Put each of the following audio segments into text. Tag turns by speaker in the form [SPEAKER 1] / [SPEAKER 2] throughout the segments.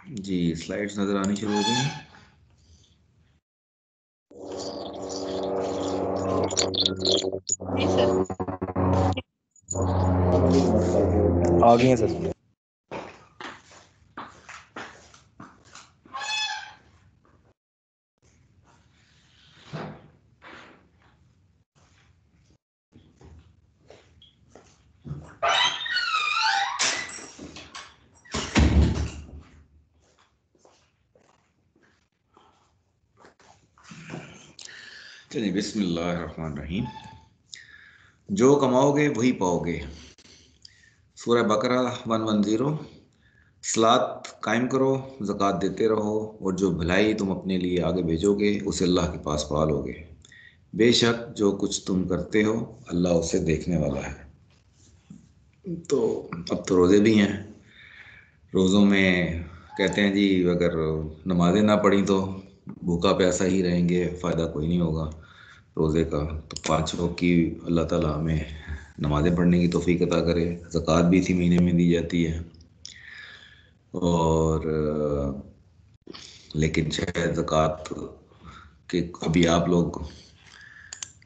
[SPEAKER 1] जी, slides नज़र आनी शुरू हो गई हैं।
[SPEAKER 2] जी सर।
[SPEAKER 3] आ गई हैं सर।
[SPEAKER 1] चलिए, बिस्मिल्लाहिर्रहमानिर्रहीम। जो कमाओगे वही पाओगे। सूरह बकरा 110। सलात कायम करो, ज़कात देते रहो, और जो भलाई तुम अपने लिए आगे भेजोगे उसे अल्लाह के पास पा लोगे। बेशक जो कुछ तुम करते हो अल्लाह उसे देखने वाला है। तो अब तो रोज़े भी हैं। रोज़ों में कहते हैं जी, अगर नमाजें ना पढ़ी तो भूखा प्यासा ही रहेंगे, फ़ायदा कोई नहीं होगा रोज़े का। तो 5 वक्त की अल्लाह ताला हमें नमाज़ें पढ़ने की तौफीक अता करे। ज़कात भी इसी महीने में दी जाती है। और लेकिन शायद ज़कात के अभी आप लोग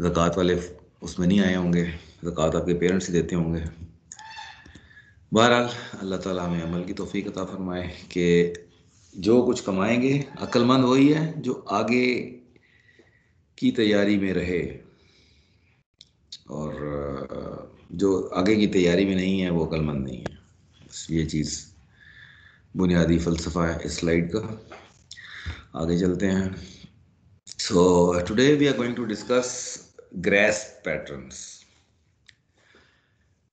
[SPEAKER 1] ज़कात वाले उसमें नहीं आए होंगे, ज़कात आपके पेरेंट्स ही देते होंगे। बहरहाल अल्लाह ताला हमें अमल की तौफीक अता फरमाए कि जो कुछ कमाएंगे, अक्लमंद वही है जो आगे की तैयारी में रहे, और जो आगे की तैयारी में नहीं है वो अक्लमंद नहीं है। बस ये चीज़ बुनियादी फ़लसफ़ा है इस स्लाइड का। आगे चलते हैं। So today we are going to discuss grasp patterns.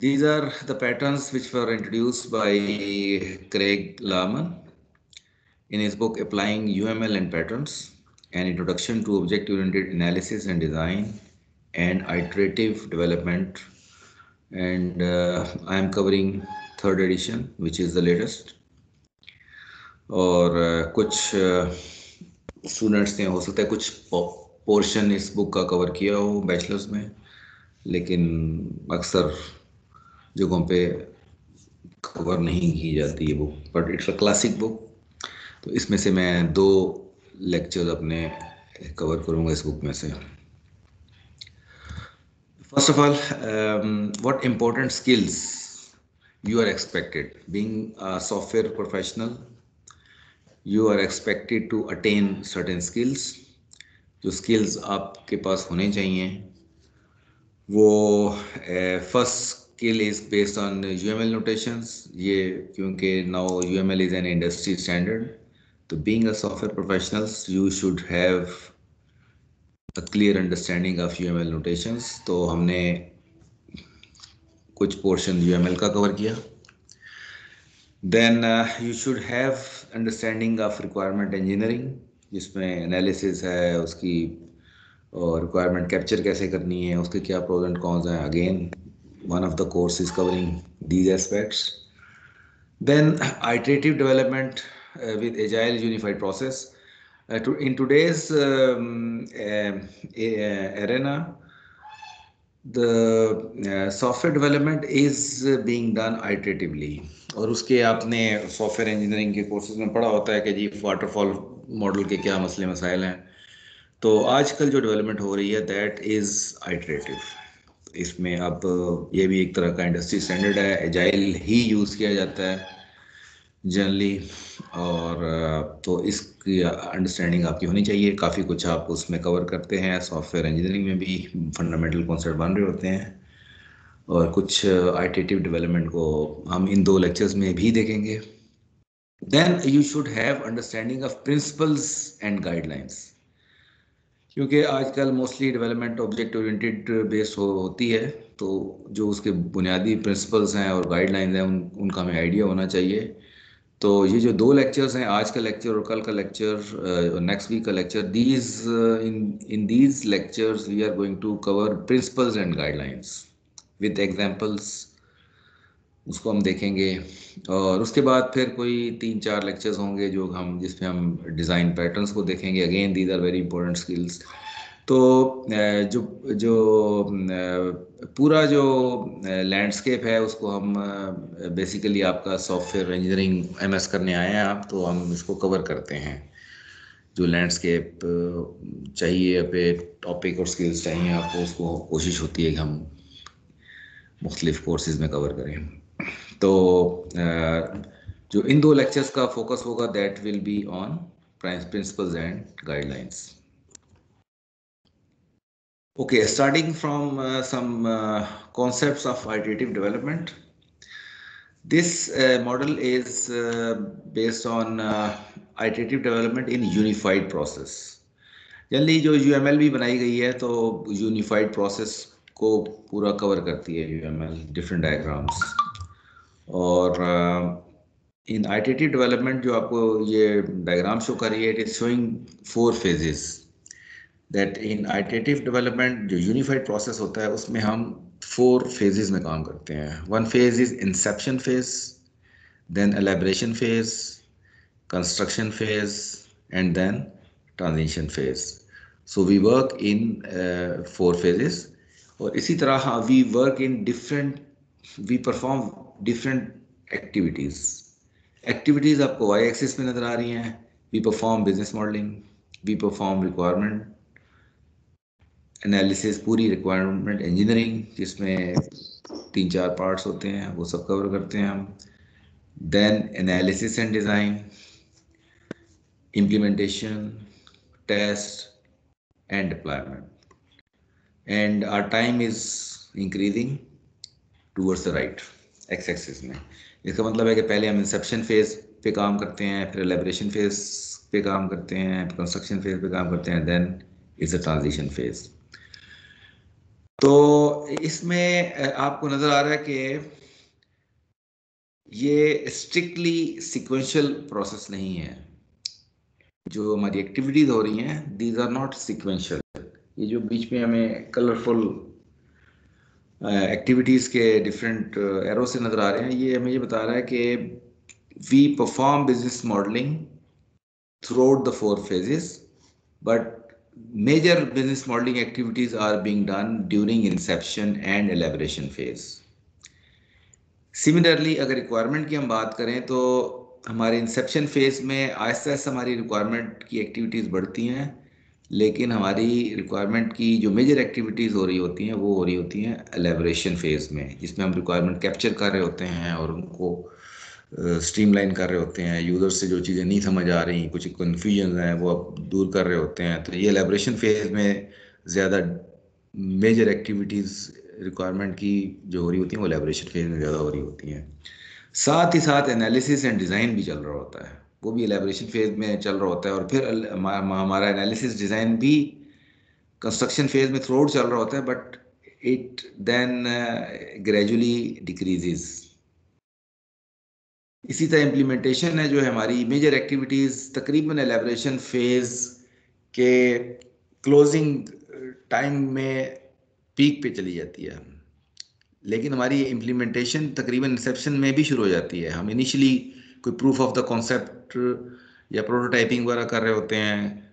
[SPEAKER 1] These are the patterns which were introduced by Craig Lahman in his book Applying UML and Patterns, an introduction to object-oriented analysis and design and iterative development. And I am covering third edition, which is the latest. और कुछ students ने हो सकता है कुछ portion इस book का cover किया हो बैचलर्स में, लेकिन अक्सर जगहों पे कवर नहीं की जाती है book, but it's a classic book. तो इसमें से मैं 2 लेक्चर्स अपने कवर करूँगा इस बुक में से। First of all, what important skills you are expected being a software professional. You are expected to attain certain skills. जो skills आपके पास होने चाहिए वो first skill is based on UML notations. ये क्योंकि now UML is an industry standard, तो being a software professionals you should have a clear understanding of UML notations. तो हमने कुछ पोर्शन यूएमएल का कवर किया। Then you should have understanding of requirement engineering, जिसमें analysis है उसकी, और रिक्वायरमेंट कैप्चर कैसे करनी है, उसके क्या प्रोज एंड कॉन्स हैं। Again one of the course is covering these aspects. Then iterative development with agile unified process. In today's arena, the software development is being done iteratively. और उसके आपने software engineering के courses में पढ़ा होता है कि जी वाटरफॉल मॉडल के क्या मसले मसाइल हैं। तो आजकल जो डेवलपमेंट हो रही है दैट इज़ आइटरेटिव। इसमें अब ये भी एक तरह का इंडस्ट्री स्टैंडर्ड है, एजाइल ही यूज़ किया जाता है जनरली। और तो इसकी अंडरस्टैंडिंग आपकी होनी चाहिए। काफ़ी कुछ आप उसमें कवर करते हैं, सॉफ्टवेयर इंजीनियरिंग में भी फंडामेंटल कॉन्सेप्ट बन रहे होते हैं, और कुछ आइटरेटिव डेवलपमेंट को हम इन 2 लेक्चर्स में भी देखेंगे। Then you should have understanding of principles and guidelines, क्योंकि आजकल mostly development object oriented based होती है। तो जो उसके बुनियादी प्रिंसिपल्स हैं और गाइडलाइंस हैं उनका हमें आइडिया होना चाहिए। तो ये जो 2 लेक्चर्स हैं, आज का लेक्चर और कल का लेक्चर और नेक्स्ट वीक का lecture, these in these lectures we are going to cover principles and guidelines with examples, उसको हम देखेंगे। और उसके बाद फिर कोई 3-4 लेक्चर्स होंगे जो हम जिसमें हम डिज़ाइन पैटर्न्स को देखेंगे। Again these are very important skills. तो जो जो पूरा जो लैंडस्केप है उसको हम बेसिकली आपका सॉफ्टवेयर इंजीनियरिंग एमएस करने आए हैं आप, तो हम इसको कवर करते हैं। जो लैंडस्केप चाहिए पे टॉपिक और स्किल्स चाहिए आपको, उसको कोशिश होती है कि हम मुख्तलिफ कोर्सेज में कवर करें। तो जो इन 2 लेक्चर्स का फोकस होगा that will be on principles and guidelines. Okay, starting from some concepts of iterative development. This model is based on iterative development in unified process. Generally जो UML भी बनाई गई है तो यूनिफाइड प्रोसेस को पूरा कवर करती है UML, डिफरेंट डायग्राम्स। और इन आइटरेटिव डेवलपमेंट जो आपको ये डायग्राम शो कर रही है, it is showing 4 phases। That in iterative development जो यूनिफाइड प्रोसेस होता है उसमें हम 4 phases में काम करते हैं। 1 phase is inception phase, then elaboration phase, construction phase and then transition phase. So we work in 4 phases। और इसी तरह we work in different, we perform different activities आपको वाई एक्सिस में नज़र आ रही हैं। We perform business modelling, we perform requirement analysis, पूरी रिक्वायरमेंट इंजीनियरिंग जिसमें 3-4 पार्ट्स होते हैं, वो सब कवर करते हैं हम। Then analysis and design, implementation, test and deployment. And our time is increasing towards the right X axis में। इसका मतलब है कि पहले हम इंसेप्शन फेज पे काम करते हैं, फिर एलेबरेशन फेज पे काम करते हैं, कंस्ट्रक्शन फेज पे काम करते हैं, then is a transition phase. तो इसमें आपको नजर आ रहा है कि ये स्ट्रिक्टली सीक्वेंशियल प्रोसेस नहीं है। जो हमारी एक्टिविटीज हो रही हैं, दीज आर नॉट सीक्वेंशियल। ये जो बीच में हमें कलरफुल एक्टिविटीज के डिफरेंट एरो से नजर आ रहे हैं, ये हमें ये बता रहा है कि we perform business modelling throughout the 4 phases, but major business modeling activities are being done during inception and elaboration phase. Similarly, अगर रिक्वायरमेंट की हम बात करें तो हमारे इंसेप्शन फेज में आहिस्ता आहिस्ता हमारी रिक्वायरमेंट की एक्टिविटीज़ बढ़ती हैं, लेकिन हमारी रिक्वायरमेंट की जो मेजर एक्टिविटीज़ हो रही होती हैं वो हो रही होती हैं एलेबरेशन फेज में, जिसमें हम रिक्वायरमेंट कैप्चर कर रहे होते हैं और उनको स्ट्रीमलाइन कर रहे होते हैं। यूज़र से जो चीज़ें नहीं समझ आ रही, कुछ कन्फ्यूजन हैं, वो अब दूर कर रहे होते हैं। तो ये एलेबरेशन फेज में ज़्यादा मेजर एक्टिविटीज़ रिक्वायरमेंट की जो हो रही होती हैं वो एलेबरेशन फेज में ज़्यादा हो रही होती हैं। साथ ही साथ एनालिसिस एंड डिज़ाइन भी चल रहा होता है, वो भी एलेबरेशन फेज में चल रहा होता है। और फिर हमारा एनालिसिस डिज़ाइन भी कंस्ट्रक्शन फेज में थ्रू आउट चल रहा होता है, but it then gradually decreases. इसी तरह इम्प्लीमेंटेशन है जो है हमारी मेजर एक्टिविटीज़ तकरीबन एलेबरेशन फेज के क्लोजिंग टाइम में पीक पे चली जाती है, लेकिन हमारी इम्प्लीमेंटेशन तकरीबन इंसेप्शन में भी शुरू हो जाती है। हम इनिशियली कोई प्रूफ ऑफ द कॉन्सेप्ट या प्रोटोटाइपिंग वगैरह कर रहे होते हैं,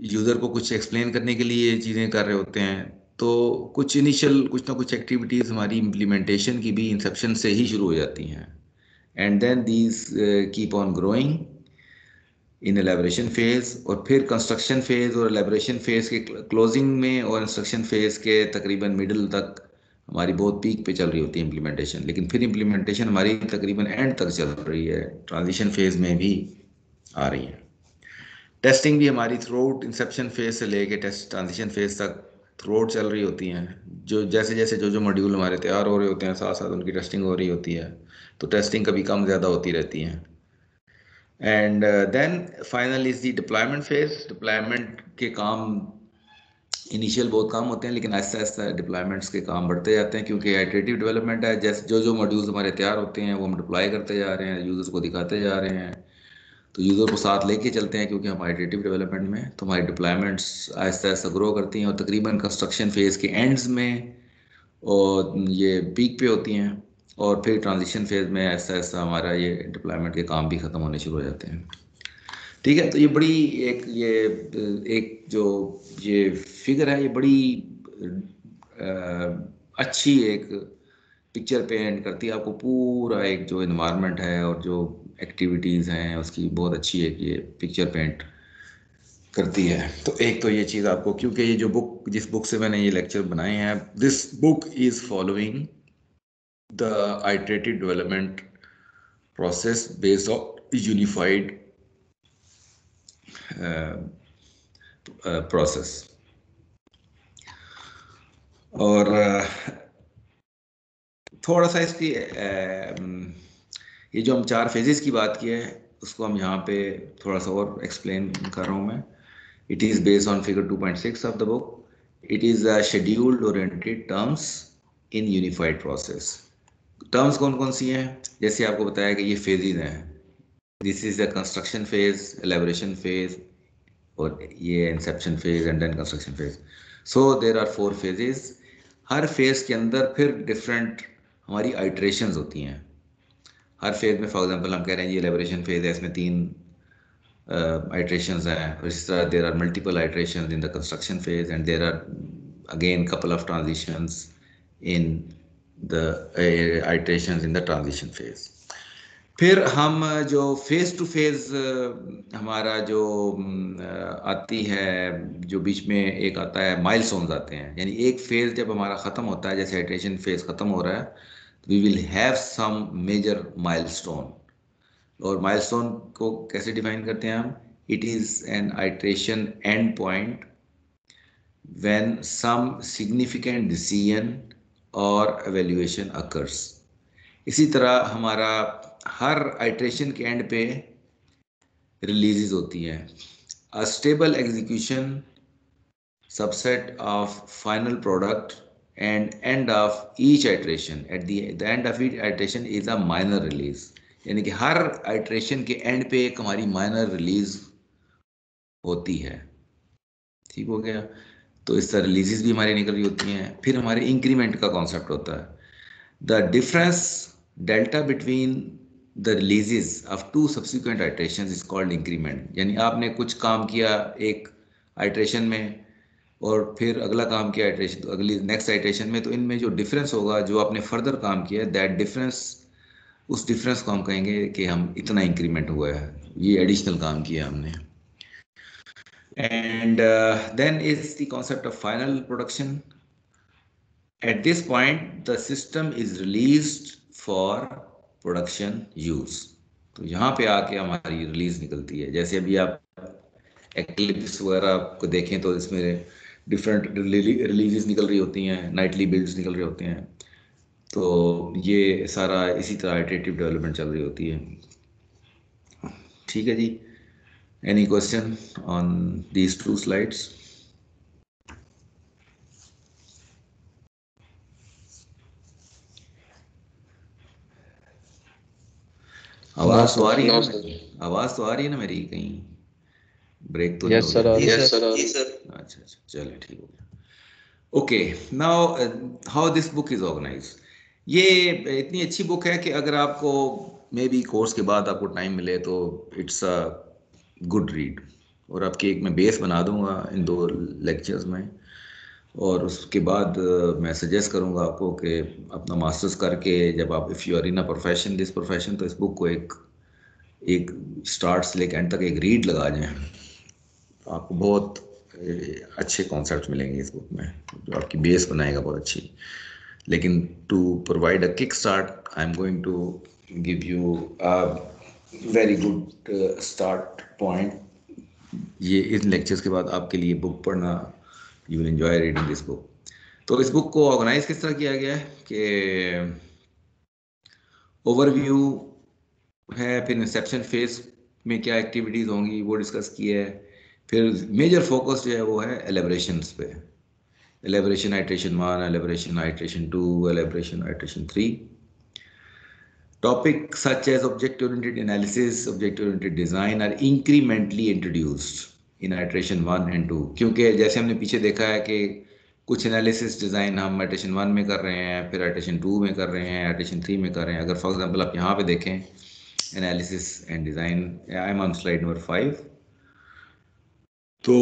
[SPEAKER 1] यूज़र को कुछ एक्सप्लेन करने के लिए चीज़ें कर रहे होते हैं। तो कुछ इनिशियल कुछ ना कुछ एक्टिविटीज़ हमारी इम्प्लीमेंटेशन की भी इंसेप्शन से ही शुरू हो जाती हैं, and then these keep on growing in elaboration phase। और फिर कंस्ट्रक्शन फेज और elaboration फेज के क्लोजिंग में और इंस्ट्रक्शन फेज के तकरीबन मिडल तक हमारी बहुत पीक पे चल रही होती है इम्प्लीमेंटेशन, लेकिन फिर इम्प्लीमेंटेशन हमारी तकरीबन एंड तक चल रही है, ट्रांजिशन फेज में भी आ रही है। टेस्टिंग भी हमारी थ्रू आउट इंसेप्शन फेज से लेके टेस्ट ट्रांजिशन फेज तक थ्रू आउट चल रही होती हैं। जो जैसे जैसे जो मॉड्यूल हमारे तैयार हो रहे होते हैं, साथ साथ उनकी टेस्टिंग हो रही होती है, तो टेस्टिंग कभी कम ज़्यादा होती रहती हैं। And then final is the deployment phase. Deployment के काम इनिशियल बहुत काम होते हैं, लेकिन आहिस्ता आहिस्ता डिप्लॉयमेंट्स के काम बढ़ते जाते हैं, क्योंकि आइटरेटिव डेवलपमेंट है। जैसे जो मॉड्यूल्स हमारे तैयार होते हैं वो हम डिप्लॉय करते जा रहे हैं, यूज़र्स को दिखाते जा रहे हैं, तो यूज़र को साथ लेके चलते हैं, क्योंकि हम आइटरेटिव डेवलपमेंट में तो हमारी डिप्लॉयमेंट्स आहिस्ता आहिस्ता ग्रो करती हैं और तकरीबन कंस्ट्रक्शन फेज़ के एंड्स में और ये पीक पे होती हैं, और फिर ट्रांजिशन फेज़ में आहिस्ता आहिस्ता हमारा ये डिप्लॉयमेंट के काम भी ख़त्म होने शुरू हो जाते हैं। ठीक है। तो ये बड़ी एक जो ये फिगर है, ये बड़ी अच्छी एक पिक्चर पेंट करती है आपको, पूरा एक जो इन्वायरमेंट है और जो एक्टिविटीज़ हैं उसकी बहुत अच्छी एक ये पिक्चर पेंट करती है। तो एक तो ये चीज़ आपको, क्योंकि ये जो बुक, जिस बुक से मैंने ये लेक्चर बनाए हैं, this book is following the iterative development process based on unified process। और थोड़ा सा इसकी ये जो हम 4 फेजेस की बात की है उसको हम यहाँ पे थोड़ा सा और एक्सप्लेन कर रहा हूँ मैं। It is based on figure 2.6 of the book. It is scheduled oriented terms in unified process. Terms कौन कौन सी हैं? जैसे आपको बताया कि ये फेजेस हैं, this is the construction phase, elaboration phase, और ये inception phase and then construction phase. So there are 4 phases. हर फेज के अंदर फिर डिफरेंट हमारी आइट्रेशंस होती हैं। हर फेज में फॉर एग्जांपल हम कह रहे हैं ये एलेबोरेशन फेज है, इसमें 3 आइट्रेशंस हैं, और इस तरह there are multiple iterations in the construction phase, and there are again couple of transitions in the iterations in the transition phase. फिर हम जो फेज टू फेज हमारा जो आती है, जो बीच में एक आता है माइलस्टोन्स आते हैं, यानी एक फेज जब हमारा ख़त्म होता है, जैसे आइट्रेशन फेज ख़त्म हो रहा है, we will have some major milestone. और माइलस्टोन को कैसे डिफाइन करते हैं हम? It is an iteration end point when some significant decision और एवेल्युएशन अकर्स। इसी तरह हमारा हर आइट्रेशन के एंड पे रिलीजेस होती हैं। A stable execution subset of final product and end of each iteration, at the end of each iteration is a minor release. यानी कि हर आइट्रेशन के एंड पे एक हमारी माइनर रिलीज होती है। ठीक हो गया? तो इस तरह रिलीजेस भी हमारी निकल रही होती हैं। फिर हमारे इंक्रीमेंट का कॉन्सेप्ट होता है, the difference delta between the releases of 2 subsequent iterations is called increment. यानी आपने कुछ काम किया एक आइट्रेशन में और फिर अगला काम किया आइट्रेशन, अगली नेक्स्ट आइट्रेशन में, तो इनमें जो डिफरेंस होगा, जो आपने फर्दर काम किया, दैट डिफरेंस, उस डिफरेंस को हम कहेंगे कि हम इतना इंक्रीमेंट हुआ है, ये एडिशनल काम किया हमने। And then is the concept of final production. At this point, the system is released for production use। तो यहाँ पे आके हमारी रिलीज निकलती है। जैसे अभी आप एक्लिप्स वगैरह को देखें तो इसमें डिफरेंट रिलीजेस निकल रही होती हैं, नाइटली बिल्ड्स निकल रहे होते हैं। तो ये सारा इसी तरह आइटरेटिव डेवलपमेंट चल रही होती है। ठीक है जी। Any question on these 2 slides? आवाज तो आ रही है ना? आवाज तो आ रही है ना मेरी? कहीं ब्रेक तो नहीं हो गया?
[SPEAKER 2] Yes sir.
[SPEAKER 1] अच्छा अच्छा, चलिए ठीक हो गया। Okay, now how this book is organise. ये इतनी अच्छी बुक है कि अगर आपको मे बी कोर्स के बाद आपको टाइम मिले तो इट्स अ गुड रीड। और आपकी एक मैं बेस बना दूंगा इन 2 लेक्चर्स में, और उसके बाद मैं सजेस्ट करूंगा आपको कि अपना मास्टर्स करके जब आप, if you are in a profession, this profession, तो इस बुक को एक स्टार्ट से लेकर एंड तक एक रीड लगा जाए। आपको बहुत अच्छे कॉन्सेप्ट्स मिलेंगे इस बुक में, जो आपकी बेस बनाएगा बहुत अच्छी। लेकिन to provide a kick start, I am going to give you a very good start point. ये इन लेक्चर्स के बाद आपके लिए बुक पढ़ना, you will enjoy reading this book. तो इस बुक को ऑर्गेनाइज किस तरह किया गया है कि ओवरव्यू है, फिर इंसेप्शन फेज में क्या एक्टिविटीज़ होंगी वो डिस्कस की है, फिर मेजर फोकस जो है वो है एलेबरेशंस पे, elaboration iteration 1, elaboration iteration 2, elaboration iteration 3। Topics such as object-oriented analysis, object-oriented design are incrementally introduced in iteration 1 and 2। क्योंकि जैसे हमने पीछे देखा है कि कुछ एनालिसिस डिज़ाइन हम आइट्रेशन 1 में कर रहे हैं, फिर आइट्रेशन 2 में कर रहे हैं, आइट्रेशन 3 में कर रहे हैं। अगर फॉर एग्जांपल आप यहाँ पे देखें analysis and design, I am on slide number 5। तो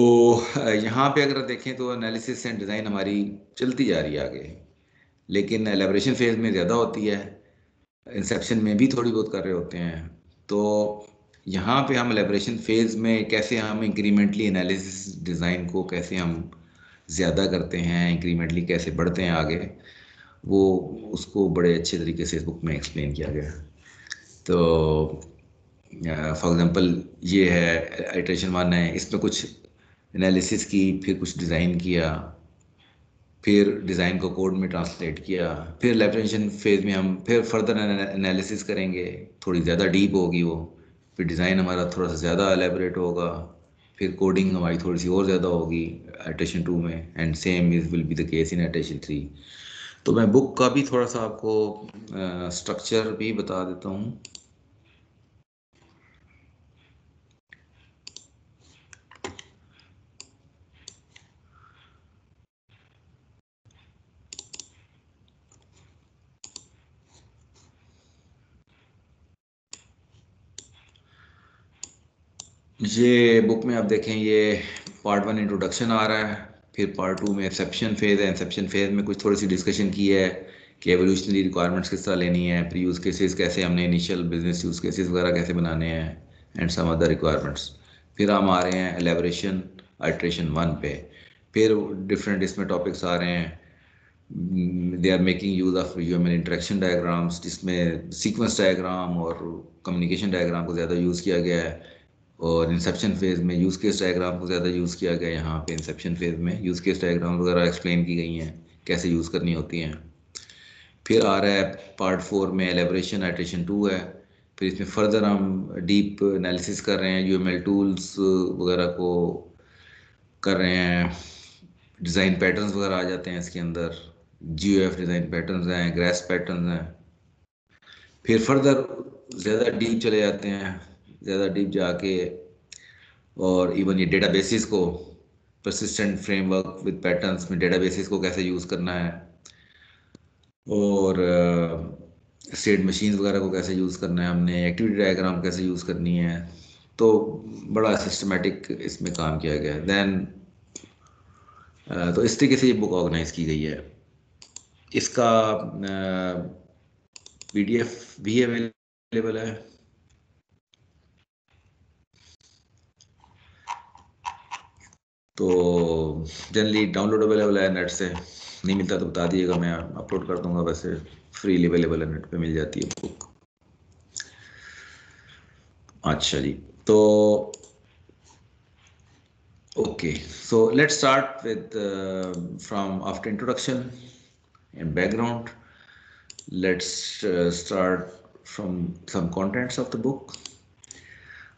[SPEAKER 1] यहाँ पे अगर देखें तो एनालिसिस एंड डिज़ाइन हमारी चलती जा रही है आगे, लेकिन एलेबोरेशन फेज में ज़्यादा होती है, इंसेप्शन में भी थोड़ी बहुत कर रहे होते हैं। तो यहाँ पे हम एलेबोरेशन फेज में कैसे हम इंक्रीमेंटली एनालिसिस डिज़ाइन को कैसे हम ज़्यादा करते हैं, इंक्रीमेंटली कैसे बढ़ते हैं आगे, वो उसको बड़े अच्छे तरीके से इस बुक में एक्सप्लेन किया गया। तो फॉर एग्जांपल ये है आइट्रेशन 1 है, इसमें कुछ एनालिसिस की, फिर कुछ डिज़ाइन किया, फिर डिज़ाइन को कोड में ट्रांसलेट किया, फिर एलेबोरेशन फेज में हम फिर फर्दर एनालिसिस करेंगे, थोड़ी ज़्यादा डीप होगी वो, फिर डिज़ाइन हमारा थोड़ा सा ज़्यादा एलेबोरेट होगा, फिर कोडिंग हमारी थोड़ी सी और ज़्यादा होगी आइट्रेशन 2 में, and same is will be the case in iteration 3। तो मैं बुक का भी थोड़ा सा आपको स्ट्रक्चर भी बता देता हूँ। ये बुक में आप देखें, ये पार्ट 1 इंट्रोडक्शन आ रहा है, फिर पार्ट 2 में एक्सेप्शन फेज है। एक्सेप्शन फेज में कुछ थोड़ी सी डिस्कशन की है कि एवोल्यूशनरी रिक्वायरमेंट्स किस तरह लेनी है, प्री यूज़ केसेस कैसे हमने इनिशियल बिजनेस यूज़ केसेस वगैरह कैसे बनाने हैं, एंड सम अदर रिक्वायरमेंट्स। फिर हम आ रहे हैं एलेबोरेशन आइट्रेशन 1 पे, फिर डिफरेंट इसमें टॉपिक्स आ रहे हैं। They are making use of human interaction diagrams, जिसमें सीक्वेंस डायग्राम और कम्युनिकेशन डायग्राम को ज़्यादा यूज़ किया गया है, और इंसेप्शन फेज में यूज़ केस डायग्राम को ज़्यादा यूज़ किया गया है। यहाँ पे इंसेप्शन फेज में यूज़ केस डायग्राम वगैरह एक्सप्लेन की गई हैं, कैसे यूज़ करनी होती हैं। फिर आ रहा है पार्ट 4 में एलेबोरेशन आइट्रेशन 2 है, फिर इसमें फर्दर हम डीप एनालिसिस कर रहे हैं, यूएमएल टूल्स वगैरह को कर रहे हैं, डिज़ाइन पैटर्न्स वगैरह आ जाते हैं इसके अंदर, जीओएफ डिज़ाइन पैटर्न्स हैं, ग्रेस पैटर्न्स हैं। फिर फर्दर ज़्यादा डीप चले जाते हैं, ज़्यादा डीप जाके, और इवन ये डेटाबेसिस को, परसिस्टेंट फ्रेमवर्क विद पैटर्न्स में डेटाबेसिस को कैसे यूज़ करना है, और स्टेट मशीन्स वगैरह को कैसे यूज़ करना है हमने, एक्टिविटी डायग्राम कैसे यूज़ करनी है। तो बड़ा सिस्टमेटिक इसमें काम किया गया है। देन तो इस तरीके से ये बुक ऑर्गेनाइज की गई है। इसका पीडीएफ भी अवेलेबल है। तो जनरली डाउनलोडेबल है नेट से, नहीं मिलता तो बता दिएगा, मैं अपलोड कर दूंगा। वैसे फ्री अवेलेबल है, नेट पे मिल जाती है बुक। अच्छा जी, तो okay, so let's start with from after introduction and background, let's start from some contents of the book.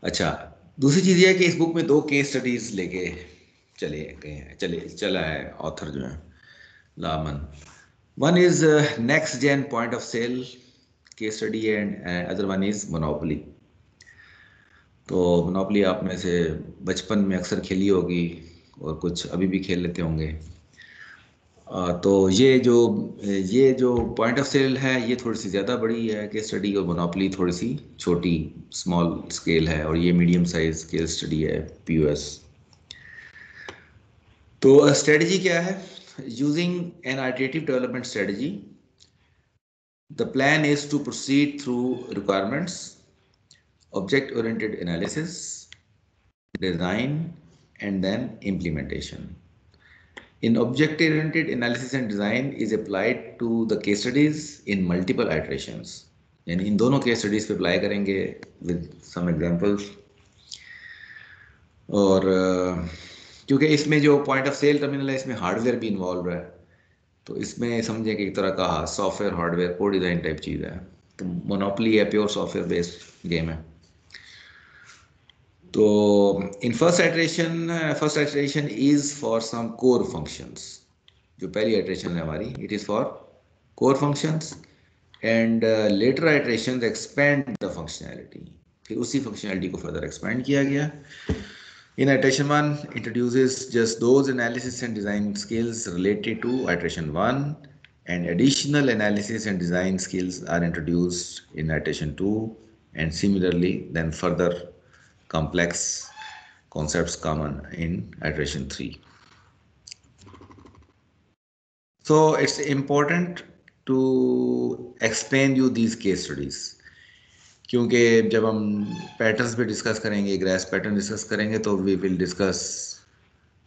[SPEAKER 1] अच्छा, दूसरी चीज़ ये है कि इस बुक में 2 केस स्टडीज लेके चला है ऑथर जो है लामन। One is next gen point of sale case study, and other one is Monopoly. तो Monopoly आप में से बचपन में अक्सर खेली होगी, और कुछ अभी भी खेल लेते होंगे। तो ये जो पॉइंट ऑफ सेल है, ये थोड़ी सी ज़्यादा बड़ी है केस स्टडी, और Monopoly थोड़ी सी छोटी स्मॉल स्केल है, और ये मीडियम साइज केस स्टडी है POS। तो स्ट्रेटजी क्या है? Using an iterative development strategy, the plan is to proceed through requirements, object-oriented analysis, design, and then implementation. In object-oriented analysis and design is applied to the case studies in multiple iterations. यानी इन दोनों case studies पे apply करेंगे with some examples. और क्योंकि इसमें जो point of sale terminal है, इसमें हार्डवेयर भी इन्वॉल्व है, तो इसमें समझे कि एक तरह का सॉफ्टवेयर हार्डवेयर को डिज़ाइन टाइप चीज़ है। तो मोनोपोली है, प्योर सॉफ्टवेयर बेस्ड गेम है। तो in first iteration is for some core functions. जो पहली आइटरेशन है हमारी, it is for core functions, and later iteration expand the functionality. फिर उसी फंक्शनैलिटी को फर्दर एक्सपेंड किया गया। In iteration 1 introduces just those analysis and design skills related to iteration 1, and additional analysis and design skills are introduced in iteration 2, and similarly then further complex concepts common in iteration 3. So it's important to explain you these case studies, क्योंकि जब हम patterns पे discuss करेंगे, grass pattern discuss करेंगे, तो we will discuss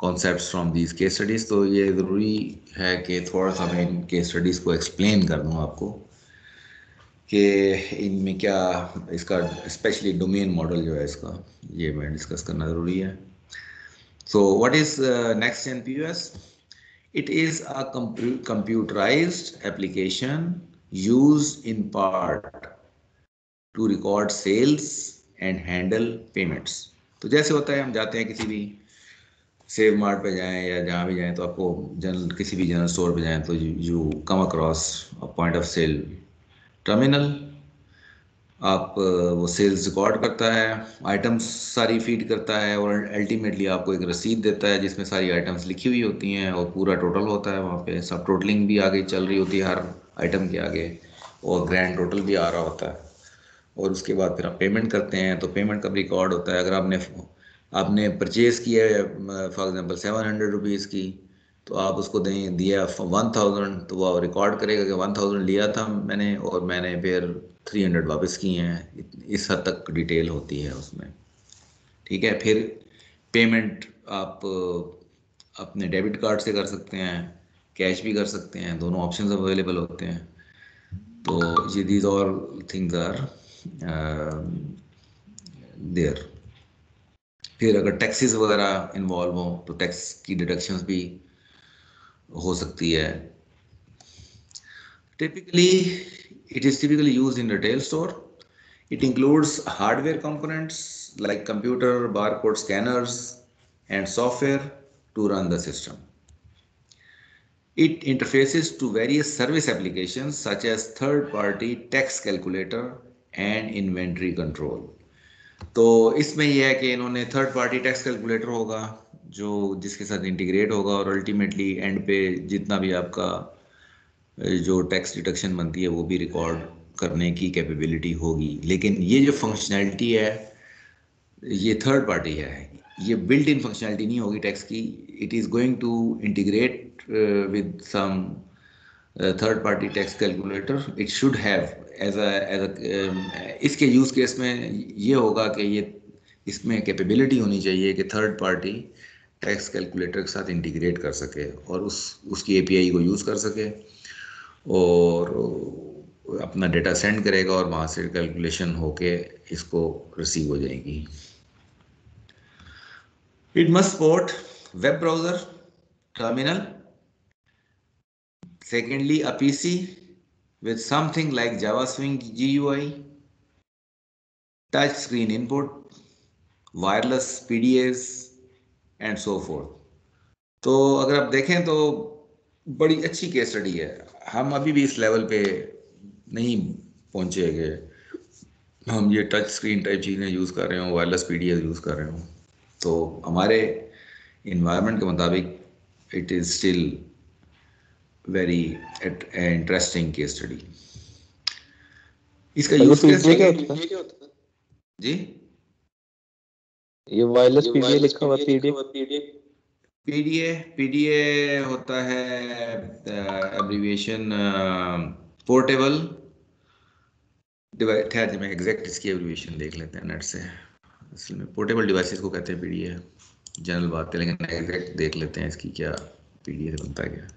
[SPEAKER 1] concepts from these case studies. तो ये ज़रूरी है कि थोड़ा सा मैं इन केस स्टडीज़ को एक्सप्लेन कर दूँ आपको कि इनमें क्या, इसका स्पेशली डोमेन मॉडल जो है इसका, ये मैं डिस्कस करना ज़रूरी है। So what is next gen POS? It is a computerized application used in part to record sales and handle payments. तो जैसे होता है, हम जाते हैं किसी भी सेव मार्ट पे जाएं या जहाँ भी जाएं, तो आपको किसी भी जनरल स्टोर पे जाएं तो you come across a point of sale terminal. आप वो सेल्स रिकॉर्ड करता है, आइटम्स सारी फीड करता है और अल्टीमेटली आपको एक रसीद देता है जिसमें सारी आइटम्स लिखी हुई होती हैं और पूरा टोटल होता है। वहाँ पे सब टोटलिंग भी आगे चल रही होती है हर आइटम के आगे, और ग्रैंड टोटल भी आ रहा होता है। और उसके बाद फिर आप पेमेंट करते हैं तो पेमेंट का रिकॉर्ड होता है। अगर आपने परचेज़ किया है फॉर एग्जांपल 700 रुपीज़ की, तो आप उसको दिया 1000, तो वो रिकॉर्ड करेगा कि 1000 लिया था मैंने और मैंने फिर 300 वापस किए हैं। इस हद तक डिटेल होती है उसमें, ठीक है। फिर पेमेंट आप अपने डेबिट कार्ड से कर सकते हैं, कैश भी कर सकते हैं, दोनों ऑप्शंस अवेलेबल होते हैं। तो ये these all things are there. फिर अगर टैक्सेस वगैरह इन्वॉल्व हो तो टैक्स की डिडक्शंस भी हो सकती है। Typically, it is typically used in retail store. It includes hardware components like computer, barcode scanners, and software to run the system. It interfaces to various service applications such as third-party tax calculator and inventory control. तो इसमें यह है कि इन्होंने third party tax calculator होगा जो जिसके साथ इंटीग्रेट होगा, और अल्टीमेटली एंड पे जितना भी आपका जो टैक्स डिडक्शन बनती है वो भी रिकॉर्ड करने की कैपेबिलिटी होगी। लेकिन ये जो फंक्शनैलिटी है ये थर्ड पार्टी है, ये बिल्ट इन फंक्शनैलिटी नहीं होगी टैक्स की। It is going to integrate with some third party tax calculator. It should have as a इसके यूज़ केस में ये होगा कि ये इसमें कैपेबिलिटी होनी चाहिए कि थर्ड पार्टी टैक्स कैलकुलेटर के साथ इंटीग्रेट कर सके और उसकी API को यूज़ कर सके और अपना डेटा सेंड करेगा और वहाँ से कैलकुलेशन होके इसको रिसीव हो जाएगी। It must support web browser, terminal, secondly a PC with something like Java Swing GUI, touch screen input, wireless PDAs and so forth. तो अगर आप देखें तो बड़ी अच्छी केस स्टडी है। हम अभी भी इस लेवल पे नहीं पहुंचे कि हम ये टच स्क्रीन टाइप चीज़ें यूज़ कर रहे हो, वायरलेस PDAs यूज़ कर रहे हो। तो हमारे इन्वायरमेंट के मुताबिक it is still very interesting case study. इसका यूज केस
[SPEAKER 3] क्या होता है
[SPEAKER 1] जी,
[SPEAKER 3] ये वायरलेस PDA लिखा हुआ
[SPEAKER 1] PDA होता है एब्रीविएशन पोर्टेबल डिवाइस। खैर मैं एग्जैक्ट इसकी एब्रीविएशन देख लेते हैं नेट से। असल में पोर्टेबल डिवाइसेस को कहते हैं PDA, जनरल बात है, लेकिन एग्जैक्ट देख लेते हैं इसकी क्या PDA से बनता है क्या।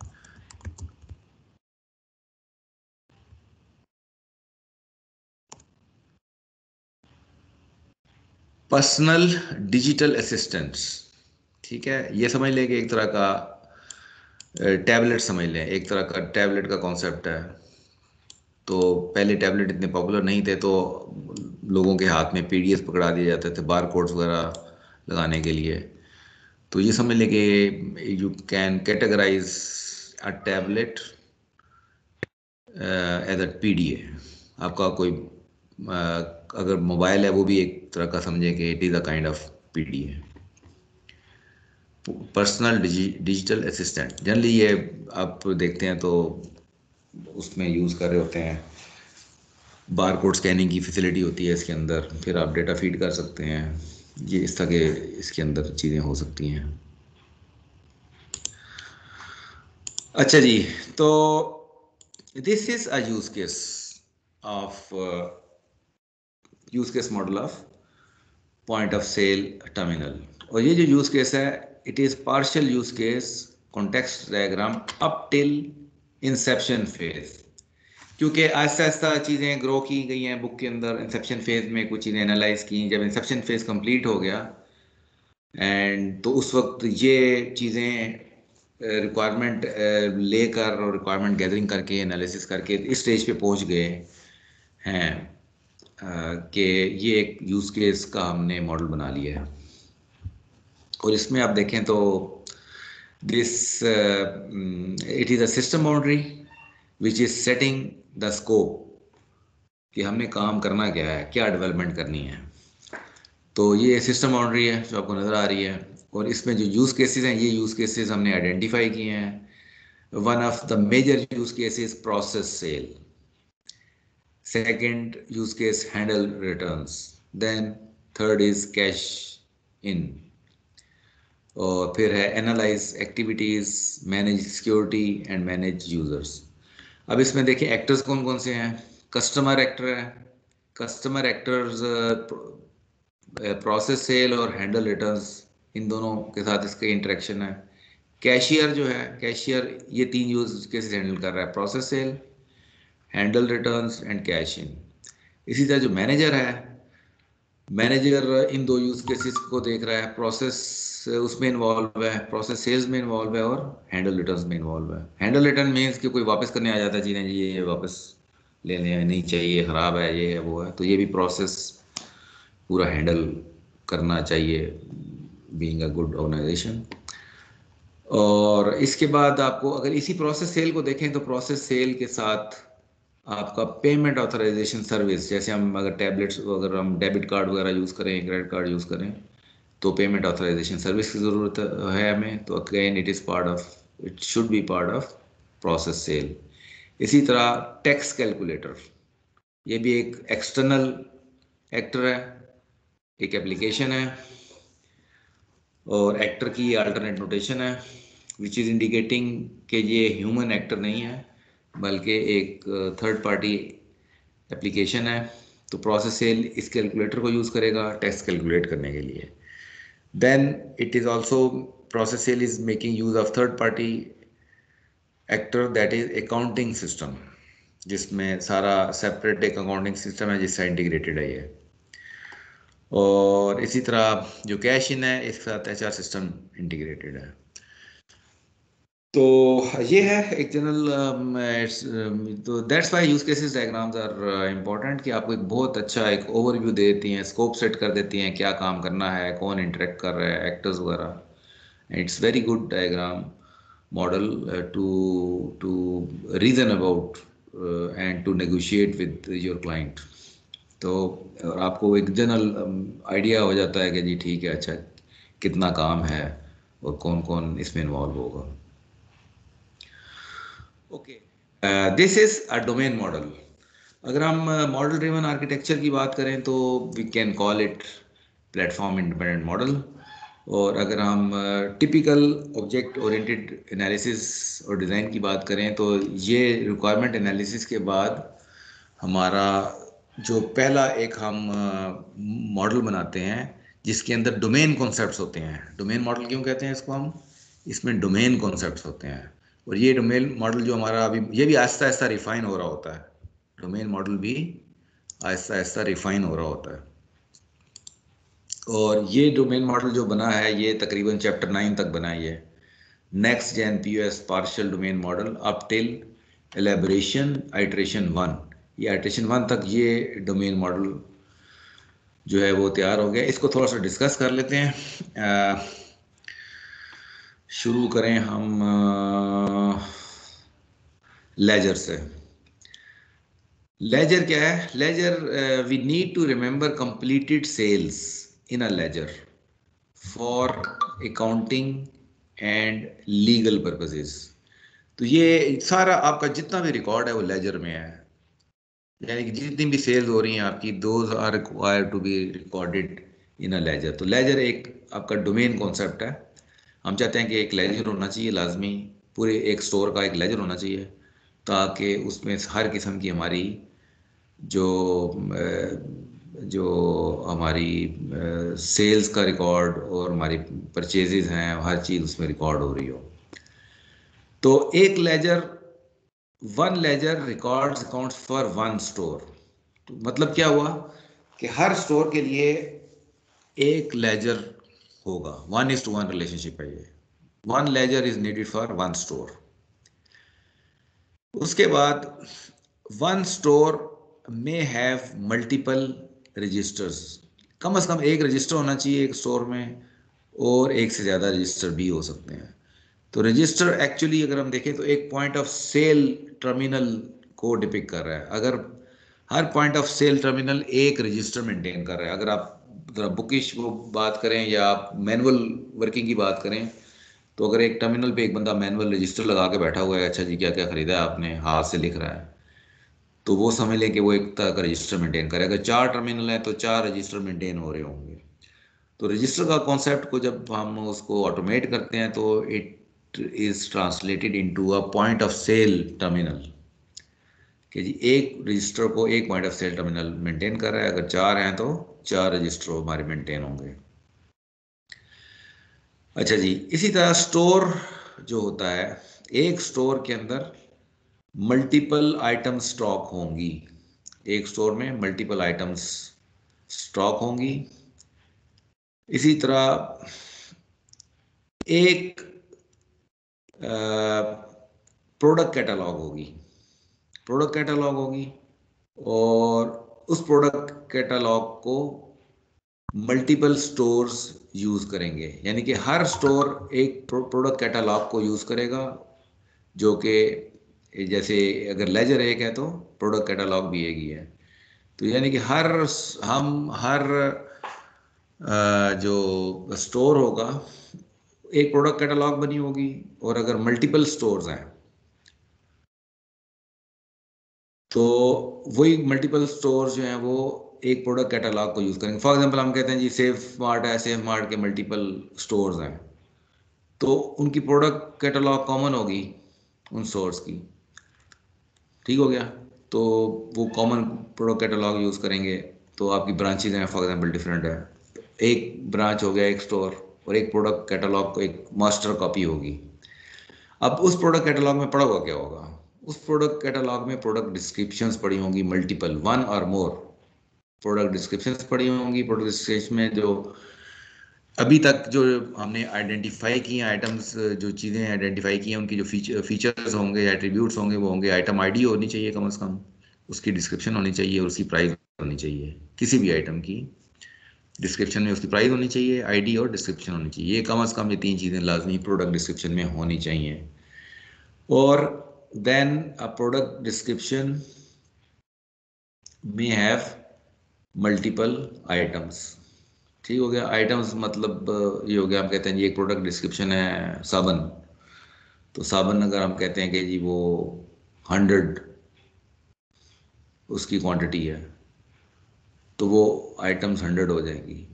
[SPEAKER 1] पर्सनल डिजिटल असिस्टेंट्स, ठीक है। ये समझ लें कि एक तरह का टैबलेट समझ लें, एक तरह का टैबलेट का कॉन्सेप्ट है। तो पहले टैबलेट इतने पॉपुलर नहीं थे तो लोगों के हाथ में PDS पकड़ा दिए जाते थे बार कोड्स वगैरह लगाने के लिए। तो ये समझ लें कि you can categorise a tablet as a PDA। आपका कोई अगर मोबाइल है वो भी एक तरह का समझे कि it is a kind of PDA, personal digital assistant. Generally ये आप देखते हैं तो उसमें यूज़ कर रहे होते हैं, बार कोड स्कैनिंग की फैसिलिटी होती है इसके अंदर, फिर आप डेटा फीड कर सकते हैं ये इस तरह के इसके अंदर चीज़ें हो सकती हैं। अच्छा जी, तो this is a use case of use case model of point of sale terminal. और ये जो यूज केस है, it is partial use case context diagram up till inception phase. क्योंकि आहिस्ता आहिस्ता चीज़ें ग्रो की गई हैं बुक के अंदर, इंसेप्शन फेज में कुछ चीज़ें एनालाइज की, जब इंसेप्शन फेज कंप्लीट हो गया एंड तो उस वक्त ये चीज़ें रिक्वायरमेंट लेकर और रिक्वायरमेंट गैदरिंग करके एनालिसिस करके इस स्टेज पे पहुंच गए हैं कि ये एक यूज़ केस का हमने मॉडल बना लिया है। और इसमें आप देखें तो this it is a system boundary which is setting the scope कि हमने काम करना क्या है, क्या डेवलपमेंट करनी है। तो ये सिस्टम बाउंड्री है जो आपको नज़र आ रही है, और इसमें जो यूज़ केसेस हैं ये यूज़ केसेस हमने आइडेंटिफाई किए हैं। One of the major use cases process sale, second use case handle returns, then third is cash in, और फिर है analyse activities, manage security and manage users. अब इसमें देखिए एक्टर्स कौन कौन से हैं। कस्टमर एक्टर है, कस्टमर एक्टर्स प्रोसेस सेल और हैंडल रिटर्न्स, इन दोनों के साथ इसका इंटरेक्शन है। कैशियर जो है, कैशियर ये तीन यूज केसेस हैंडल कर रहा है, process sale, handle returns and cash in. इसी तरह जो मैनेजर है, मैनेजर इन दो यूज केसेस को देख रहा है, प्रोसेस उसमें इन्वॉल्व है, प्रोसेस सेल्स में इन्वॉल्व है और हैंडल रिटर्न्स में इन्वॉल्व है। हैंडल रिटर्न मीन्स कि कोई वापस करने आ जाता है चीज़ें, जी ये वापस लेने नहीं चाहिए, ख़राब है, ये है वो है, तो ये भी प्रोसेस पूरा हैंडल करना चाहिए बीइंग अ गुड ऑर्गेनाइजेशन। और इसके बाद आपको अगर इसी प्रोसेस सेल को देखें तो प्रोसेस सेल के साथ आपका पेमेंट ऑथराइजेशन सर्विस, जैसे हम अगर टैबलेट्स, अगर हम डेबिट कार्ड वगैरह यूज़ करें, क्रेडिट कार्ड यूज़ करें, तो पेमेंट ऑथराइजेशन सर्विस की ज़रूरत है हमें, तो again it is part of, it should be part of process sale. इसी तरह टैक्स कैलकुलेटर, ये भी एक एक्सटर्नल एक्टर है, एक एप्लीकेशन है, और एक्टर की अल्टरनेट नोटेशन है विच इज़ इंडिकेटिंग कि ये ह्यूमन एक्टर नहीं है बल्कि एक थर्ड पार्टी एप्लीकेशन है। तो प्रोसेस सेल इस कैलकुलेटर को यूज़ करेगा टैक्स कैलकुलेट करने के लिए। Then it is also, process sale is making use of third party actor, that is accounting system, जिसमें सारा सेपरेट एक अकाउंटिंग सिस्टम है जिससे इंटीग्रेटेड है ये। और इसी तरह जो कैश इन है इसके साथ एचआर सिस्टम इंटीग्रेटेड है। तो ये है एक जनरल, तो that's why use cases diagrams are important, कि आपको एक बहुत अच्छा एक ओवरव्यू दे देती हैं, स्कोप सेट कर देती हैं, क्या काम करना है, कौन इंटरेक्ट कर रहा है, एक्टर्स वगैरह। It's very good diagram model to to reason about and to negotiate with your client. तो और आपको एक जनरल आइडिया हो जाता है कि जी ठीक है, अच्छा कितना काम है और कौन कौन इसमें इन्वॉल्व होगा। Okay, this is a domain model. अगर हम मॉडल ड्रिवन आर्किटेक्चर की बात करें तो we can call it platform independent model. और अगर हम टिपिकल ऑब्जेक्ट ओरिएंटेड एनालिसिस और डिज़ाइन की बात करें तो ये रिक्वायरमेंट एनालिसिस के बाद हमारा जो पहला एक हम मॉडल बनाते हैं जिसके अंदर डोमेन कॉन्सेप्ट्स होते हैं। डोमेन मॉडल क्यों कहते हैं इसको हम, इसमें डोमेन कॉन्सेप्ट्स होते हैं। और ये डोमेन मॉडल जो हमारा अभी ये भी आहिस्ता आहिस्ता रिफाइन हो रहा होता है, डोमेन मॉडल भी आहिस्ता आहिस्ता रिफाइन हो रहा होता है। और ये डोमेन मॉडल जो बना है ये तकरीबन चैप्टर 9 तक बना है, ये next gen POS partial domain model up till elaboration iteration 1। ये आइट्रेशन 1 तक ये डोमेन मॉडल जो है वो तैयार हो गया। इसको थोड़ा सा डिस्कस कर लेते हैं। शुरू करें हम लेजर से। लेजर क्या है? Ledger, we need to remember completed sales in a ledger for accounting and legal purposes. तो ये सारा आपका जितना भी रिकॉर्ड है वो लेजर में है, यानी कि जितनी भी सेल्स हो रही हैं आपकी, those are required to be recorded in a ledger. तो लेजर एक आपका डोमेन कॉन्सेप्ट है। हम चाहते हैं कि एक लेजर होना चाहिए लाजमी, पूरे एक स्टोर का एक लेजर होना चाहिए, ताकि उसमें हर किस्म की हमारी जो जो हमारी सेल्स का रिकॉर्ड और हमारी परचेजेस हैं, हर चीज़ उसमें रिकॉर्ड हो रही हो। तो एक ledger, one ledger records accounts for one store. तो मतलब क्या हुआ कि हर स्टोर के लिए एक लेजर होगा, 1:1 रिलेशनशिप है ये। One ledger is needed for one store. उसके बाद वन स्टोर में हैव मल्टीपल रजिस्टर्स। कम से कम एक रजिस्टर होना चाहिए एक स्टोर में, और एक से ज़्यादा रजिस्टर भी हो सकते हैं। तो रजिस्टर एक्चुअली अगर हम देखें तो एक पॉइंट ऑफ सेल टर्मिनल को डिपिक्ट कर रहा है। अगर हर पॉइंट ऑफ सेल टर्मिनल एक रजिस्टर मेंटेन कर रहा है, अगर आप ज़रा बुकिश वो बात करें या आप मैनुअल वर्किंग की बात करें, तो अगर एक टर्मिनल पे एक बंदा मैनुअल रजिस्टर लगा के बैठा हुआ है, अच्छा जी क्या क्या खरीदा है आपने, हाथ से लिख रहा है, तो वो समझ लें कि वो एक तरह का रजिस्टर मेंटेन करे। अगर 4 टर्मिनल है तो 4 रजिस्टर मेंटेन हो रहे होंगे। तो रजिस्टर का कॉन्सेप्ट को जब हम उसको ऑटोमेट करते हैं तो it is translated into a point of sale terminal, कि जी एक रजिस्टर को एक point of sale terminal maintain कर रहा है। अगर 4 हैं तो 4 रजिस्टर हमारे मेंटेन होंगे। अच्छा जी, इसी तरह स्टोर जो होता है, एक स्टोर के अंदर मल्टीपल आइटम स्टॉक होंगी। एक स्टोर में मल्टीपल आइटम्स स्टॉक होंगी। इसी तरह एक प्रोडक्ट कैटलॉग होगी, प्रोडक्ट कैटलॉग होगी, और उस प्रोडक्ट कैटलॉग को मल्टीपल स्टोर्स यूज करेंगे। यानी कि हर स्टोर एक प्रोडक्ट कैटलॉग को यूज करेगा, जो कि जैसे अगर लेजर एक है तो प्रोडक्ट कैटलॉग भी एक ही है। तो यानी कि हर जो स्टोर होगा एक प्रोडक्ट कैटलॉग बनी होगी, और अगर मल्टीपल स्टोर्स हैं तो वही मल्टीपल स्टोर्स जो हैं वो एक प्रोडक्ट कैटलॉग को यूज़ करेंगे। फॉर एग्जांपल हम कहते हैं जी सेफ मार्ट है, सेफ मार्ट के मल्टीपल स्टोर्स हैं, तो उनकी प्रोडक्ट कैटलॉग कॉमन होगी उन स्टोर्स की। ठीक हो गया। तो वो कॉमन प्रोडक्ट कैटलॉग यूज़ करेंगे। तो आपकी ब्रांचेज हैं फॉर एग्जांपल डिफरेंट है, तो एक ब्रांच हो गया एक स्टोर, और एक प्रोडक्ट कैटलॉग को एक मास्टर कॉपी होगी। अब उस प्रोडक्ट कैटलॉग में पड़ा हुआ क्या होगा? उस प्रोडक्ट कैटलॉग में प्रोडक्ट डिस्क्रिप्शंस पड़ी होंगी, multiple, one or more product descriptions पड़ी होंगी। प्रोडक्ट डिस्क्रिप्शन में जो अभी तक जो हमने आइडेंटिफाई किए आइटम्स, जो चीज़ें आइडेंटिफाई की हैं, उनकी जो फीचर्स होंगे, एट्रीब्यूट्स होंगे, वो होंगे आइटम आईडी होनी चाहिए कम से कम, उसकी डिस्क्रिप्शन होनी चाहिए, और उसकी प्राइस होनी चाहिए। किसी भी आइटम की डिस्क्रिप्शन में उसकी प्राइस होनी चाहिए, आईडी और डिस्क्रिप्शन होनी चाहिए। ये कम से कम ये 3 चीज़ें लाजमी प्रोडक्ट डिस्क्रिप्शन में होनी चाहिए। और देन अ प्रोडक्ट डिस्क्रिप्शन में हैव मल्टीपल आइटम्स। ठीक हो गया। आइटम्स मतलब ये हो गया, हम कहते हैं जी एक प्रोडक्ट डिस्क्रिप्शन है साबन, तो साबन अगर हम कहते हैं कि जी वो 100 उसकी क्वांटिटी है, तो वो आइटम्स 100 हो जाएंगी।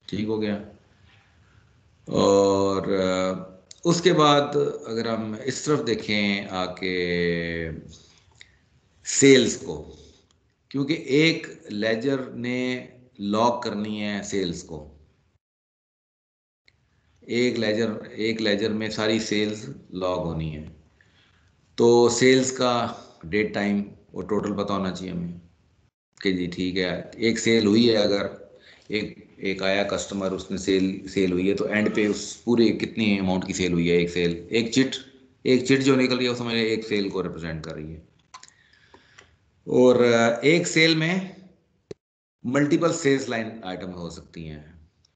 [SPEAKER 1] ठीक हो गया। और उसके बाद अगर हम इस तरफ देखें आके सेल्स को, क्योंकि एक लेजर ने लॉग करनी है सेल्स को, एक लेजर में सारी सेल्स लॉग होनी है। तो सेल्स का डेट टाइम और टोटल पता होना चाहिए हमें, कि जी ठीक है एक सेल हुई है, अगर एक एक आया कस्टमर, उसने सेल हुई है, तो एंड पे उस पूरे कितनी अमाउंट की सेल हुई है, एक चिट जो निकल रही है वो समझ एक सेल को रिप्रेजेंट कर रही है। और एक सेल में मल्टीपल सेल्स लाइन आइटम हो सकती हैं।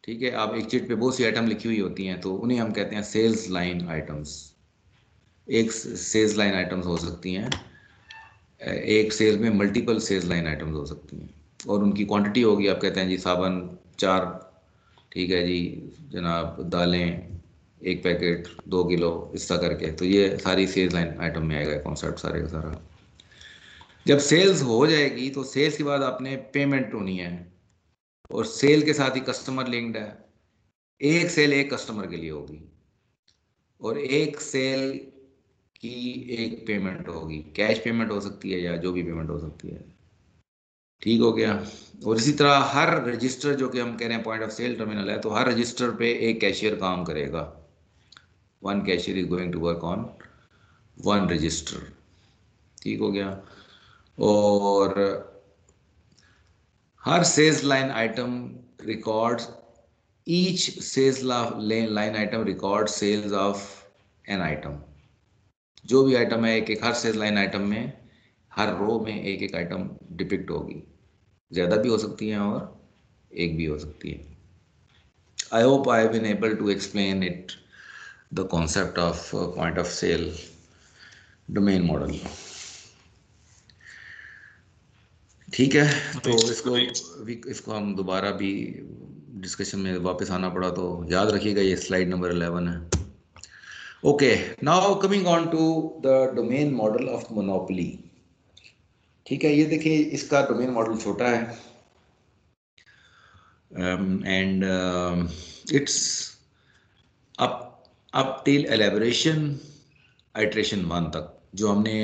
[SPEAKER 1] ठीक है, आप एक चिट पे बहुत सी आइटम लिखी हुई होती हैं, तो उन्हें हम कहते हैं सेल्स लाइन आइटम्स। एक सेल्स लाइन आइटम्स हो सकती हैं, एक सेल में मल्टीपल सेल्स लाइन आइटम्स हो सकती हैं, और उनकी क्वांटिटी होगी। आप कहते हैं जी साबन 4, ठीक है जी जनाब, दालें 1 पैकेट 2 किलो, इस तरह करके। तो ये सारी सेल्स लाइन आइटम में आएगा कॉन्सेप्ट सारे का सारा। जब सेल्स हो जाएगी तो सेल्स के बाद आपने पेमेंट होनी है। और सेल के साथ ही कस्टमर लिंक्ड है। एक सेल एक कस्टमर के लिए होगी और एक सेल की एक पेमेंट होगी, कैश पेमेंट हो सकती है या जो भी पेमेंट हो सकती है। ठीक हो गया। और इसी तरह हर रजिस्टर, जो कि हम कह रहे हैं पॉइंट ऑफ सेल टर्मिनल है, तो हर रजिस्टर पे एक कैशियर काम करेगा। One cashier is going to work on one register. ठीक हो गया। और हर sales line item records, each sales line item record sales of an item. जो भी आइटम है, एक एक हर सेल्स लाइन आइटम में, हर रो में एक एक आइटम डिपिक्ट होगी। ज़्यादा भी हो सकती हैं और एक भी हो सकती है। I hope I have been able to explain it, the concept of point of sale domain model. ठीक है, तो इसको हम दोबारा भी डिस्कशन में वापस आना पड़ा तो याद रखिएगा, ये स्लाइड नंबर 11 है। Okay, now coming on to the domain model of Monopoly. ठीक है, ये देखिए इसका डोमेन मॉडल छोटा है and it's up till elaboration iteration 1 तक जो हमने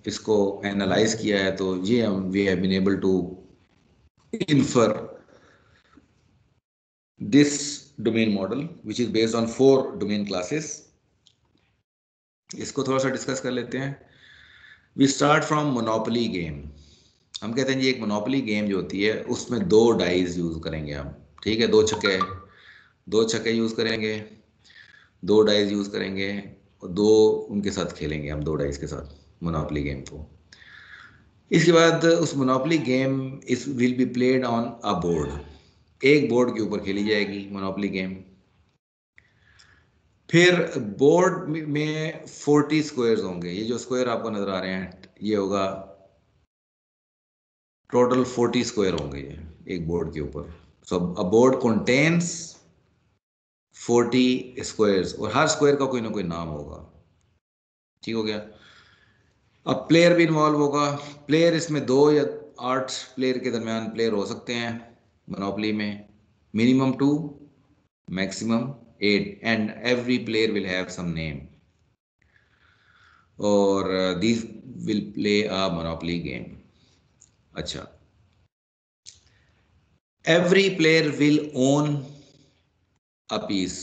[SPEAKER 1] इसको एनालाइज किया है, तो ये we have been able to infer this domain model which is based on 4 domain classes. इसको थोड़ा सा डिस्कस कर लेते हैं। We start from Monopoly game. हम कहते हैं जी एक मोनोपोली गेम जो होती है उसमें 2 डाइज यूज करेंगे हम। ठीक है, 2 छक्के यूज करेंगे, 2 डाइज यूज करेंगे और 2 उनके साथ खेलेंगे हम, 2 डाइज के साथ मोनोपोली गेम को। इसके बाद उस मोनोपोली गेम इस will be played on a board. एक बोर्ड के ऊपर खेली जाएगी मोनोपोली गेम। फिर बोर्ड में 40 स्क्वायर्स होंगे। ये जो स्क्वायर आपको नजर आ रहे हैं ये होगा टोटल 40 स्क्वायर होंगे ये एक बोर्ड के ऊपर। सो अ बोर्ड कंटेन्स 40 स्क्वायर्स और हर स्क्वायर का कोई ना कोई नाम होगा। ठीक हो गया। अब प्लेयर भी इन्वॉल्व होगा। प्लेयर इसमें 2 या 8 प्लेयर के दरमियान प्लेयर हो सकते हैं मोनोपोली में, minimum 2, maximum 8, and every player will have some name, or these will play a monopoly game. अच्छा, every player will own a piece.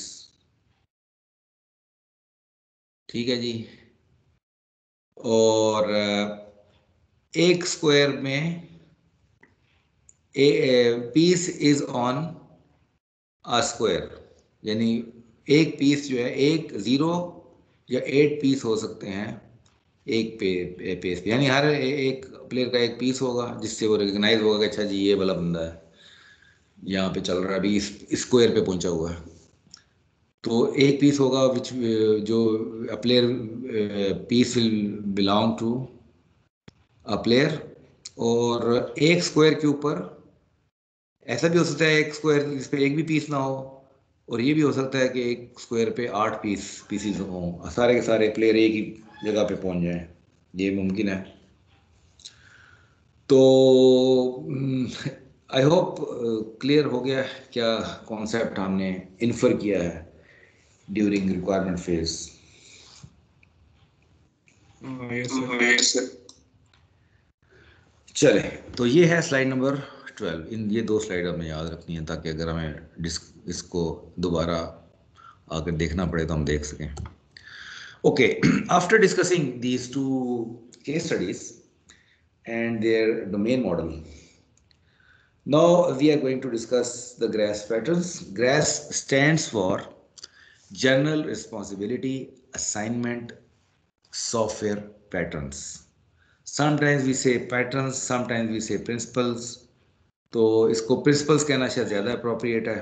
[SPEAKER 1] ठीक है जी। और एक स्क्वायर में piece is on a square, यानी एक पीस जो है, एक 0 या 8 पीस हो सकते हैं एक पेस पे, यानी हर एक प्लेयर का एक पीस होगा जिससे वो रिकग्नाइज होगा कि अच्छा जी ये वाला बंदा है यहाँ पे चल रहा है, अभी इस स्क्वायर पे पहुंचा हुआ है। तो एक पीस होगा विच जो player piece will belong to a player. और एक स्क्वायर के ऊपर ऐसा भी हो सकता है एक स्क्वायर जिस पे एक भी पीस ना हो, और ये भी हो सकता है कि एक स्क्वायर पे 8 पीसीज हों, सारे के सारे प्लेयर एक ही जगह पे पहुंच जाएं, ये मुमकिन है। तो आई होप क्लियर हो गया क्या कॉन्सेप्ट हमने इन्फर किया है during requirement phase.
[SPEAKER 3] Yes sir.
[SPEAKER 1] चले, तो ये है स्लाइड नंबर 12। इन ये 2 स्लाइड हमें याद रखनी है ताकि अगर हमें इसको दोबारा आकर देखना पड़े तो हम देख सकें। Okay, after discussing these 2 case studies and their domain model, now we are going to discuss the GRASS patterns. GRASS stands for General Responsibility Assignment Software Patterns. Sometimes we say patterns, sometimes we say principles. तो इसको principles कहना शायद ज़्यादा appropriate है,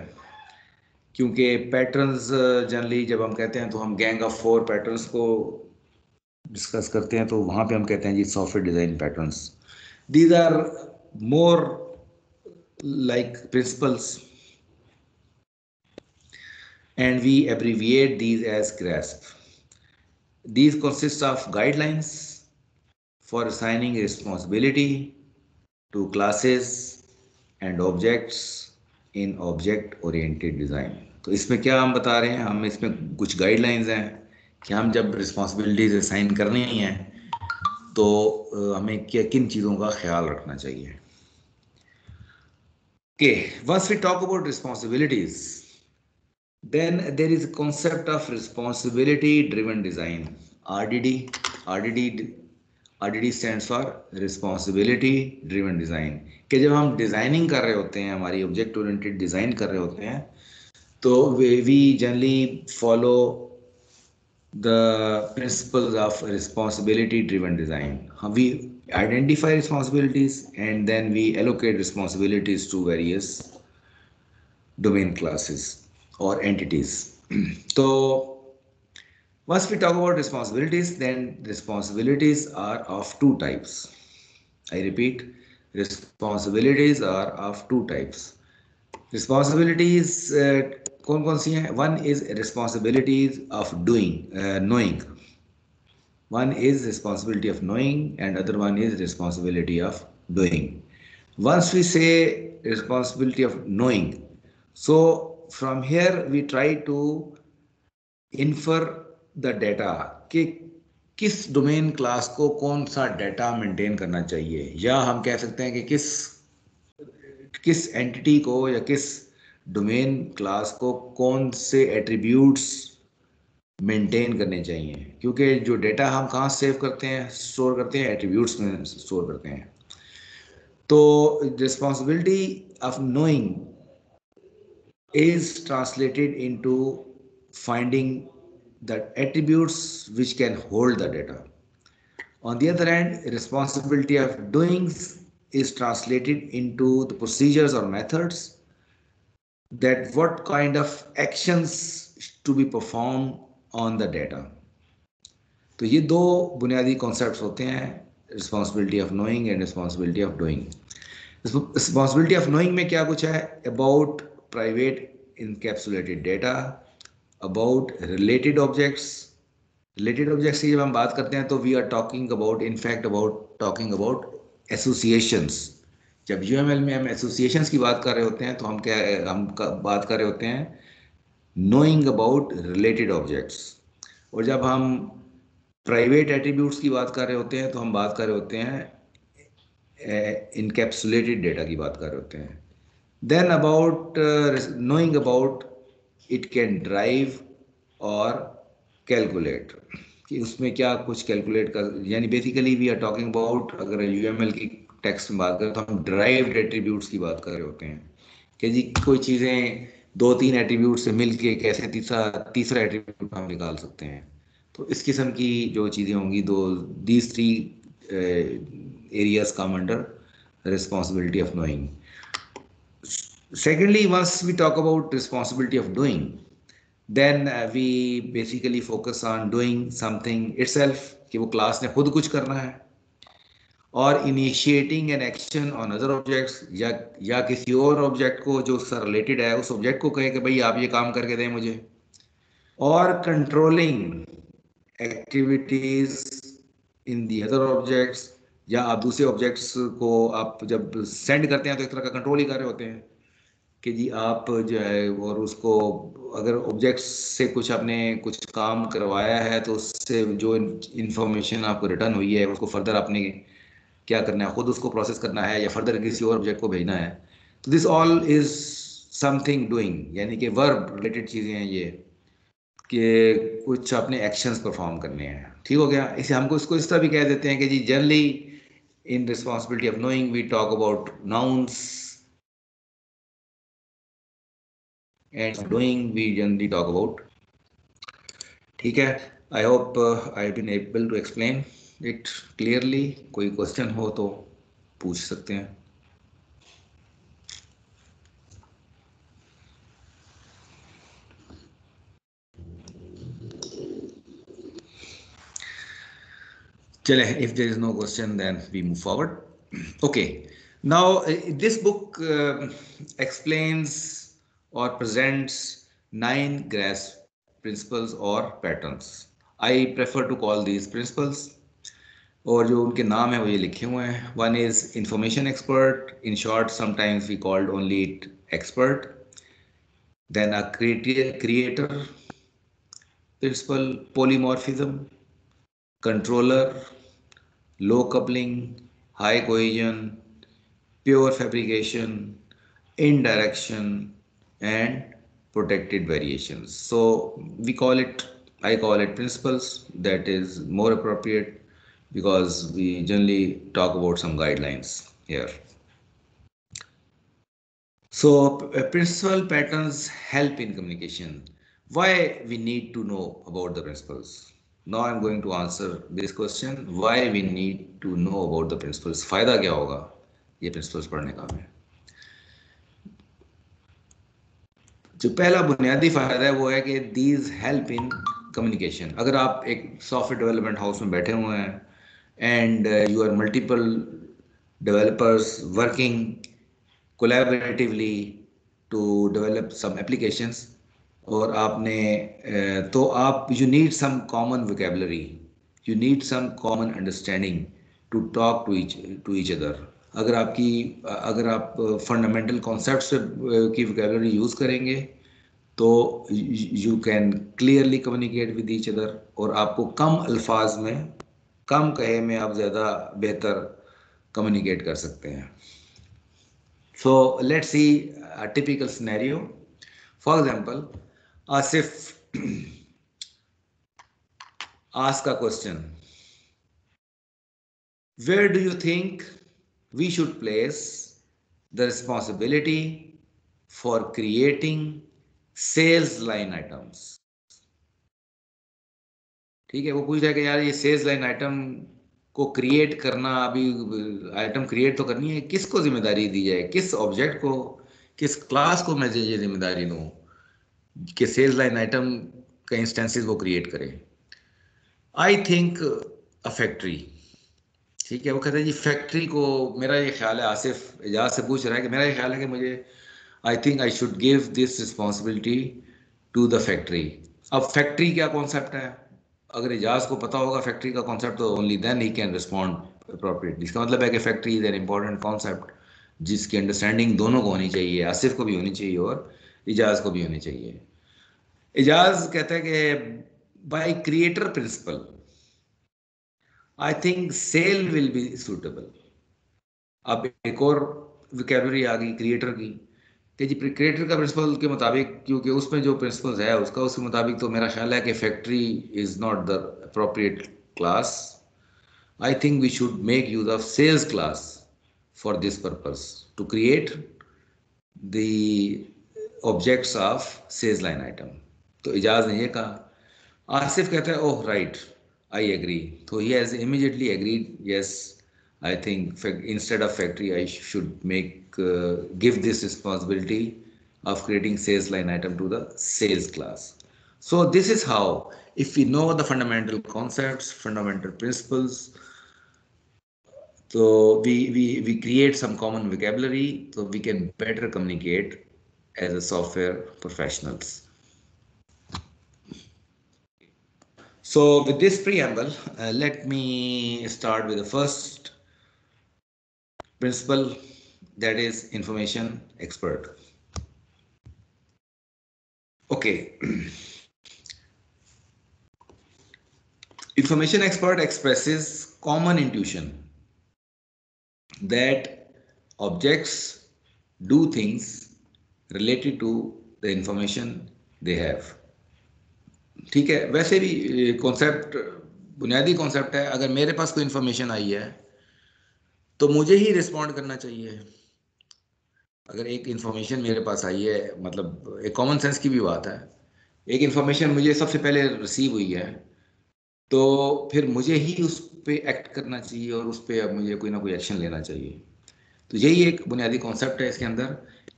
[SPEAKER 1] क्योंकि patterns generally जब हम कहते हैं तो हम गैंग ऑफ 4 पैटर्न्स को डिस्कस करते हैं, तो वहाँ पे हम कहते हैं जी software design patterns. These are more like principles and we abbreviate these as GRASP. These consist of guidelines for assigning responsibility to classes and objects in object oriented design. तो इसमें क्या हम बता रहे हैं, हम इसमें कुछ गाइडलाइंस हैं कि हम जब रिस्पॉन्सिबिलिटीज असाइन करनी हैं तो हमें क्या किन चीज़ों का ख्याल रखना चाहिए। Okay, once we talk about responsibilities, then there is a concept of responsibility driven design, RDD. RDD stands for responsibility driven design। कि जब हम डिज़ाइनिंग कर रहे होते हैं, हमारी ऑब्जेक्ट ओरिएंटेड डिज़ाइन कर रहे होते हैं, तो we generally follow the principles of responsibility driven design. We identify responsibilities and then we allocate responsibilities to various domain classes or entities. So once we talk about responsibilities, then responsibilities are of two types. I repeat, responsibilities are of two types. Responsibilities कौन कौन सी हैं? One is responsibilities of doing, knowing. One is responsibility of knowing and other one is responsibility of doing. Once we say responsibility of knowing, so from here we try to infer the data कि किस domain class को कौन सा data maintain करना चाहिए, या हम कह सकते हैं कि किस एंटिटी को या किस डोमेन क्लास को कौन से एट्रीब्यूट्स मेंटेन करने चाहिए। क्योंकि जो डाटा हम कहाँ सेव करते हैं, स्टोर करते हैं, एट्रीब्यूट्स में स्टोर करते हैं। तो responsibility of knowing is translated into finding the attributes which can hold the data. On the other hand, responsibility of doing is translated into the procedures or methods, that what kind of actions to be performed on the data. तो ये दो बुनियादी concepts होते हैं, responsibility of knowing and responsibility of doing. Responsibility of knowing में क्या कुछ है? About private encapsulated data, about related objects. Related objects की जब हम बात करते हैं तो we are talking about, in fact talking about associations. जब यूएमएल में हम एसोसिएशंस की बात कर रहे होते हैं तो हम बात कर रहे होते हैं नोइंग अबाउट रिलेटेड ऑब्जेक्ट्स। और जब हम प्राइवेट एट्रीब्यूट्स की बात कर रहे होते हैं तो हम बात कर रहे होते हैं इनकैप्सुलेटेड डेटा की बात कर रहे होते हैं। Then about knowing about it can drive और calculate, कि उसमें क्या कुछ कैलकुलेट कर, यानी basically we are talking about, अगर यूएमएल की टेक्स्ट में बात करें तो हम ड्राइव्ड एट्रीब्यूट्स की बात कर रहे होते हैं कि जी कोई चीज़ें दो तीन एट्रीब्यूट से मिल के कैसे तीसरा एट्रीब्यूट हम निकाल सकते हैं। तो इस किस्म की जो चीज़ें होंगी, these three areas come under responsibility of knowing. Secondly, once we talk about responsibility of doing, then we basically focus on doing something itself, कि वो क्लास ने खुद कुछ करना है, और initiating an action on other objects, या किसी और ऑब्जेक्ट को जो उससे रिलेटेड है उस ऑब्जेक्ट को कहे कि भाई आप ये काम करके दें मुझे, और controlling activities in the other objects, या आप दूसरे ऑब्जेक्ट्स को आप जब सेंड करते हैं तो एक तरह का कंट्रोल ही कर रहे होते हैं कि जी आप जो है, और उसको अगर ऑब्जेक्ट्स से कुछ आपने कुछ काम करवाया है तो उससे जो इंफॉर्मेशन आपको रिटर्न हुई है उसको फर्दर आपने क्या करना है, खुद उसको प्रोसेस करना है या फर्दर किसी और ऑब्जेक्ट को भेजना है। तो this all is something doing, यानी कि वर्ब रिलेटेड चीज़ें हैं ये, कि कुछ अपने एक्शंस परफॉर्म करने हैं। ठीक हो गया? इसे हमको इसको इस तरह भी कह देते हैं कि जी generally in responsibility of knowing we talk about nouns and doing we generally talk about। ठीक है, I hope I have been able to explain it clearly। कोई क्वेश्चन हो तो पूछ सकते हैं। चले, if there is no question then we move forward। Okay, now this book explains or presents 9 GRASS principles or patterns। I prefer to call these principles, और जो उनके नाम है वो ये लिखे हुए हैं। One is information expert, in short sometimes we called only it expert, then a creator principle, polymorphism, controller, low coupling, high cohesion, pure fabrication, indirection, and protected variations. So I call it principles. That is more appropriate because we generally talk about some guidelines here. So principal patterns help in communication. Why we need to know about the principles? Now I'm going to answer this question. Why we need to know about the principles? फायदा क्या होगा ये principles पढ़ने का हमें? जो पहला बुनियादी फायदा है वो है कि these help in communication. अगर आप एक सॉफ्टवेयर डेवलपमेंट हाउस में बैठे हुए हैं and you are multiple developers working collaboratively to develop some applications और आपने तो आप you need some common vocabulary, you need some common understanding to talk to each other. अगर आप फंडामेंटल कॉन्सेप्ट्स की vocabulary यूज़ करेंगे तो you can clearly communicate with each other और आपको कम अल्फाज में कम कहे में आप ज़्यादा बेहतर कम्युनिकेट कर सकते हैं. So let's see a typical scenario. For example, Asif ask a question. Where do you think we should place the responsibility for creating sales line items? ठीक है, वो पूछ रहा है कि यार ये सेल्स लाइन आइटम को क्रिएट करना, अभी आइटम क्रिएट तो करनी है, किसको जिम्मेदारी दी जाए, किस ऑब्जेक्ट को, किस क्लास को मैं ये जिम्मेदारी दूं कि सेल्स लाइन आइटम का इंस्टेंसेस वो क्रिएट करे. I think a factory. ठीक है, वो कहते हैं जी फैक्ट्री को, मेरा ये ख्याल है, आसिफ एजाज से पूछ रहा है कि मेरा ये ख्याल है कि मुझे I think I should give this responsibility to the factory. अब फैक्ट्री क्या कॉन्सेप्ट है, अगर एजाज को पता होगा फैक्ट्री का कॉन्सेप्ट तो ओनली देन ही कैन रिस्पॉन्ड अप्रोप्रिएटली. इसका मतलब है कि factory is an important concept जिसकी अंडरस्टैंडिंग दोनों को होनी चाहिए, आसिफ को भी होनी चाहिए और एजाज को भी होनी चाहिए. एजाज कहता है कि by creator principle I think sale will be suitable. अब एक और वोकैबुलरी आ गई क्रिएटर की कि जी क्रिएटर का प्रिंसिपल के मुताबिक, क्योंकि उसमें जो प्रिंसिपल्स है उसके मुताबिक तो मेरा ख्याल है कि factory is not the appropriate class. I think we should make use of sales class for this purpose to create the objects of sales line item. तो इजाज ने ये कहा. आसिफ कहता है ओह राइट आई एग्री. तो he has immediately agreed, yes I think instead of factory, I should give this responsibility of creating sales line item to the sales class. So this is how, if we know the fundamental concepts, fundamental principles, so we create some common vocabulary, so we can better communicate as a software professionals. So with this preamble, let me start with the first principle, that is information expert. Okay. Information expert expresses common intuition that objects do things related to the information they have. ठीक है, वैसे भी concept बुनियादी concept है. अगर मेरे पास कोई information आई है तो मुझे ही रिस्पॉन्ड करना चाहिए. अगर एक इंफॉर्मेशन मेरे पास आई है, मतलब एक कॉमन सेंस की भी बात है, एक इंफॉर्मेशन मुझे सबसे पहले रिसीव हुई है तो फिर मुझे ही उस पर एक्ट करना चाहिए और उस पर अब मुझे कोई ना कोई एक्शन लेना चाहिए. तो यही एक बुनियादी कॉन्सेप्ट है इसके अंदर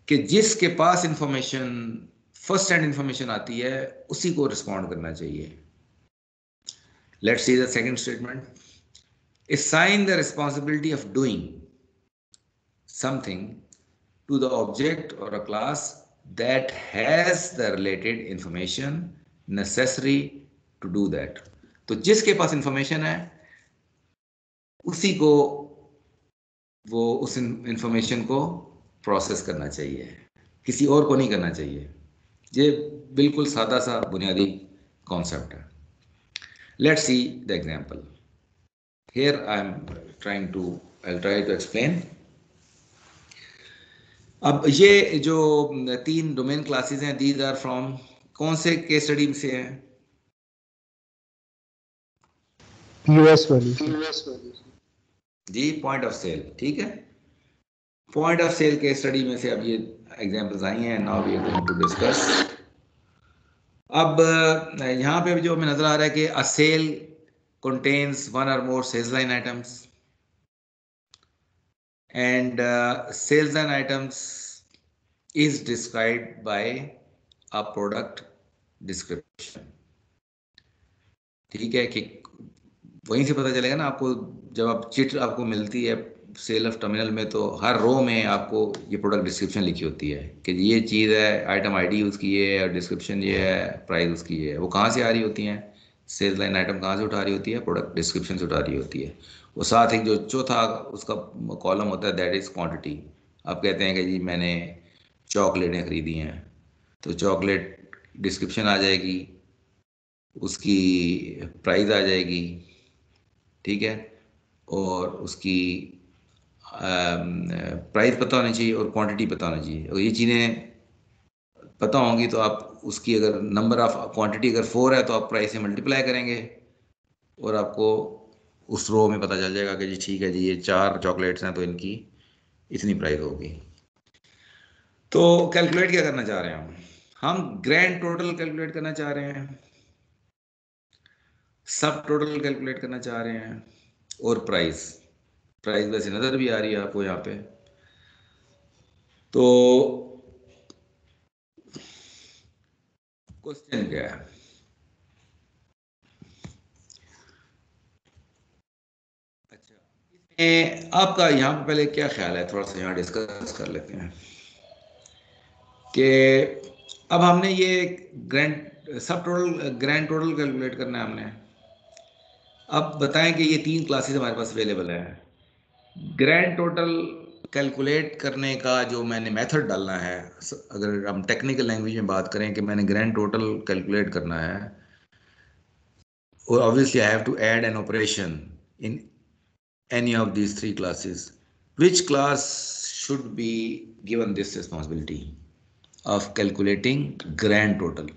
[SPEAKER 1] कि जिसके पास इंफॉर्मेशन फर्स्ट हैंड इंफॉर्मेशन आती है उसी को रिस्पॉन्ड करना चाहिए. Let's see the second statement. Assign the responsibility of doing something to the object or a class that has the related information necessary to do that. तो जिसके पास information है उसी को वो उस इंफॉर्मेशन को प्रोसेस करना चाहिए. किसी और को नहीं करना चाहिए। ये बिल्कुल सादा सा बुनियादी कॉन्सेप्ट है। Let's see the example. Here I am I'll try to explain। अब ये जो 3 डोमेन क्लासेस हैं, दीज आर फ्रॉम कौन से केस स्टडी से हैं?
[SPEAKER 2] यूएस वाली
[SPEAKER 1] जी, पॉइंट ऑफ सेल, ठीक है। Point of sale case study में से अब ये एग्जांपल्स आई हैं। Now we are going to discuss. अब यहाँ पे जो हमें नजर आ रहा है कि अ cell contains 1 or more sales line items, and sales line items is described by a product description। ठीक है कि वहीं से पता चलेगा ना आपको, जब आप चिट आपको मिलती है सेल ऑफ टर्मिनल में, तो हर रो में आपको ये प्रोडक्ट डिस्क्रिप्शन लिखी होती है कि ये चीज़ है, आइटम आईडी उसकी ये है और डिस्क्रिप्शन ये है, प्राइस उसकी ये है। वो कहाँ से आ रही होती हैं? सेल्स लाइन आइटम कहाँ से उठा रही होती है? प्रोडक्ट डिस्क्रिप्शन से उठा रही होती है। वो साथ ही जो चौथा उसका कॉलम होता है, दैट इज़ क्वांटिटी। आप कहते हैं कि जी मैंने चॉकलेटें खरीदी हैं, तो चॉकलेट डिस्क्रिप्शन आ जाएगी, उसकी प्राइस आ जाएगी, ठीक है, और उसकी प्राइस पता होनी चाहिए और क्वांटिटी पता होनी चाहिए। और ये चीज़ें पता होंगी तो आप उसकी, अगर नंबर ऑफ क्वांटिटी अगर 4 है तो आप प्राइस से मल्टीप्लाई करेंगे और आपको उस रो में पता चल जाएगा कि जी ठीक है जी, ये 4 चॉकलेट्स हैं तो इनकी इतनी प्राइस होगी। तो कैलकुलेट क्या करना चाह रहे हैं हम ग्रैंड टोटल कैलकुलेट करना चाह रहे हैं, सब टोटल कैलकुलेट करना चाह रहे हैं, और प्राइस वैसे नज़र भी आ रही है आपको यहाँ पे। तो क्वेश्चन क्या है? अच्छा, इसमें आपका यहाँ पे पहले क्या ख्याल है, थोड़ा सा यहाँ डिस्कस कर लेते हैं कि अब हमने ये ग्रैंड टोटल कैलकुलेट करना है हमने। अब बताएं कि ये 3 क्लासेस हमारे पास अवेलेबल है। ग्रैंड टोटल कैलकुलेट करने का जो मैंने मेथड डालना है, अगर हम टेक्निकल लैंग्वेज में बात करें कि मैंने ग्रैंड टोटल कैलकुलेट करना है, और obviously I have to add an operation in any of these 3 classes. Which class should be given this responsibility of calculating grand total?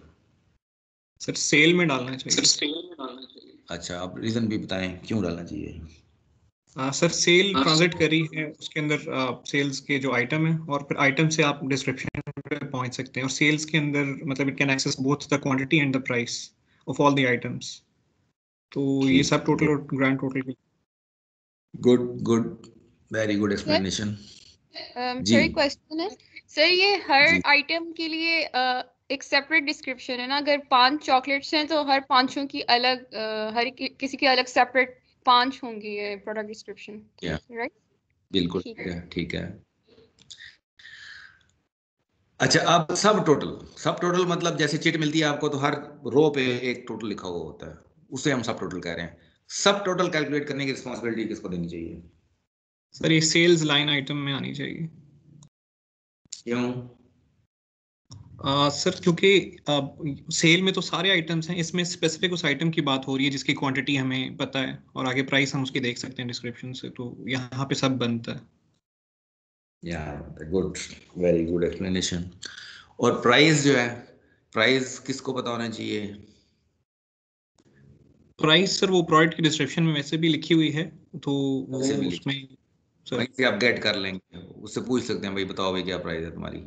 [SPEAKER 3] Sir sale में डालना चाहिए।
[SPEAKER 1] अच्छा, आप रीजन भी बताएं क्यों डालना चाहिए।
[SPEAKER 3] सर सेल ट्रांजिट करी है, उसके अंदर सेल्स के जो आइटम है और फिर आइटम से आप डिस्क्रिप्शन पे पहुंच सकते हैं। और सेल्स के अंदर मतलब it can access both the quantity and the price of all the items. तो ये सब टोटल और grand total.
[SPEAKER 1] Good, very good explanation.
[SPEAKER 4] Sir question है सर, ये हर आइटम के लिए एक सेपरेट डिस्क्रिप्शन है ना? अगर 5 चॉकलेट्स हैं तो हर पांचों की अलग हर किसी की अलग सेपरेट 5 होंगी ये प्रोडक्ट डिस्क्रिप्शन, राइट?
[SPEAKER 1] बिल्कुल ठीक है। अच्छा, अब सब टोटल मतलब जैसे चिट मिलती है आपको तो हर रो पे एक टोटल लिखा हुआ होता है, उसे हम सब टोटल कह रहे हैं। सब टोटल कैलकुलेट करने की रिस्पांसिबिलिटी किसको देनी चाहिए?
[SPEAKER 3] सर ये सेल्स लाइन आइटम में आनी चाहिए।
[SPEAKER 1] क्यों?
[SPEAKER 3] सर क्योंकि सेल में तो सारे आइटम्स हैं, इसमें स्पेसिफिक उस आइटम की बात हो रही है जिसकी क्वांटिटी हमें पता है और आगे प्राइस हम उसकी देख सकते हैं डिस्क्रिप्शन से, तो यहाँ पे सब बनता है।
[SPEAKER 1] Good, very good explanation. और प्राइस जो है, प्राइस किसको पता होना चाहिए?
[SPEAKER 3] प्राइस सर वो प्रोडक्ट की डिस्क्रिप्शन में वैसे भी लिखी हुई है, तो वो उसमें
[SPEAKER 1] वहीं से आप गेट कर लेंगे, उससे पूछ सकते हैं भाई बताओ भाई क्या प्राइस है तुम्हारी।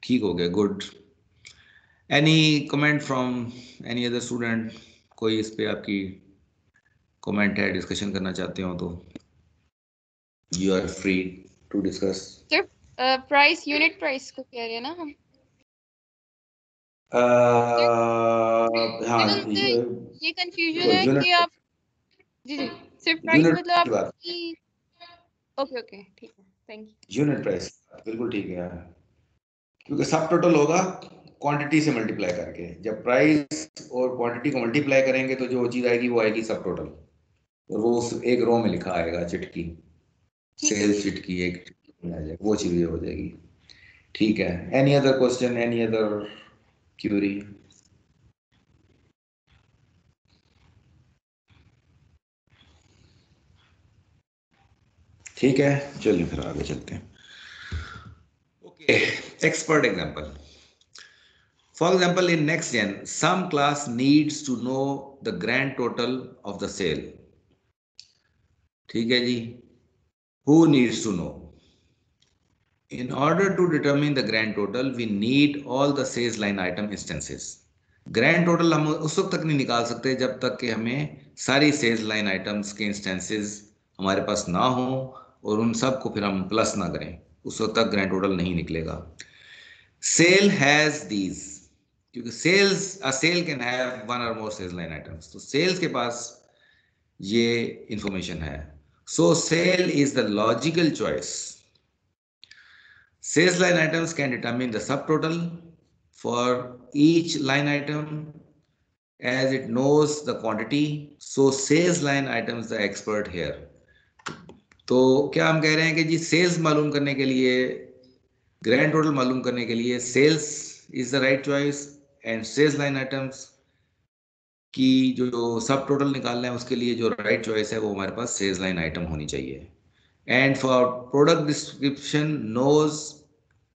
[SPEAKER 1] ठीक हो गया, good. Any comment from any other student? कोई इस पे आपकी कमेंट है, डिस्कशन करना चाहते हो तो you are free to discuss.
[SPEAKER 4] Sir price unit price को कह रहे हैं ना हम?
[SPEAKER 1] हाँ,
[SPEAKER 4] ये कंफ्यूजन है कि आप जी सिर्फ प्राइस मतलब आपकी। ओके ठीक है, थैंक यू।
[SPEAKER 1] यूनिट प्राइस बिल्कुल ठीक है, क्योंकि सब टोटल होगा क्वांटिटी से मल्टीप्लाई करके। जब प्राइस और क्वांटिटी को मल्टीप्लाई करेंगे तो जो चीज आएगी वो आएगी सब टोटल, और वो उस एक रो में लिखा आएगा चिट की, सेल्स चिट की एक आ जाएगी, वो चीज हो जाएगी। ठीक है, any other question, any other query? ठीक है, चलिए फिर आगे चलते हैं। Okay, expert example. For example, in NextGen, some class needs to know the grand total of the sale. ठीक है जी. Who needs to know? In order to determine the grand total, we need all the sales line item instances. Grand total हम उस वक्त तक नहीं निकाल सकते जब तक कि हमें सारी सेल्स लाइन आइटम्स के इंस्टेंसेस हमारे पास ना हो और उन सब को फिर हम प्लस ना करें, उस वक्त तक ग्रैंड टोटल नहीं निकलेगा. सेल हैज दीज, क्योंकि sale can have one or more sales line items, तो सेल्स के पास ये इंफॉर्मेशन है. So sale is the logical choice. Sales line items can determine the subtotal for each line item as it knows the quantity. So sales line items the expert here. तो क्या हम कह रहे हैं कि जी सेल्स मालूम करने के लिए, ग्रैंड टोटल मालूम करने के लिए sales is the right choice and sales line items की जो सब टोटल निकालना है उसके लिए जो राइट चॉइस है वो हमारे पास सेल्स लाइन आइटम होनी चाहिए. And for product description knows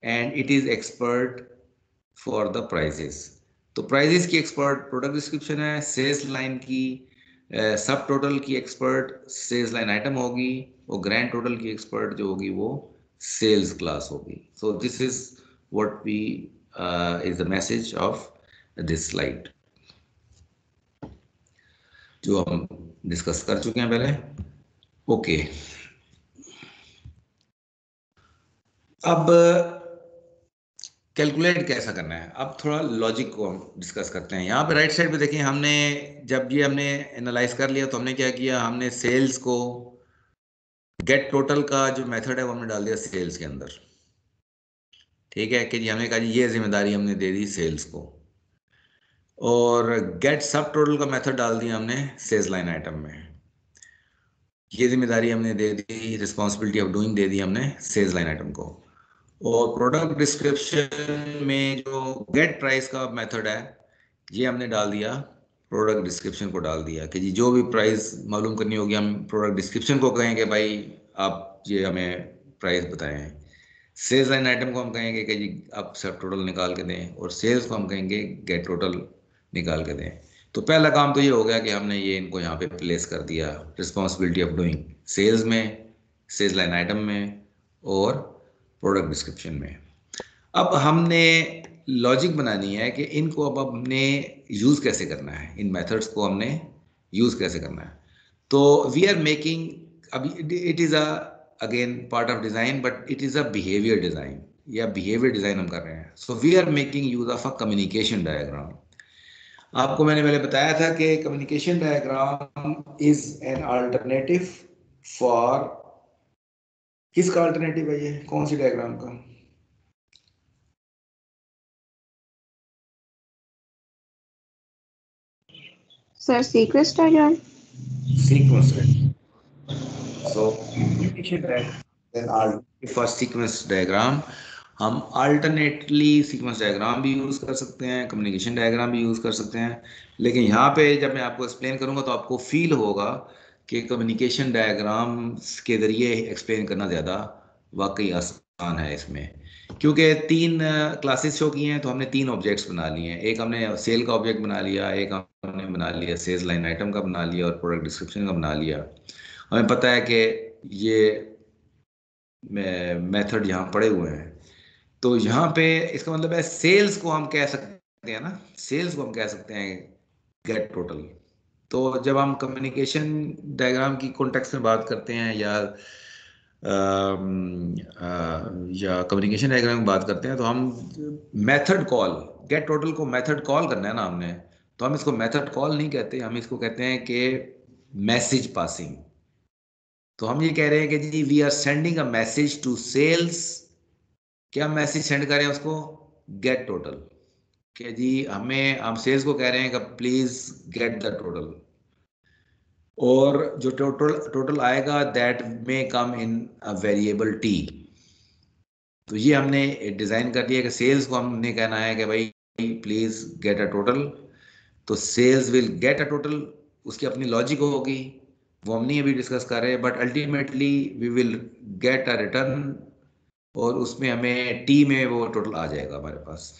[SPEAKER 1] and it is expert for the prices. तो प्राइजेस की एक्सपर्ट प्रोडक्ट डिस्क्रिप्शन है, सेल्स लाइन की सब टोटल की एक्सपर्ट सेल्स लाइन आइटम होगी और ग्रैंड टोटल की एक्सपर्ट जो होगी वो सेल्स क्लास होगी. So this is what we is the message of this slide जो हम डिस्कस कर चुके हैं पहले. ओके, अब कैलकुलेट कैसा करना है, अब थोड़ा लॉजिक को हम डिस्कस करते हैं. यहाँ पे राइट साइड पे देखिए, हमने जब ये हमने एनालाइज कर लिया तो हमने क्या किया, हमने सेल्स को गेट टोटल का जो मेथड है वो हमने डाल दिया सेल्स के अंदर. ठीक है कि जी हमने कहा जी ये जिम्मेदारी हमने दे दी सेल्स को, और गेट सब टोटल का मेथड डाल दिया हमने सेल्स लाइन आइटम में. ये जिम्मेदारी हमने दे दी, रिस्पॉन्सिबिलिटी ऑफ डूइंग दे दी हमने सेल्स लाइन आइटम को. और प्रोडक्ट डिस्क्रिप्शन में जो गेट प्राइस का मेथड है ये हमने डाल दिया, प्रोडक्ट डिस्क्रिप्शन को डाल दिया कि जी जो भी प्राइस मालूम करनी होगी हम प्रोडक्ट डिस्क्रिप्शन को कहेंगे भाई आप ये हमें प्राइस बताएं. सेल्स लाइन आइटम को हम कहेंगे कि जी आप सब टोटल निकाल के दें, और सेल्स को हम कहेंगे गेट टोटल निकाल के दें. तो पहला काम तो ये हो गया कि हमने ये इनको यहाँ पे प्लेस कर दिया, रिस्पॉन्सिबिलिटी ऑफ डूइंग सेल्स में, सेल्स लाइन आइटम में और प्रोडक्ट डिस्क्रिप्शन में. अब हमने लॉजिक बनानी है कि इनको अब हमने यूज़ कैसे करना है, इन मेथड्स को हमने यूज़ कैसे करना है. तो वी आर मेकिंग, अभी it is a again part of design, but it is a behaviour design, या बिहेवियर डिज़ाइन हम कर रहे हैं. So we are making use of a communication diagram. आपको मैंने पहले बताया था कि communication diagram is an alternative for, किसका अल्टरनेटिव है ये, कौन सी डायग्राम का?
[SPEAKER 4] Sir sequence diagram.
[SPEAKER 1] Sequence diagram. So communication diagram for sequence diagram, हम अल्टरनेटली सीक्वेंस डायग्राम भी यूज़ कर सकते हैं, कम्युनिकेशन डायग्राम भी यूज़ कर सकते हैं. लेकिन यहाँ पे जब मैं आपको एक्सप्लेन करूँगा तो आपको फील होगा कि कम्युनिकेशन डायग्राम के ज़रिए एक्सप्लेन करना ज़्यादा वाकई आसान है इसमें, क्योंकि 3 क्लासेस शो की हैं तो हमने 3 ऑब्जेक्ट्स बना लिए हैं. एक हमने सेल का ऑब्जेक्ट बना लिया, एक हमने बना लिया सेल्स लाइन आइटम का बना लिया, और प्रोडक्ट डिस्क्रिप्शन का बना लिया. हमें पता है कि ये मेथड यहाँ पड़े हुए हैं. तो यहाँ पे इसका मतलब है सेल्स को हम कह सकते हैं ना, सेल्स को हम कह सकते हैं गेट टोटल. तो जब हम कम्युनिकेशन डायग्राम की कॉन्टेक्स्ट में बात करते हैं या कम्युनिकेशन डायग्राम में बात करते हैं तो हम मेथड कॉल, गेट टोटल को मेथड कॉल करना है ना हमने, तो हम इसको मेथड कॉल नहीं कहते, हम इसको कहते हैं कि मैसेज पासिंग. तो हम ये कह रहे हैं कि जी we are sending a message to sales. क्या मैसेज सेंड करें उसको? Get total. कि जी हम सेल्स को कह रहे हैं कि प्लीज गेट द टोटल, और जो टोटल आएगा that may come in a variable T. तो ये हमने डिजाइन कर दिया कि सेल्स को हमने कहना है कि भाई प्लीज गेट अ टोटल, तो sales will get a total, उसकी अपनी लॉजिक होगी, वो हम नहीं अभी डिस्कस कर रहे, but ultimately we will get a return, और उसमें हमें टी में वो टोटल आ जाएगा हमारे पास।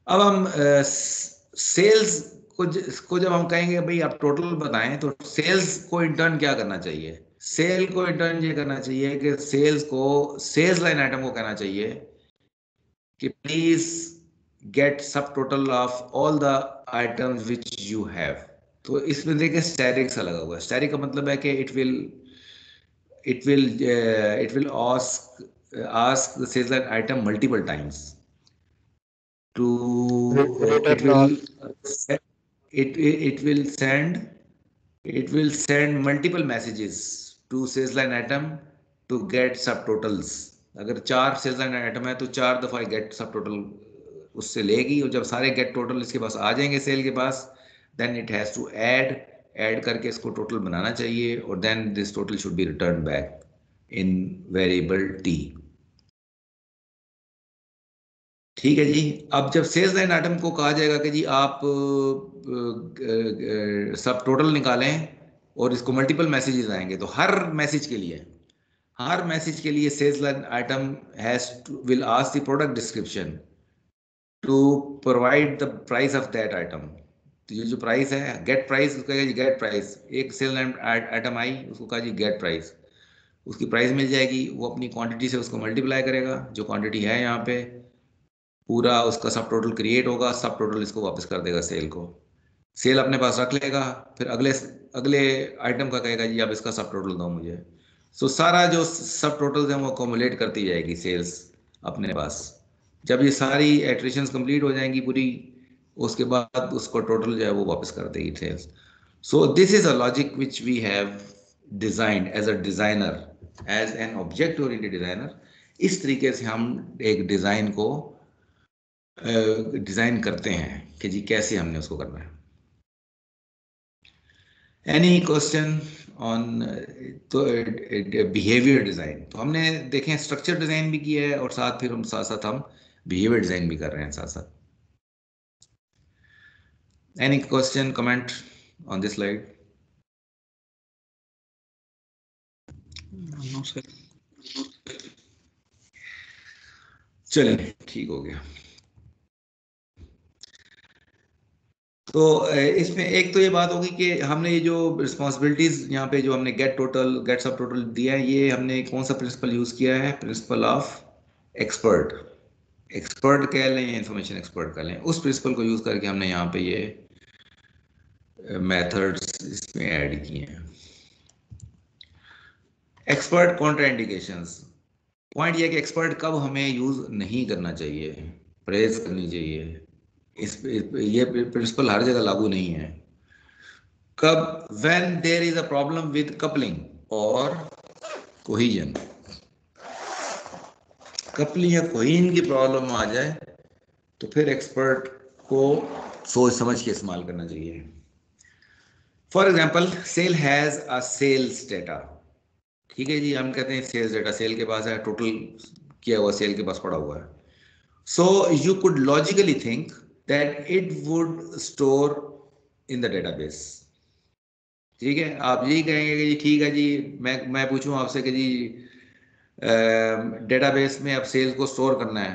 [SPEAKER 1] अब हम सेल्स को जब हम कहेंगे भाई आप टोटल बताएं, तो सेल्स को इंटर्न क्या करना चाहिए? सेल को इंटर्न ये करना चाहिए कि सेल्स लाइन आइटम को कहना चाहिए कि प्लीज गेट सब total of all the items which you have. तो इसमें देखिए स्टैटिक सा लगा हुआ है। स्टैटिक का मतलब है कि it will ask the sales line item multiple times to it
[SPEAKER 2] Return
[SPEAKER 1] will
[SPEAKER 2] all.
[SPEAKER 1] it will send multiple messages to sales line item to get subtotals। अगर 4 सेल्स लाइन आइटम है तो 4 दफा गेट सब total उससे लेगी, और जब सारे गेट टोटल इसके पास आ जाएंगे सेल के पास, then it has to add करके इसको टोटल बनाना चाहिए, और then this total should be return back in variable T. ठीक है जी। अब जब सेल्स लाइन आइटम को कहा जाएगा कि जी आप सब टोटल निकालें, और इसको मल्टीपल मैसेजेस आएंगे, तो हर मैसेज के लिए sales line item will ask the product description to provide the price of that item. तो ये जो प्राइस है, गेट प्राइस, उसको कहेगा जी गेट प्राइस। एक सेल आइटम आई, उसको कहा जी गेट प्राइस, उसकी प्राइस मिल जाएगी, वो अपनी क्वांटिटी से उसको मल्टीप्लाई करेगा, जो क्वांटिटी है यहाँ पे पूरा उसका सब टोटल क्रिएट होगा, सब टोटल इसको वापस कर देगा सेल को, सेल अपने पास रख लेगा, फिर अगले अगले आइटम का कहेगा जी अब इसका सब टोटल दो मुझे। सो सारा जो सब टोटल्स हैं वो अकोमुलेट करती जाएगी सेल्स अपने पास। जब ये सारी एट्रिशंस कंप्लीट हो जाएंगी पूरी, उसके बाद उसको टोटल जो है वो वापस कर देगी sales. So this is a logic which we have designed as a designer, as an object oriented designer. इस तरीके से हम एक डिजाइन को डिजाइन करते हैं कि जी कैसे हमने उसको करना है। एनी क्वेश्चन ऑन तो बिहेवियर डिजाइन, तो हमने देखें स्ट्रक्चर डिजाइन भी किया है, और साथ फिर हम साथ साथ हम बिहेवियर डिजाइन भी कर रहे हैं साथ साथ। Any question comment on this slide?
[SPEAKER 3] No sir.
[SPEAKER 1] चलिए ठीक हो गया। तो इसमें एक तो ये बात होगी कि हमने ये जो रिस्पॉन्सिबिलिटीज यहाँ पे जो हमने गेट टोटल गेट सब टोटल दिया है, ये हमने कौन सा प्रिंसिपल यूज किया है? Principal of expert. एक्सपर्ट कह लें या इंफॉर्मेशन एक्सपर्ट कह लें, उस प्रिंसिपल को यूज करके हमने यहाँ पे ये मेथड्स इसमें ऐड किए हैं। Expert contraindications. पॉइंट ये है कि एक्सपर्ट कब हमें यूज नहीं करना चाहिए, प्रेज करनी चाहिए। ये प्रिंसिपल हर जगह लागू नहीं है। कब? When there is a problem with coupling और कोहिजन। कपलिंग या कोहिजन की प्रॉब्लम आ जाए तो फिर एक्सपर्ट को सोच समझ के इस्तेमाल करना चाहिए। For example, sale has a sales data. ठीक है जी, हम कहते हैं सेल्स डेटा सेल के पास है, टोटल किया हुआ सेल के पास पड़ा हुआ है। So you could logically think that it would store in the database. ठीक है, आप यही कहेंगे कि जी ठीक है जी, मैं पूछूं आपसे कि जी डेटाबेस में अब सेल्स को स्टोर करना है,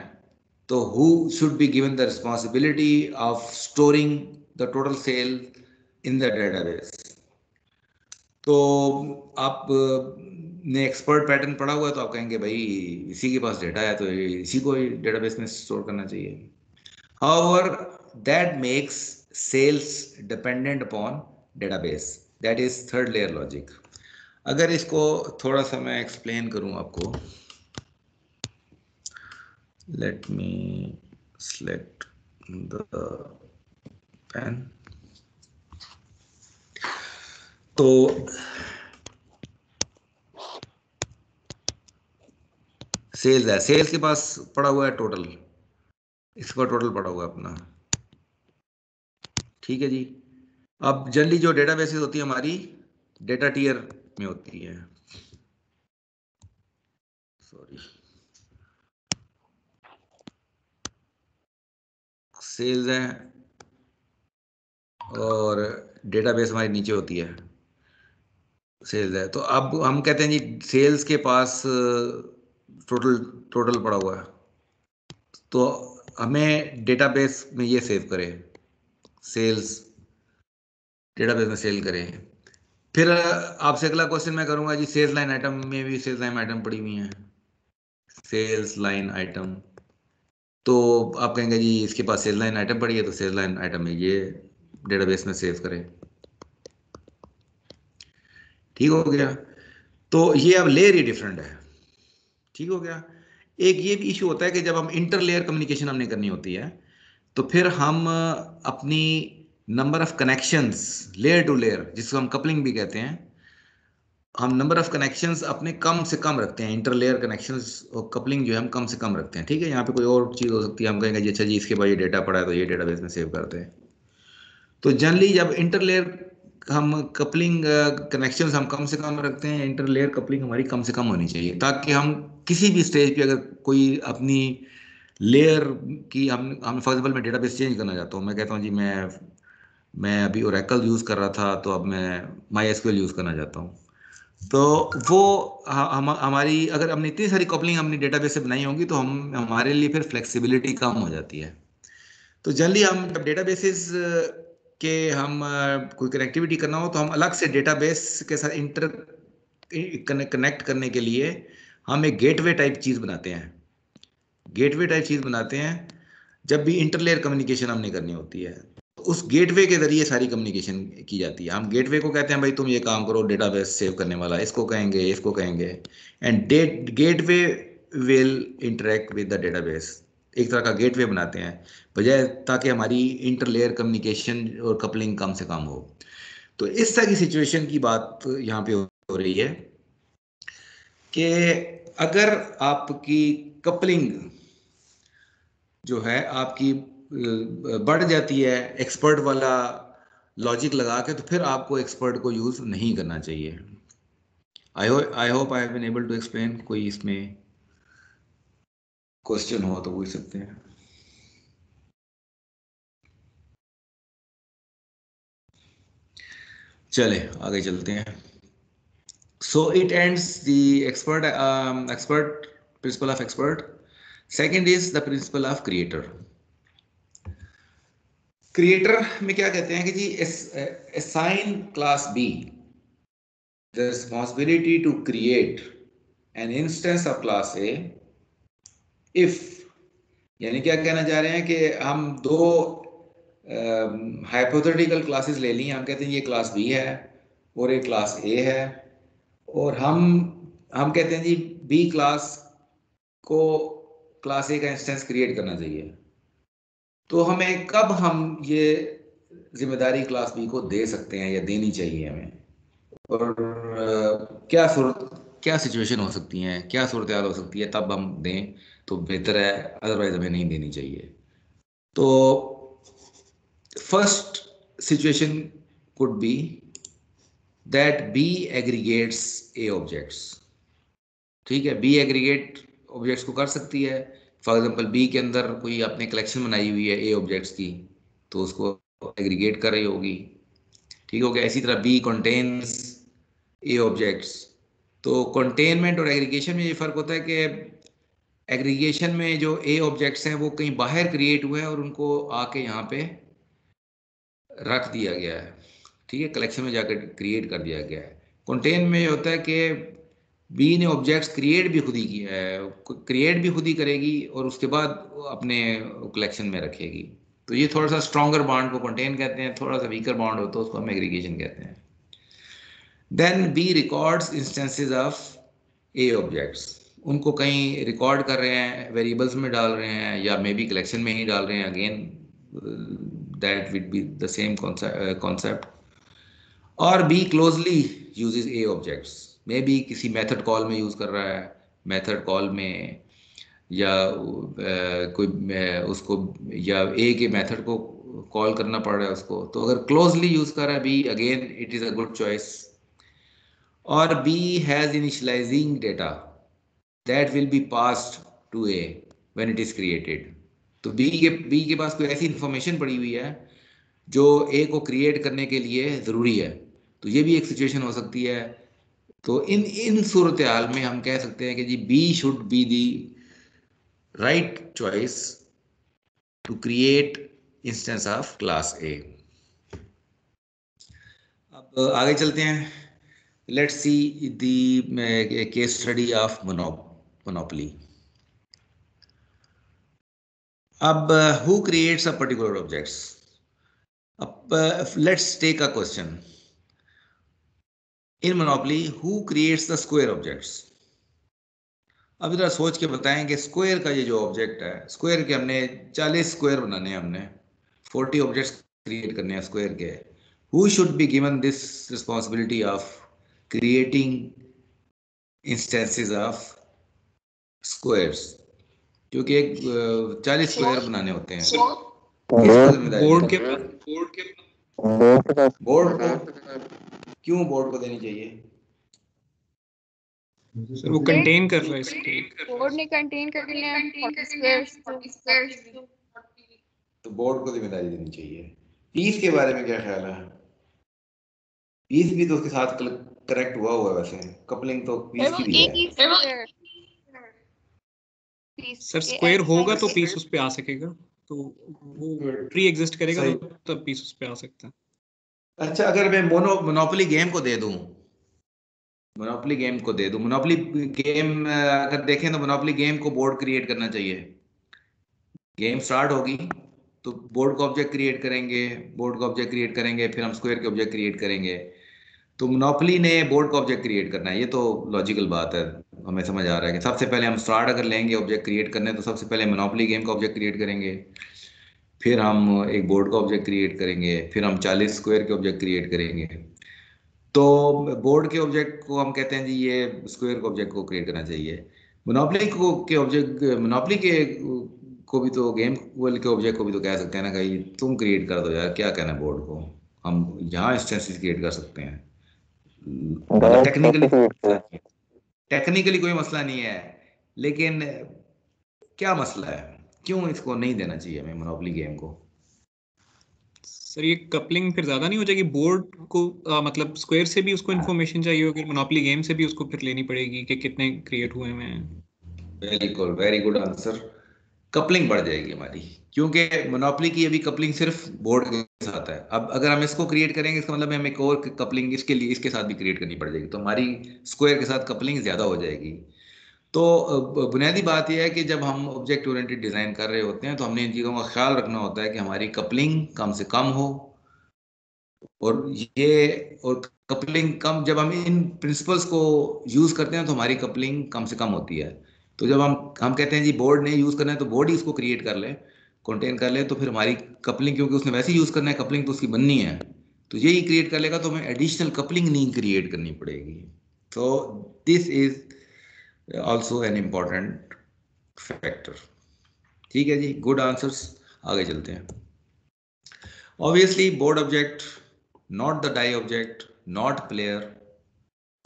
[SPEAKER 1] तो who should be given the responsibility of storing the total sale in the database? तो आप ने एक्सपर्ट पैटर्न पढ़ा हुआ है, तो आप कहेंगे भाई इसी के पास डेटा है तो इसी को डेटाबेस में स्टोर करना चाहिए। However, that makes sales dependent upon database. That is third layer logic. अगर इसको थोड़ा सा मैं एक्सप्लेन करूं आपको, let me select the pen. तो सेल्स है, सेल्स के पास पड़ा हुआ है टोटल, इसका टोटल पड़ा हुआ है अपना। ठीक है जी। अब जनरली जो डेटाबेसेस होती है हमारी डेटा टियर में होती है, सॉरी सेल्स है और डेटाबेस हमारी नीचे होती है, सेल्स है। तो अब हम कहते हैं जी सेल्स के पास टोटल टोटल पड़ा हुआ है, तो हमें डेटाबेस में ये सेव करें, सेल्स डेटाबेस में सेल करें। फिर आपसे अगला क्वेश्चन मैं करूंगा जी, सेल्स लाइन आइटम में भी सेल्स लाइन आइटम पड़ी हुई हैं, सेल्स लाइन आइटम। तो आप कहेंगे जी इसके पास सेल्स लाइन आइटम पड़ी है, तो सेल्स लाइन आइटम में ये डेटाबेस में सेव करें। ठीक हो गया। तो ये अब लेयर ही डिफरेंट है। ठीक हो गया। एक ये भी इशू होता है कि जब हम इंटर लेयर कम्युनिकेशन हमने करनी होती है, तो फिर हम अपनी number of connections layer to layer, जिसको हम कपलिंग भी कहते हैं, हम नंबर ऑफ कनेक्शंस अपने कम से कम रखते हैं। इंटर लेयर कनेक्शंस और कपलिंग जो है हम कम से कम रखते हैं। ठीक है, यहाँ पे कोई और चीज़ हो सकती है, हम कहेंगे जी अच्छा जी इसके बाद ये डेटा पड़ा है तो ये डेटाबेस में सेव करते हैं। तो जनरली जब इंटर लेयर हम कपलिंग कनेक्शंस हम कम से कम रखते हैं, इंटर लेयर कपलिंग हमारी कम से कम होनी चाहिए, ताकि हम किसी भी स्टेज पे अगर कोई अपनी लेयर की हम फॉर एग्जाम्पल मैं डेटाबेस चेंज करना चाहता हूँ, मैं कहता हूँ जी मैं अभी ओरेकल यूज़ कर रहा था तो अब मैं माई एसक्यूएल यूज़ करना चाहता हूँ, तो वो हमारी अगर हमने इतनी सारी कपलिंग अपनी डेटाबेस से बनाई होंगी तो हम हमारे लिए फिर फ्लेक्सिबिलिटी कम हो जाती है। तो जनरली हम जब डेटाबेसेस के हम कोई कनेक्टिविटी करना हो तो हम अलग से डेटाबेस के साथ कनेक्ट करने के लिए हम एक गेटवे टाइप चीज़ बनाते हैं। गेटवे टाइप चीज़ बनाते हैं जब भी इंटरलेयर कम्युनिकेशन हमने करनी होती है, तो उस गेटवे के जरिए सारी कम्युनिकेशन की जाती है। हम गेटवे को कहते हैं भाई तुम ये काम करो, डेटाबेस सेव करने वाला इसको कहेंगे and gateway will interact with the database. एक तरह का गेटवे बनाते हैं बजाय, ताकि हमारी इंटरलेयर कम्युनिकेशन और कपलिंग कम से कम हो। तो इस तरह की सिचुएशन की बात यहाँ पे हो रही है कि अगर आपकी कपलिंग जो है आपकी बढ़ जाती है एक्सपर्ट वाला लॉजिक लगा के, तो फिर आपको एक्सपर्ट को यूज नहीं करना चाहिए। I hope I have been able to explain. कोई इसमें क्वेश्चन हो तो पूछ सकते हैं। चले आगे चलते हैं। So it ends the expert principal of expert. Second is the principle of creator. Creator में क्या कहते हैं कि जी assign class B the responsibility to create an instance of class A if, यानी क्या कहना चाह रहे हैं कि हम दो हाइपोथेटिकल क्लासेस ले ली, हम कहते हैं ये क्लास B है और एक क्लास A है, और हम कहते हैं जी B क्लास को क्लास A का इंस्टेंस क्रिएट करना चाहिए। तो हमें कब हम ये जिम्मेदारी क्लास B को दे सकते हैं या देनी चाहिए हमें, और क्या सिचुएशन हो सकती हैं, क्या सूरत हाल हो सकती है तब हम दें तो बेहतर है, अदरवाइज हमें नहीं देनी चाहिए। तो first situation could be that B aggregates A objects. ठीक है, B एग्रीगेट ऑब्जेक्ट्स को कर सकती है। फॉर एग्जांपल B के अंदर कोई आपने कलेक्शन बनाई हुई है A ऑब्जेक्ट्स की, तो उसको एग्रीगेट कर रही होगी। ठीक हो गया। इसी तरह B कंटेन्स A ऑब्जेक्ट्स। तो कंटेनमेंट और एग्रीगेशन में ये फ़र्क होता है कि एग्रीगेशन में जो A ऑब्जेक्ट्स हैं वो कहीं बाहर क्रिएट हुए हैं और उनको आके यहाँ पे रख दिया गया है। ठीक है, कलेक्शन में जाकर क्रिएट कर दिया गया है। कंटेन में ये होता है कि बी ने ऑब्जेक्ट्स क्रिएट भी खुद ही किया है, क्रिएट भी खुद ही करेगी और उसके बाद अपने कलेक्शन में रखेगी। तो ये थोड़ा सा स्ट्रॉन्गर बॉन्ड को कंटेन कहते हैं, थोड़ा सा वीकर बॉन्ड होता है उसको हम एग्रीगेशन कहते हैं। Then B records instances of A objects. उनको कहीं रिकॉर्ड कर रहे हैं, वेरिएबल्स में डाल रहे हैं या मे बी कलेक्शन में ही डाल रहे हैं। Again that would be the same concept. और B closely uses a objects, maybe किसी मेथड कॉल में यूज कर रहा है, मेथड कॉल में या उसको या ए के मेथड को कॉल करना पड़ रहा है उसको। तो अगर क्लोजली यूज कर रहा है B, again it is a good choice. और B has initializing data that will be passed to A when it is created। तो बी के पास कोई ऐसी इंफॉर्मेशन पड़ी हुई है जो ए को क्रिएट करने के लिए ज़रूरी है, तो ये भी एक सिचुएशन हो सकती है। तो इन सूरत हाल में हम कह सकते हैं कि जी B should be the right choice to create instance of class A. अब आगे चलते हैं, let's see the case study of Monopoly. अब who creates a particular objects? अब let's take a question. In Monopoly, who creates the square objects? अब इधर सोच के बताएं कि स्क्वायर का ये जो ऑब्जेक्ट है, स्क्वायर के हमने 40 स्क्वायर बनाने हैं, हमने 40 ऑब्जेक्ट्स क्रिएट करने हैं स्क्वायर के। Who should be given this responsibility of creating instances of squares? क्योंकि एक 40 स्क्वायर बनाने होते हैं, किसको जिम्मेदारी
[SPEAKER 3] बोर्ड के
[SPEAKER 1] बोर्ड को? क्यों बोर्ड को देनी चाहिए?
[SPEAKER 3] सर वो कंटेन कर रहा है इसको।
[SPEAKER 4] बोर्ड ने कंटेन कर लिया है 40 स्क्वायर्स,
[SPEAKER 1] तो बोर्ड को जिम्मेदारी देनी चाहिए। पीस के बारे में क्या ख्याल है? पीस भी तो उसके साथ करेक्ट हुआ है, वैसे कपलिंग तो पीस की भी है।
[SPEAKER 3] सर स्क्वायर होगा तो पीस उस पे आ सकेगा, तो वो प्री एग्जिस्ट करेगा तो तब पीस उस पे आ सकता है।
[SPEAKER 1] अच्छा, अगर मैं मोनोपोली गेम को दे दूं, मोनोपोली गेम अगर देखें तो मोनोपोली गेम को बोर्ड क्रिएट करना चाहिए। गेम स्टार्ट होगी तो बोर्ड को ऑब्जेक्ट क्रिएट करेंगे, फिर हम स्क्वायर के ऑब्जेक्ट क्रिएट करेंगे। तो मोनोपोली ने बोर्ड का ऑब्जेक्ट क्रिएट करना है, ये तो लॉजिकल बात है, हमें समझ आ रहा है कि सबसे पहले हम स्टार्ट अगर लेंगे ऑब्जेक्ट क्रिएट करने, तो सबसे पहले मोनोपोली गेम का ऑब्जेक्ट क्रिएट करेंगे, फिर हम एक बोर्ड का ऑब्जेक्ट क्रिएट करेंगे, फिर हम 40 स्क्वायर के ऑब्जेक्ट क्रिएट करेंगे। तो बोर्ड के ऑब्जेक्ट को हम कहते हैं जी ये स्क्वायर के ऑब्जेक्ट को क्रिएट करना चाहिए। मोनोपोली को भी तो गेम के ऑब्जेक्ट को भी तो कह सकते हैं ना कि तुम क्रिएट कर दो यार, क्या कहना है बोर्ड को, हम यहाँ इंस्टेंसेस क्रिएट कर सकते हैं। टेक्निकली कोई मसला नहीं है, लेकिन क्या मसला है, क्यों इसको नहीं देना चाहिए हमें मोनोपोली गेम को?
[SPEAKER 3] सर ये कपलिंग फिर ज्यादा नहीं हो जाएगी? बोर्ड को मतलब स्क्वायर से भी उसको इन्फॉर्मेशन चाहिए होगी, मोनोपोली गेम से भी उसको फिर लेनी पड़ेगी कि कितने क्रिएट हुए हैं।
[SPEAKER 1] Very good answer. कपलिंग बढ़ जाएगी हमारी, क्योंकि मोनोपोली की अभी कपलिंग सिर्फ बोर्ड के साथ है। अब अगर हम इसको क्रिएट करेंगे, इसका मतलब हमें एक और कपलिंग इसके साथ भी क्रिएट करनी पड़ जाएगी, तो हमारी स्क्वायर के साथ कपलिंग ज्यादा हो जाएगी। तो बुनियादी बात यह है कि जब हम ऑब्जेक्ट ओरिएंटेड डिजाइन कर रहे होते हैं तो हमने इन चीज़ों का ख्याल रखना होता है कि हमारी कपलिंग कम से कम हो, और कपलिंग कम, जब हम इन प्रिंसिपल्स को यूज करते हैं तो हमारी कपलिंग कम से कम होती है। तो जब हम कहते हैं जी बोर्ड ने यूज करना है, तो बोर्ड ही उसको क्रिएट कर ले, कंटेन कर ले, तो फिर हमारी कपलिंग, क्योंकि उसने वैसे ही यूज करना है, कपलिंग तो उसकी बननी है, तो यही क्रिएट कर लेगा, तो हमें एडिशनल कपलिंग नहीं क्रिएट करनी पड़ेगी। तो this is also an important factor. ठीक है जी, गुड आंसर्स। आगे चलते हैं। Obviously board object, not the die object, not player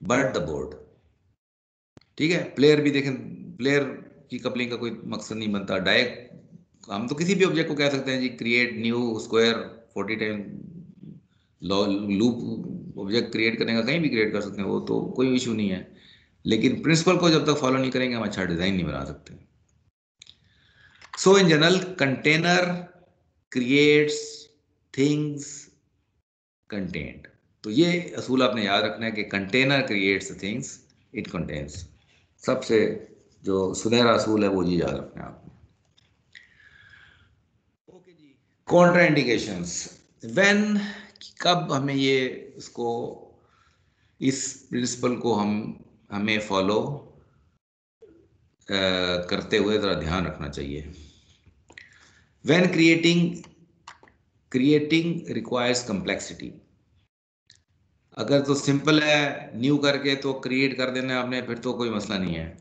[SPEAKER 1] but the board. ठीक है, प्लेयर भी देखें, प्लेयर की कपलिंग का कोई मकसद नहीं बनता। डाई हम तो किसी भी ऑब्जेक्ट को कह सकते हैं जी create new square 40 time, loop object create करने का कहीं भी क्रिएट कर सकते हैं, वो तो कोई इशू नहीं है, लेकिन प्रिंसिपल को जब तक फॉलो नहीं करेंगे हम अच्छा डिजाइन नहीं बना सकते। So in general container creates things content. तो ये असूल आपने याद रखना है कि container creates things it contains. सबसे जो सुनहरा असूल है वो ये याद रखना है आपने। ओके जी, कॉन्ट्रा इंडिकेशंस। व्हेन, कब हमें ये इसको, इस प्रिंसिपल को हमें फॉलो करते हुए जरा ध्यान रखना चाहिए। When creating requires complexity. अगर तो सिंपल है, न्यू करके तो क्रिएट कर देना आपने, फिर तो कोई मसला नहीं है।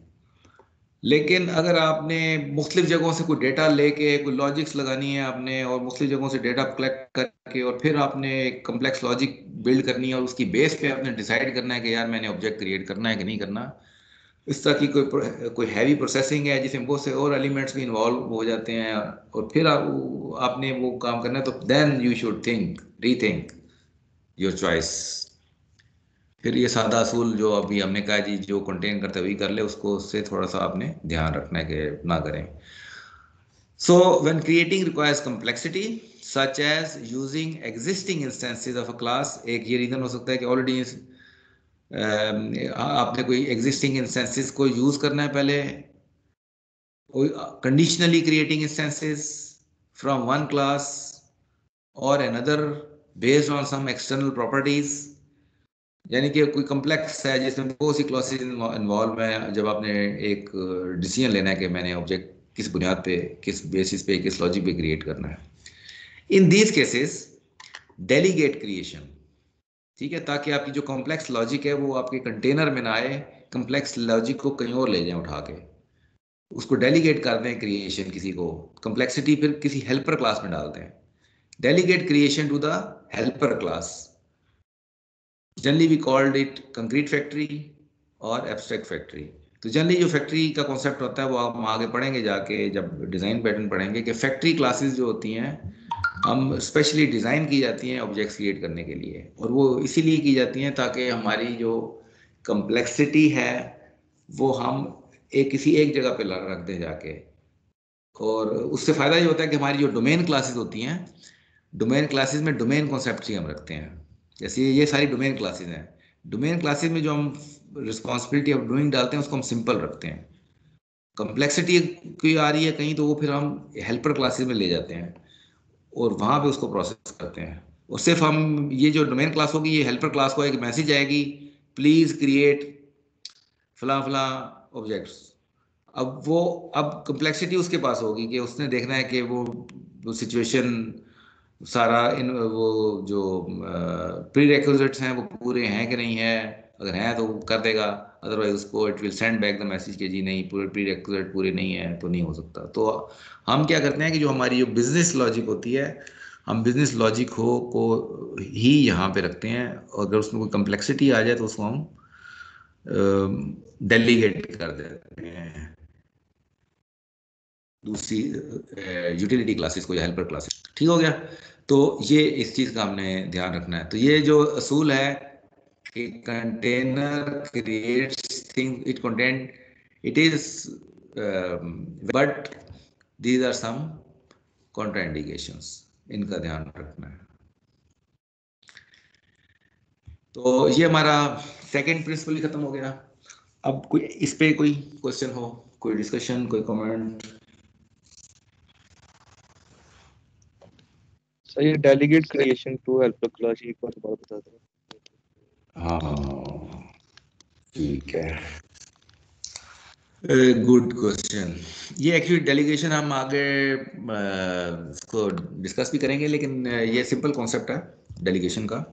[SPEAKER 1] लेकिन अगर आपने मुख्तलिफ जगहों से कोई डेटा लेके कोई लॉजिक्स लगानी है आपने, और मुख्तलिफ जगहों से डेटा कलेक्ट करके, और फिर आपने एक कम्प्लेक्स लॉजिक बिल्ड करनी है, और उसकी बेस पे आपने डिसाइड करना है कि यार मैंने ऑब्जेक्ट क्रिएट करना है कि नहीं करना, इस तरह की कोई हैवी प्रोसेसिंग है जिसमें बहुत से और एलिमेंट्स भी इन्वॉल्व हो जाते हैं, और फिर आपने वो काम करना है, तो then you should think, rethink your choice. फिर ये सादा असूल जो अभी हमने कहा जी, जो कंटेन करते वही कर ले, उसको उससे थोड़ा सा आपने ध्यान रखना है कि ना करें। So when creating requires complexity such as using existing instances of a class, एक ये रीजन हो सकता है कि ऑलरेडी आपने कोई एग्जिस्टिंग इंस्टेंसेस को यूज करना है पहले, conditionally creating instances from one class or another based on some external properties, यानी कि कोई कम्प्लेक्स है जिसमें बहुत सी क्लासेस इन्वॉल्व है। जब आपने एक डिसीजन लेना है कि मैंने ऑब्जेक्ट किस बुनियाद पे, किस बेसिस पे, किस लॉजिक पे क्रिएट करना है, in these cases delegate creation, ठीक है, ताकि आपकी जो कॉम्प्लेक्स लॉजिक है वो आपके कंटेनर में ना आए, कॉम्प्लेक्स लॉजिक को कहीं और ले जाएं उठा के, उसको डेलीगेट कर दें क्रिएशन किसी को, कंप्लेक्सिटी फिर किसी हेल्पर क्लास में डालते हैं। Delegate creation to the helper class, generally we called it concrete factory और एब्स्ट्रैक्ट फैक्ट्री। तो जनरली जो फैक्ट्री का कॉन्सेप्ट होता है वो आप आगे पढ़ेंगे जाके, जब डिज़ाइन पैटर्न पढ़ेंगे, कि फैक्ट्री क्लासेस जो होती हैं हम स्पेशली डिज़ाइन की जाती हैं ऑब्जेक्ट्स क्रिएट करने के लिए, और वो इसीलिए की जाती हैं ताकि हमारी जो कंप्लेक्सिटी है वो हम किसी एक जगह पे रख दें जाके, और उससे फ़ायदा ये होता है कि हमारी जो डोमेन क्लासेस होती हैं, डोमेन क्लासेस में डोमेन कॉन्सेप्ट ही हम रखते हैं। जैसे ये सारी डोमेन क्लासेस हैं, डोमेन क्लासेस में जो हम रिस्पॉन्सिबिलिटी ऑफ डूइंग डालते हैं उसको हम सिंपल रखते हैं। कंप्लेक्सिटी कोई आ रही है कहीं तो वो फिर हम हेल्पर क्लासेस में ले जाते हैं और वहाँ पे उसको प्रोसेस करते हैं। और सिर्फ हम ये जो डोमेन क्लास होगी, ये हेल्पर क्लास को एक मैसेज आएगी, प्लीज़ क्रिएट फला फला ऑब्जेक्ट्स। अब कम्प्लेक्सिटी उसके पास होगी कि उसने देखना है कि वो सिचुएशन सारा इन वो जो प्री रिक्विजिट्स हैं वो पूरे हैं कि नहीं है, अगर हैं तो कर देगा, अदरवाइज उसको it will send back the message कि जी नहीं, पूरे प्री रिक्विजिट पूरे नहीं है तो नहीं हो सकता। तो हम क्या करते हैं कि जो हमारी जो बिजनेस लॉजिक होती है, हम बिजनेस लॉजिक को ही यहाँ पे रखते हैं, और अगर उसमें कोई कम्प्लेक्सिटी आ जाए तो उसको हम डेलीगेट कर देते हैं दूसरी यूटिलिटी क्लासेस को या हेल्पर क्लासेस। ठीक हो गया? तो ये इस चीज़ का हमने ध्यान रखना है। तो ये जो असूल है कि container creates thing it content, it is but these are some contraindications, इनका ध्यान रखना है। तो ये हमारा सेकंड प्रिंसिपल ही खत्म हो गया। अब कोई इस पे कोई क्वेश्चन हो, कोई डिस्कशन, कोई कमेंट?
[SPEAKER 2] सर ये delegate creation to helper class एक बार बता दो।
[SPEAKER 1] हाँ ठीक है, गुड क्वेश्चन। ये एक्चुअली डेलीगेशन हम आगे इसको डिस्कस भी करेंगे, लेकिन ये सिंपल कॉन्सेप्ट है डेलीगेशन का।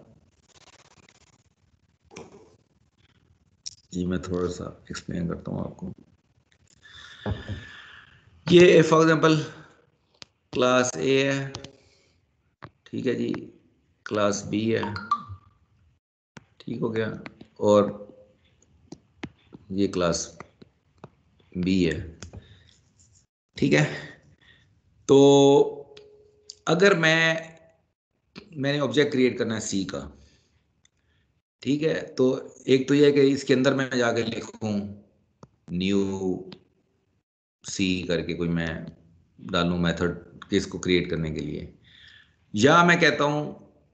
[SPEAKER 1] ये मैं थोड़ा सा एक्सप्लेन करता हूँ आपको। ये फॉर एग्जांपल क्लास ए है, ठीक है जी, क्लास बी है, ठीक हो गया, और ये क्लास बी है, ठीक है। तो अगर मैंने ऑब्जेक्ट क्रिएट करना है सी का, ठीक है, तो एक तो यह है कि इसके अंदर मैं जाके लिखूं न्यू सी करके, कोई मैं डालूं मेथड इसको क्रिएट करने के लिए, या मैं कहता हूं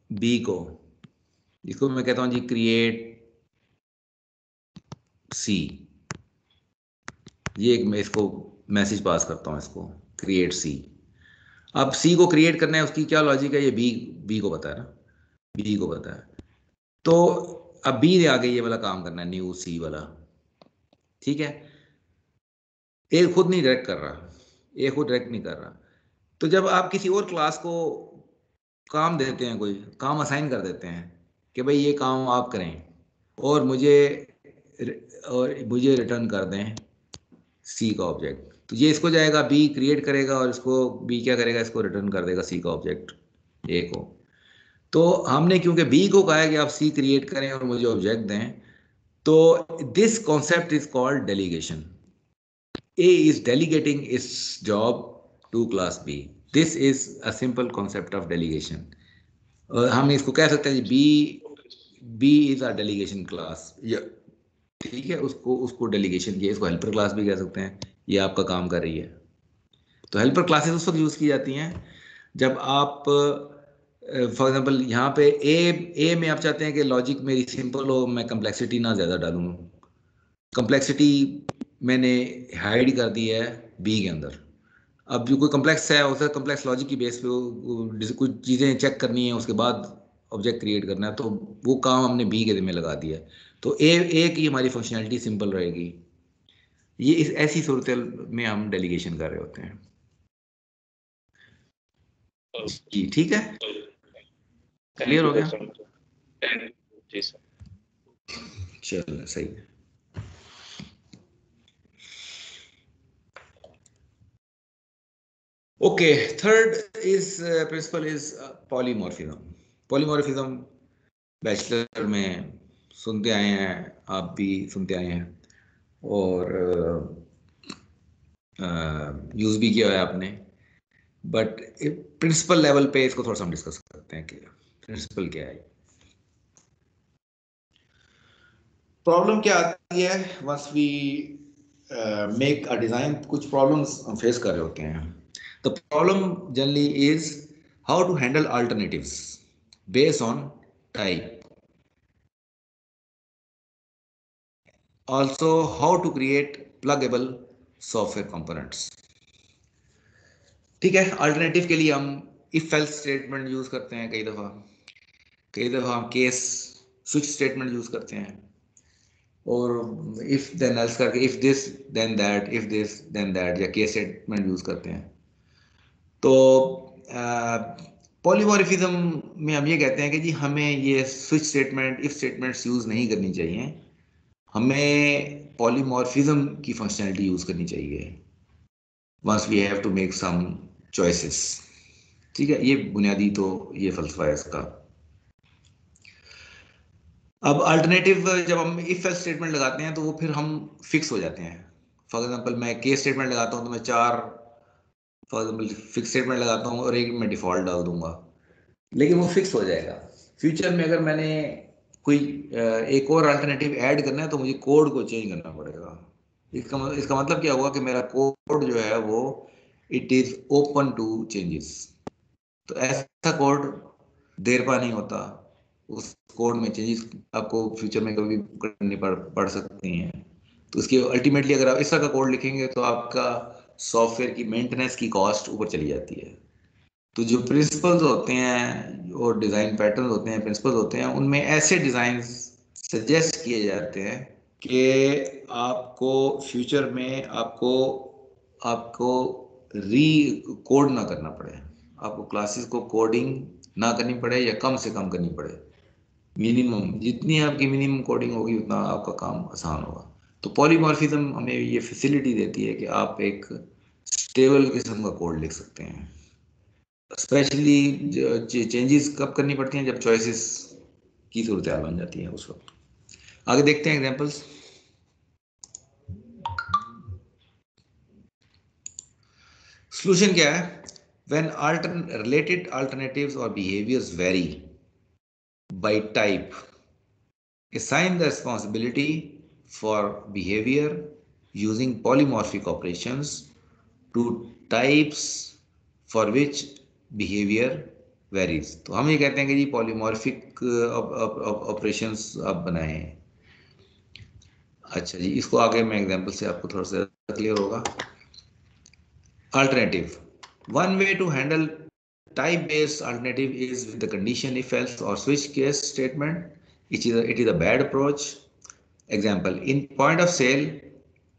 [SPEAKER 1] बी को, इसको मैं कहता हूं जी क्रिएट सी, ये एक मैं इसको मैसेज पास करता हूं, इसको क्रिएट सी। अब सी को क्रिएट करना है, उसकी क्या लॉजिक है, ये बी को पता है ना, बी को पता है। तो अब बी ने आगे ये वाला काम करना है, न्यू सी वाला, ठीक है। ए खुद नहीं डायरेक्ट कर रहा, ए खुद डायरेक्ट नहीं कर रहा। तो जब आप किसी और क्लास को काम देते हैं, कोई काम असाइन कर देते हैं कि भाई ये काम आप करें और मुझे रिटर्न कर दें सी का ऑब्जेक्ट, तो ये इसको जाएगा, बी क्रिएट करेगा और इसको बी क्या करेगा, इसको रिटर्न कर देगा सी का ऑब्जेक्ट ए को। तो हमने क्योंकि बी को कहा है कि आप सी क्रिएट करें और मुझे ऑब्जेक्ट दें, तो this concept is called delegation. A is delegating its job to class B. This is a simple concept of delegation. हम इसको कह सकते हैं B is a delegation class. ठीक है, उसको डेलीगेशन किया, इसको हेल्पर क्लास भी कह सकते हैं, ये आपका काम कर रही है। तो हेल्पर क्लासेस उस वक्त यूज़ की जाती हैं जब आप फॉर एग्जांपल यहाँ पे ए में आप चाहते हैं कि लॉजिक मेरी सिंपल हो, मैं कम्प्लेक्सिटी ना ज़्यादा डालूँ। कम्प्लेक्सिटी मैंने हाइड कर दी है बी के अंदर। अब जो कोई कम्प्लेक्स है, उसे कम्प्लेक्स लॉजिक की बेस पे कुछ चीज़ें चेक करनी है, उसके बाद ऑब्जेक्ट क्रिएट करना है, तो वो काम हमने बी के में लगा दिया। तो ए की हमारी फंक्शनैलिटी सिंपल रहेगी। ये इस ऐसी सूरत में हम डेलीगेशन कर रहे होते हैं। जी ठीक है, क्लियर हो गया?
[SPEAKER 2] जी सर।
[SPEAKER 1] चलो सही है। Okay, third is principle is polymorphism. Polymorphism bachelor में सुनते आए हैं, आप भी सुनते आए हैं और यूज भी किया है आपने, बट प्रिंसिपल लेवल पे इसको थोड़ा सा हम डिस्कस करते हैं कि प्रिंसिपल क्या है। प्रॉब्लम क्या आती है once we make a design, कुछ प्रॉब्लम्स हम फेस कर रहे होते हैं। The problem generally is how to handle alternatives based on type, also how to create pluggable software components। ठीक है, अल्टरनेटिव के लिए हम इफ एल्स स्टेटमेंट यूज करते हैं, कई दफा हम केस स्विच स्टेटमेंट यूज करते हैं, और इफ देन एल्स करके if this then that, if this then that, या केस स्टेटमेंट यूज करते हैं। तो पॉलीमॉर्फिज्म में हम ये कहते हैं कि जी हमें ये switch statement, if statements use नहीं करनी चाहिए, हमें पॉलीमॉर्फिज्म की फंक्शनैलिटी यूज करनी चाहिए once we have to make some choices. ठीक है, ये बुनियादी तो ये फलसफा है इसका। अब अल्टरनेटिव जब हम इफ एल्स स्टेटमेंट लगाते हैं तो वो फिर हम फिक्स हो जाते हैं। फॉर एग्जांपल मैं केस स्टेटमेंट लगाता हूँ तो मैं 4 फॉर एग्जांपल फिक्स स्टेटमेंट लगाता हूँ और एक मैं डिफॉल्ट डाल दूंगा, लेकिन वो फिक्स हो जाएगा। फ्यूचर में अगर मैंने कोई एक और अल्टरनेटिव ऐड करना है तो मुझे कोड को चेंज करना पड़ेगा। इसका मतलब क्या हुआ कि मेरा कोड जो है वो it is open to changes. तो ऐसा कोड देर पा नहीं होता, उस कोड में चेंजेस आपको फ्यूचर में कभी करनी पड़ सकती हैं। तो इसके अल्टीमेटली अगर आप इस तरह का कोड लिखेंगे तो आपका सॉफ्टवेयर की मेंटेनेंस की कॉस्ट ऊपर चली जाती है। तो जो प्रिंसिपल्स होते हैं और डिज़ाइन पैटर्न होते हैं, प्रिंसिपल्स होते हैं, उनमें ऐसे डिज़ाइन सजेस्ट किए जाते हैं कि आपको फ्यूचर में आपको री कोड ना करना पड़े, आपको क्लासेस को कोडिंग ना करनी पड़े या कम से कम करनी पड़े। मिनिमम, जितनी आपकी मिनिमम कोडिंग होगी उतना आपका काम आसान होगा। तो पॉलीमॉर्फिज्म हमें ये फैसिलिटी देती है कि आप एक स्टेबल किस्म का कोड लिख सकते हैं। स्पेशली चेंजेस कब करनी पड़ती हैं, जब चॉइसेस की सूरत हाल बन जाती है उस वक्त। आगे देखते हैं एग्जांपल्स। सॉल्यूशन क्या है? When related alternatives or behaviors vary by type, assign the responsibility for behavior using polymorphic operations to types for which behavior varies। तो हम ये कहते हैं कि जी पॉलीमॉर्फिक ऑपरेशंस आप बनाएं। अच्छा जी, इसको आगे मैं एग्जांपल से आपको थोड़ा सा क्लियर होगा। Alternative. One way to handle type-based alternative is with the condition if else or switch case statement. It is a bad approach. Example, in point of sale,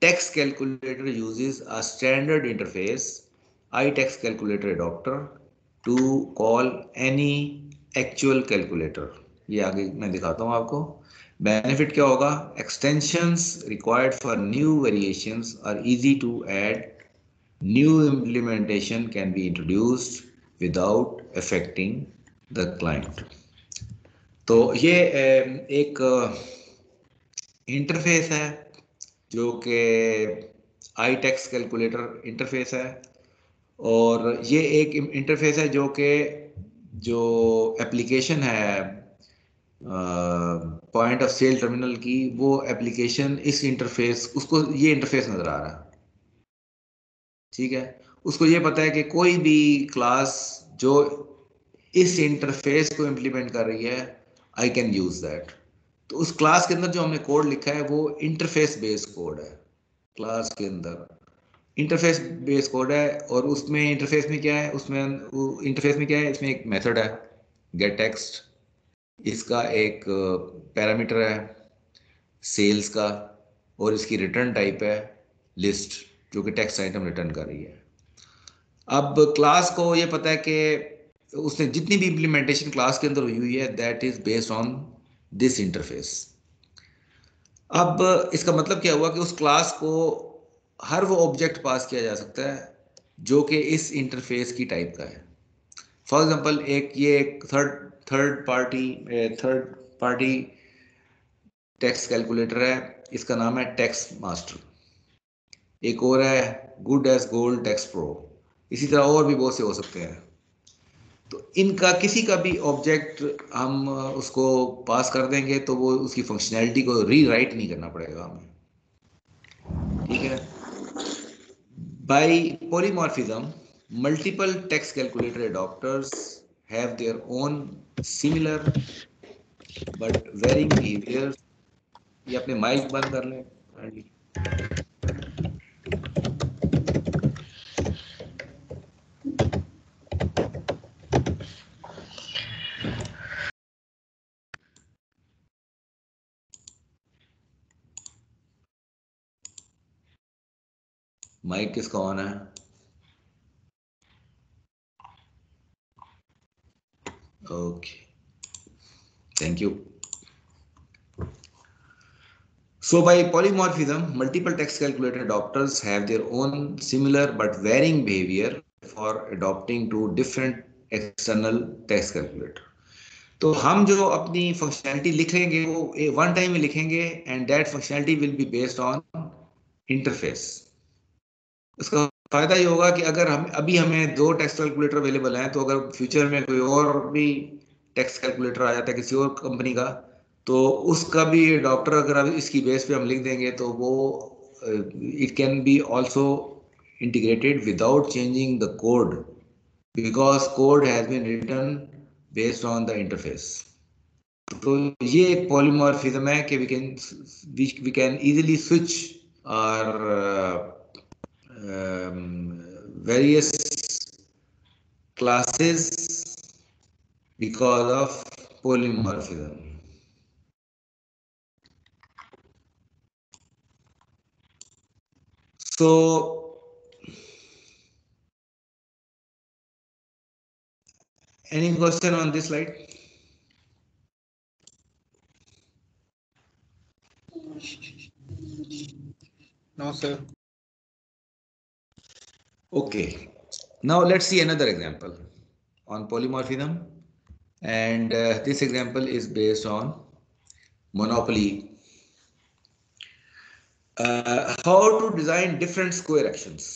[SPEAKER 1] text calculator uses a standard interface, iText calculator adapter, to call any actual calculator। ये आगे मैं दिखाता हूँ आपको। Benefit क्या होगा? Extensions required for new variations are easy to add. New implementation can be introduced without affecting the client। तो ये एक इंटरफेस है जो कि आई टैक्स कैलकुलेटर इंटरफेस है, और ये एक इंटरफेस है जो कि जो एप्लीकेशन है पॉइंट ऑफ सेल टर्मिनल की, वो एप्लीकेशन इस इंटरफेस, उसको ये इंटरफेस नजर आ रहा है, ठीक है। उसको ये पता है कि कोई भी क्लास जो इस इंटरफेस को इम्प्लीमेंट कर रही है, आई कैन यूज दैट। तो उस क्लास के अंदर जो हमने कोड लिखा है वो इंटरफेस बेस्ड कोड है। क्लास के अंदर इंटरफेस बेस्ड कोड है, और उसमें इंटरफेस में क्या है, उसमें इंटरफेस में क्या है, इसमें एक मेथड है गेट टेक्स्ट, इसका एक पैरामीटर है सेल्स का, और इसकी रिटर्न टाइप है लिस्ट, जो कि टेक्स्ट आइटम रिटर्न कर रही है। अब क्लास को ये पता है कि उसने जितनी भी इम्प्लीमेंटेशन क्लास के अंदर हुई हुई है, that is based on this interface. अब इसका मतलब क्या हुआ कि उस क्लास को हर वो ऑब्जेक्ट पास किया जा सकता है जो कि इस इंटरफेस की टाइप का है। फॉर एग्जांपल ये एक थर्ड पार्टी टेक्स्ट कैलकुलेटर है, इसका नाम है टेक्स्ट मास्टर। एक और है good as gold tax pro. इसी तरह और भी बहुत से हो सकते हैं। तो इनका किसी का भी ऑब्जेक्ट हम उसको पास कर देंगे तो वो उसकी फंक्शनैलिटी को रीराइट नहीं करना पड़ेगा हमें, ठीक है। By polymorphism, multiple tax calculator adapters have their own similar but varying behaviour. ये अपने माइक बंद कर लें। माइक किसका ऑन है? Okay, thank you. So by polymorphism, multiple text calculator adopters have their own similar but varying behavior for adopting to different external text calculator. तो हम जो अपनी फंक्शनैलिटी लिखेंगे वो वन टाइम में लिखेंगे, and that functionality will be based on interface. उसका फायदा ये होगा कि अगर हम अभी हमें 2 टेक्स्ट कैलकुलेटर अवेलेबल हैं, तो अगर फ्यूचर में कोई और भी टेक्स्ट कैलकुलेटर आ जाता है किसी और कंपनी का, तो उसका भी डॉक्टर अगर अब इसकी बेस पे हम लिख देंगे तो वो it can be also integrated without changing the code, because code has been written based on the interface. तो ये एक पॉलीमॉर्फिज्म है कि we can easily switch our various classes because of polymorphism. So any question on this slide?
[SPEAKER 3] No sir.
[SPEAKER 1] Okay, now let's see another example on polymorphism, and this example is based on monopoly. How to design different square actions.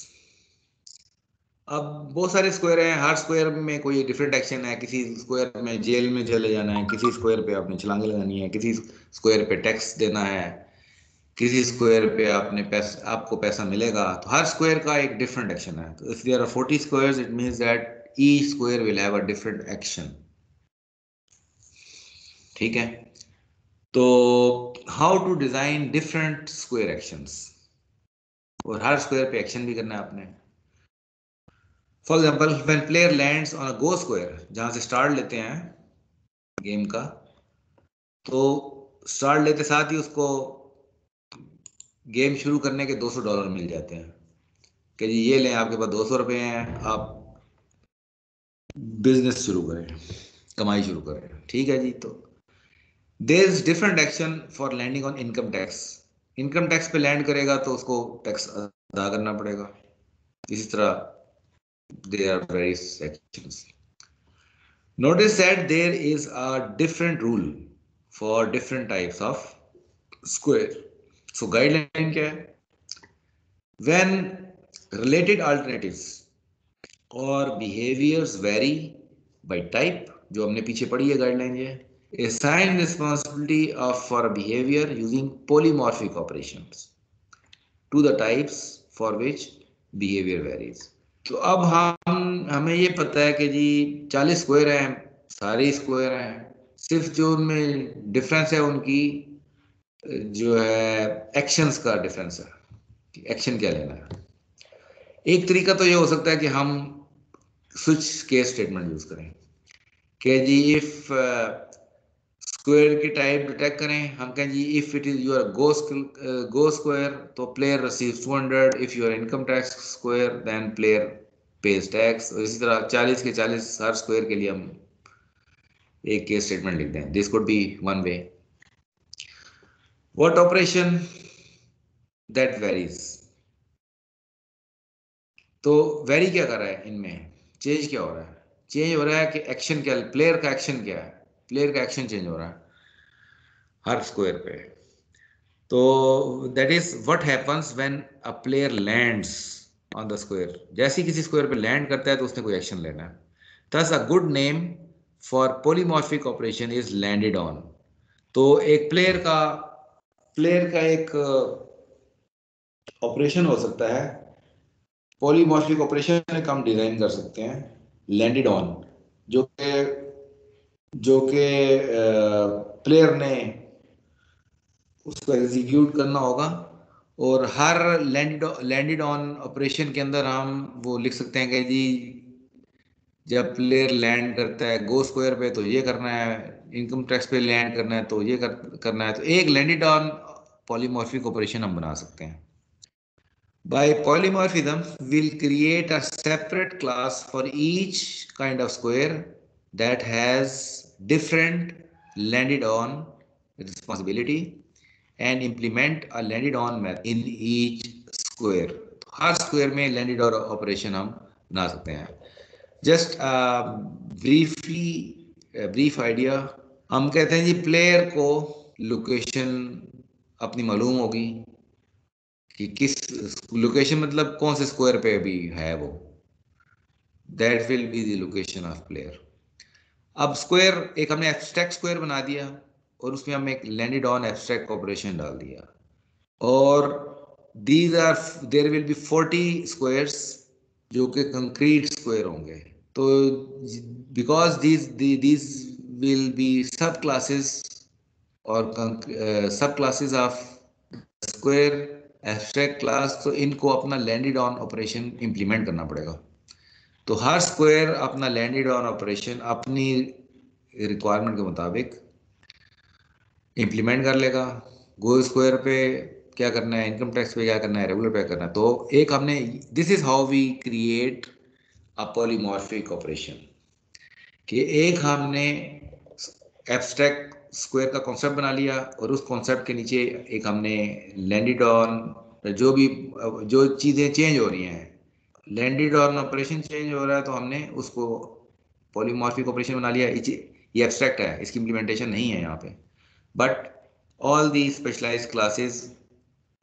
[SPEAKER 1] अब बहुत सारे square हैं, हर square में कोई different action है। किसी square में jail में चले जाना है, किसी स्क्वायर पे आपने छलांगे लगानी है, किसी स्क्वायर पे टैक्स देना है, किसी स्क्वायर पे आपको पैसा मिलेगा। तो हर स्क्वायर का एक डिफरेंट एक्शन है। तो if there are 40 squares, it means that each square will have a different action, ठीक है। तो how to design different square actions, और हर स्क्वायर पे एक्शन भी करना है आपने। For example, when player lands on a go square, जहां से स्टार्ट लेते हैं गेम का, तो स्टार्ट लेते साथ ही उसको गेम शुरू करने के $200 मिल जाते हैं कि जी ये लें, आपके पास $200 हैं, आप बिजनेस शुरू करें, कमाई शुरू करें, ठीक है जी। तो there is different action for landing on income tax. Income tax पे लैंड करेगा तो उसको टैक्स अदा करना पड़ेगा। इसी तरह there are various sections. Notice that there is a different rule for different types of square. So guideline क्या है? व्हेन रिलेटेड अल्टरनेटिव्स और बिहेवियर्स वेरी बाय टाइप, जो हमने पीछे पढ़ी है गाइडलाइन, ये assign responsibility of for a behavior using polymorphic operations to the types for which behavior varies। तो अब हमें ये पता है कि जी 40 स्क्वायर हैं, सारे स्क्वायर हैं, सिर्फ जो उनमें डिफरेंस है उनकी जो है एक्शंस का डिफरेंस है, एक्शन क्या लेना है। एक तरीका तो ये हो सकता है कि हम स्विच केस स्टेटमेंट यूज करें कि जी इफ स्क्वायर की टाइप डिटेक्ट करें, हम कहें जी if it is your go square तो player receives 200, if your income tax square then player pays tax. इसी तरह 40 के 40 हर स्क्वायर के लिए हम एक केस स्टेटमेंट लिख दें। This could be one way. What operation that varies, तो वेरी क्या कर रहा है इनमें, चेंज क्या हो रहा है? चेंज हो रहा है कि एक्शन क्या, प्लेयर का एक्शन क्या है, प्लेयर का एक्शन चेंज हो रहा है हर स्क्वायर पे। तो that is what happens when a player lands on the square. जैसे ही किसी स्क्वायर पे लैंड करता है तो उसने कोई एक्शन लेना है। Thus a good name for polymorphic operation is landed on. तो एक प्लेयर का एक ऑपरेशन हो सकता है, पॉलीमॉर्फिक ऑपरेशन हम डिजाइन कर सकते हैं लैंडेड ऑन, जो कि प्लेयर ने उसको एग्जीक्यूट करना होगा। और हर लैंडेड ऑन ऑपरेशन के अंदर हम वो लिख सकते हैं कि जी जब प्लेयर लैंड करता है गो स्क्वायर पे तो ये करना है, इनकम टैक्स पे लैंड करना है तो ये करना है। तो एक लैंडेड ऑन पॉलीमॉर्फिक ऑपरेशन हम बना सकते हैं। By polymorphism, we'll create a separate class for each kind of square that has different landed on responsibility and implement a landed on method in each square। Her square में landed on operation हम बना सकते हैं। Just brief idea, हम कहते हैं जी player को location अपनी मालूम होगी कि किस लोकेशन, मतलब कौन से स्क्वायर पे अभी है वो, that will be the location of player. अब स्क्वायर एक हमने एब्स्ट्रैक्ट स्क्वायर बना दिया और उसमें हम एक लैंडेड ऑन एब्स्ट्रैक्ट ऑपरेशन डाल दिया, और these are there will be 40 squares जो कि कंक्रीट स्क्वायर होंगे। तो because these will be subclasses और subclasses of square abstract class, तो इनको अपना लैंडेड ऑन ऑपरेशन इंप्लीमेंट करना पड़ेगा। तो हर स्क्वायर अपना लैंडेड ऑन ऑपरेशन अपनी रिक्वायरमेंट के मुताबिक इंप्लीमेंट कर लेगा। गो स्क्वायर पे क्या करना है, इनकम टैक्स पे क्या करना है, रेगुलर पे करना है। तो एक हमने, this is how we create a polymorphic operation, कि एक हमने एब्स्ट्रैक्ट स्क्वायर का कॉन्सेप्ट बना लिया और उस कॉन्सेप्ट के नीचे एक हमने लैंडेड ऑन, जो चीज़ें चेंज हो रही हैं, लैंडेड ऑन ऑपरेशन चेंज हो रहा है तो हमने उसको पॉलीमॉर्फिक ऑपरेशन बना लिया। ये एब्स्ट्रैक्ट है, इसकी इम्प्लीमेंटेशन नहीं है यहाँ पे, but all these specialized classes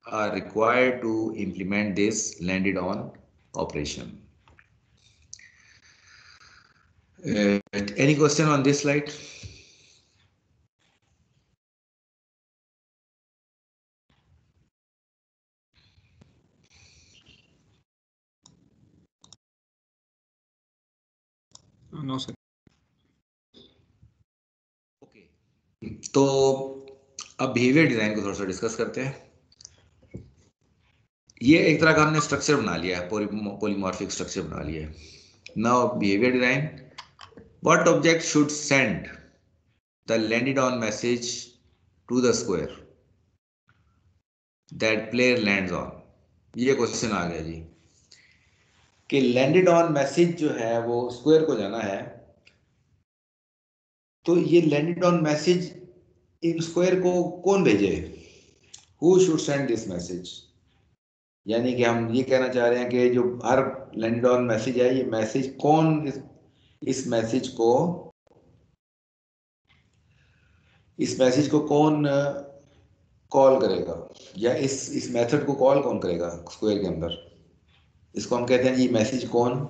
[SPEAKER 1] are required to implement this landed on operation। Any question on this slide?
[SPEAKER 3] No sir.
[SPEAKER 1] Okay, तो अब बिहेवियर डिजाइन को थोड़ा सा डिस्कस करते हैं। ये एक तरह का हमने स्ट्रक्चर बना लिया है, पॉलीमॉर्फिक स्ट्रक्चर बना लिया है। Now behaviour design, what object should send the landed on message to the square that player lands on. ये क्वेश्चन आ गया जी कि लैंडेड ऑन मैसेज जो है वो स्क्वायर को जाना है, तो ये landed on message in square को कौन भेजे, who should send this message. यानी कि हम ये कहना चाह रहे हैं कि जो हर लैंडेड ऑन मैसेज है, ये मैसेज कौन इस मैसेज को कॉल करेगा, या इस मेथड को कॉल कौन करेगा स्क्वायर के अंदर? इसको हम कहते हैं जी मैसेज कौन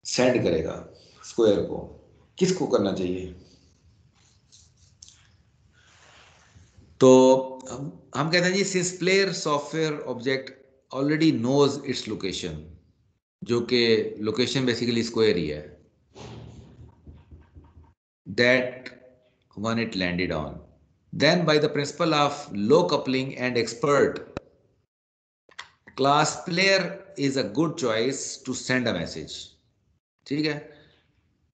[SPEAKER 1] सेंड करेगा स्क्वायर को, किसको करना चाहिए? तो हम कहते हैं जी since player software object already knows its location, जो कि लोकेशन बेसिकली स्क्वायर ही है, that one it landed on, then by the principle of low coupling and expert, class player is a good choice to send a message. ठीक है,